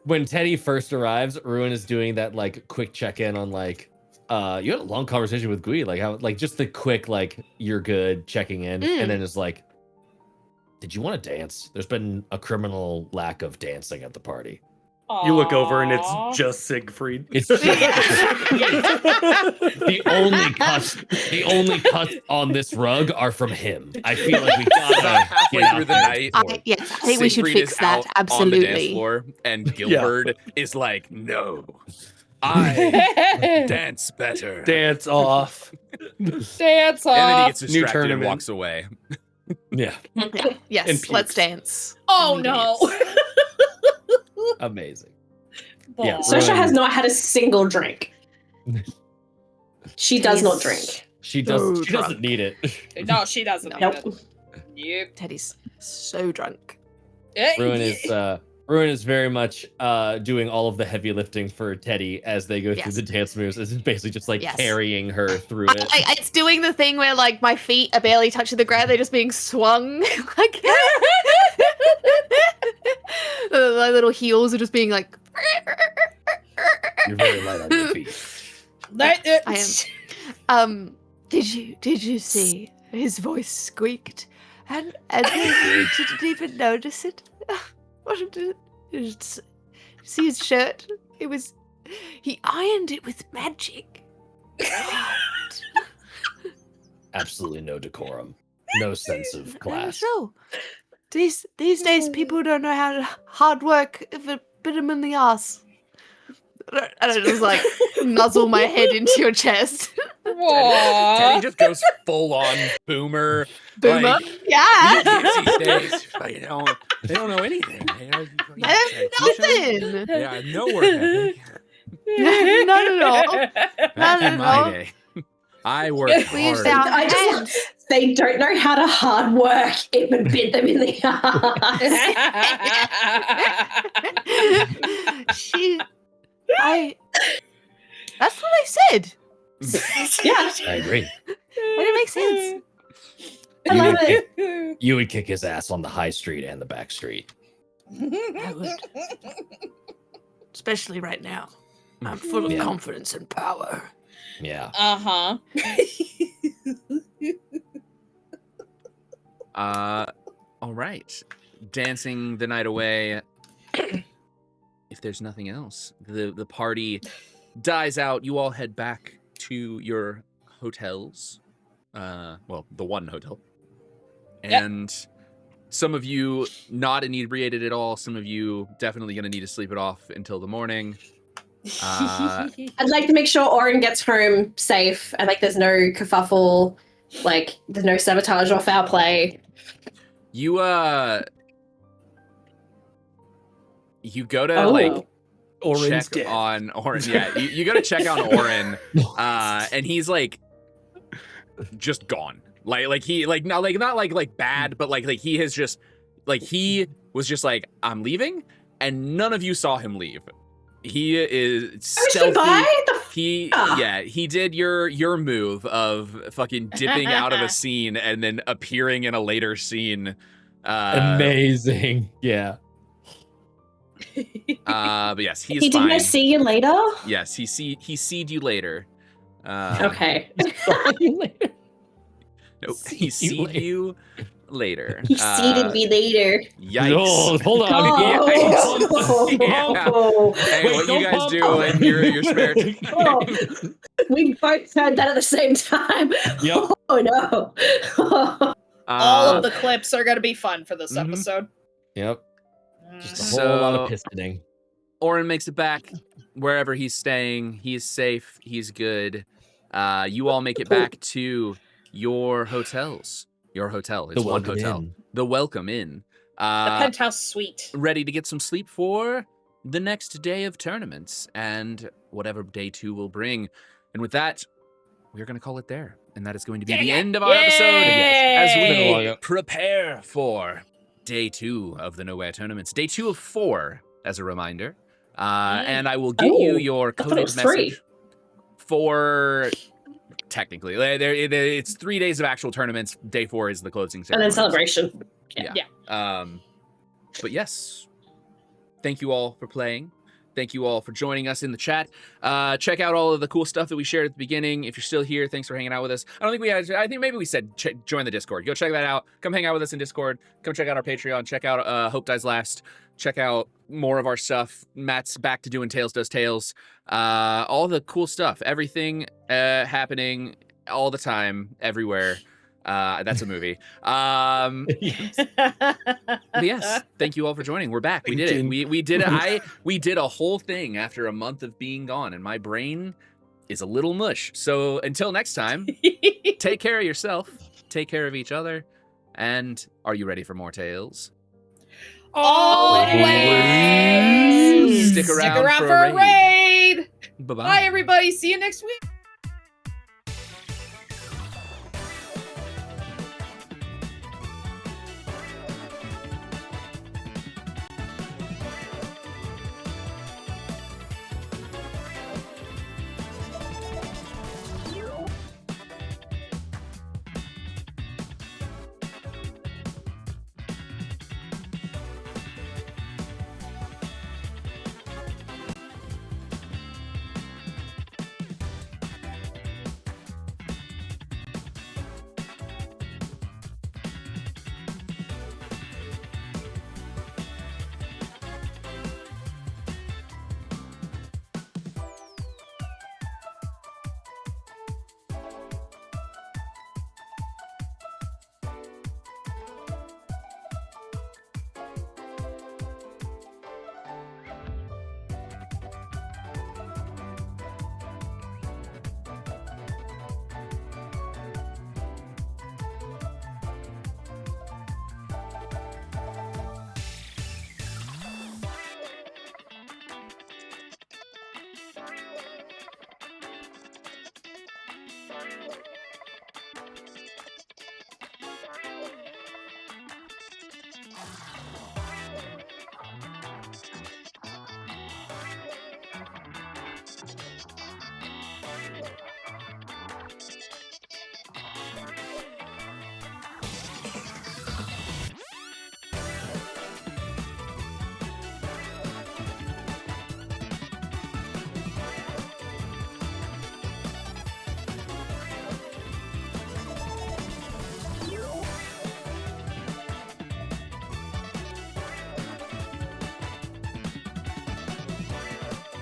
When Teddy first arrives, Ruin is doing that like quick check-in on like you had a long conversation with Gui, like how like just the quick like you're good checking in, and then it's like, did you want to dance? There's been a criminal lack of dancing at the party. you look over and it's just Siegfried. It's just, the only cuts on this rug are from him. I feel like we gotta halfway get out through the there. night. I think we should Siegfried fix is that. out Absolutely. on the dance floor, and Gilbert is like, no, I dance better. Dance off. Dance And then he off. gets distracted and tournament. walks away. Yeah, Yes, And let's pukes. dance. Oh no. amazing. Yeah. Sasha has not had a single drink. She does not drink. She So doesn't need it. No, she doesn't. Nope. Need it. Yep. Teddy's so drunk. Ruin is very much doing all of the heavy lifting for Teddy as they go through Yes. the dance moves. It's basically just like Yes. carrying her through it. It's doing the thing where like my feet are barely touching the ground; they're just being swung. Like the little heels are just being like. You're very light on your feet. I am. Did you see his voice squeaked, and you didn't even notice it? Wasn't it? See his shirt? He ironed it with magic. Absolutely no decorum. No sense of class. So these days, people don't know how to hard work if it bit them in the ass. And I just like nuzzle my head into your chest. Teddy just goes full on boomer. Boomer? Like, Yeah. these days, they don't know anything. Nothing. Yeah, no work ethic. Not at all. Back Not in at my all. day, I worked We used hard. to I just they don't know how to hard work. It would bit them in the ass. That's what I said. Yeah. I agree. But it makes sense. I love it. You would kick his ass on the high street and the back street. I would. Especially right now. I'm full of confidence and power. Yeah. Uh-huh. All right. Dancing the night away. If there's nothing else, the party dies out. You all head back to your hotels. Well, the one hotel. And some of you not inebriated at all. Some of you definitely going to need to sleep it off until the morning. I'd like to make sure Oren gets home safe and like there's no kerfuffle, like there's no sabotage or foul play. You you go to like Oren's check dead. on Oren. Yeah, you go to check on Oren, and he's like just gone. Like he like not bad, but like he has just like he was just like, I'm leaving, and none of you saw him leave. He is stealthy. He did your move of fucking dipping out of a scene and then appearing in a later scene. Amazing. Yeah. But yes, he's He fine. didn't see you later? Yes, he seed you later. Okay. Nope, he seed you later. He seeded me later. Yikes. No, hold on. Oh. Hey, what you guys do in your spare time? We both heard that at the same time. Yep. Oh no. All of the clips are going to be fun for this Mhm. episode. Yep. Just a So- whole lot of pistoning. Oren makes it back wherever he's staying. He's safe. He's good. You all make it back to your hotels. Your hotel. It's The one Welcome hotel. Inn. The Welcome Inn. The penthouse suite. Ready to get some sleep for the next day of tournaments and whatever day 2 will bring. And with that, we're going to call it there. And that is going to be the end of our episode as we Yay! prepare for day 2 of the Nowhere tournaments. Day 2 of 4, as a reminder. And I will get you your I thought it coded was message 3. for technically. It's 3 days of actual tournaments. Day 4 is the closing And ceremony. then celebration. Yeah. But yes, thank you all for playing. Thank you all for joining us in the chat. Check out all of the cool stuff that we shared at the beginning. If you're still here, thanks for hanging out with us. I think maybe we said join the Discord. Go check that out. Come hang out with us in Discord. Come check out our Patreon. Check out Hope Dies Last. Check out more of our stuff. Matt's back to doing Tales Does Tales. All the cool stuff. Everything happening all the time, everywhere. That's a movie. But yes, thank you all for joining. We're back. We did it. We did it. We did a whole thing after a month of being gone, and my brain is a little mush. So until next time, take care of yourself, take care of each other, and are you ready for more tales? Always! Stick around for a a raid! Bye-bye. Bye, everybody. See you next week.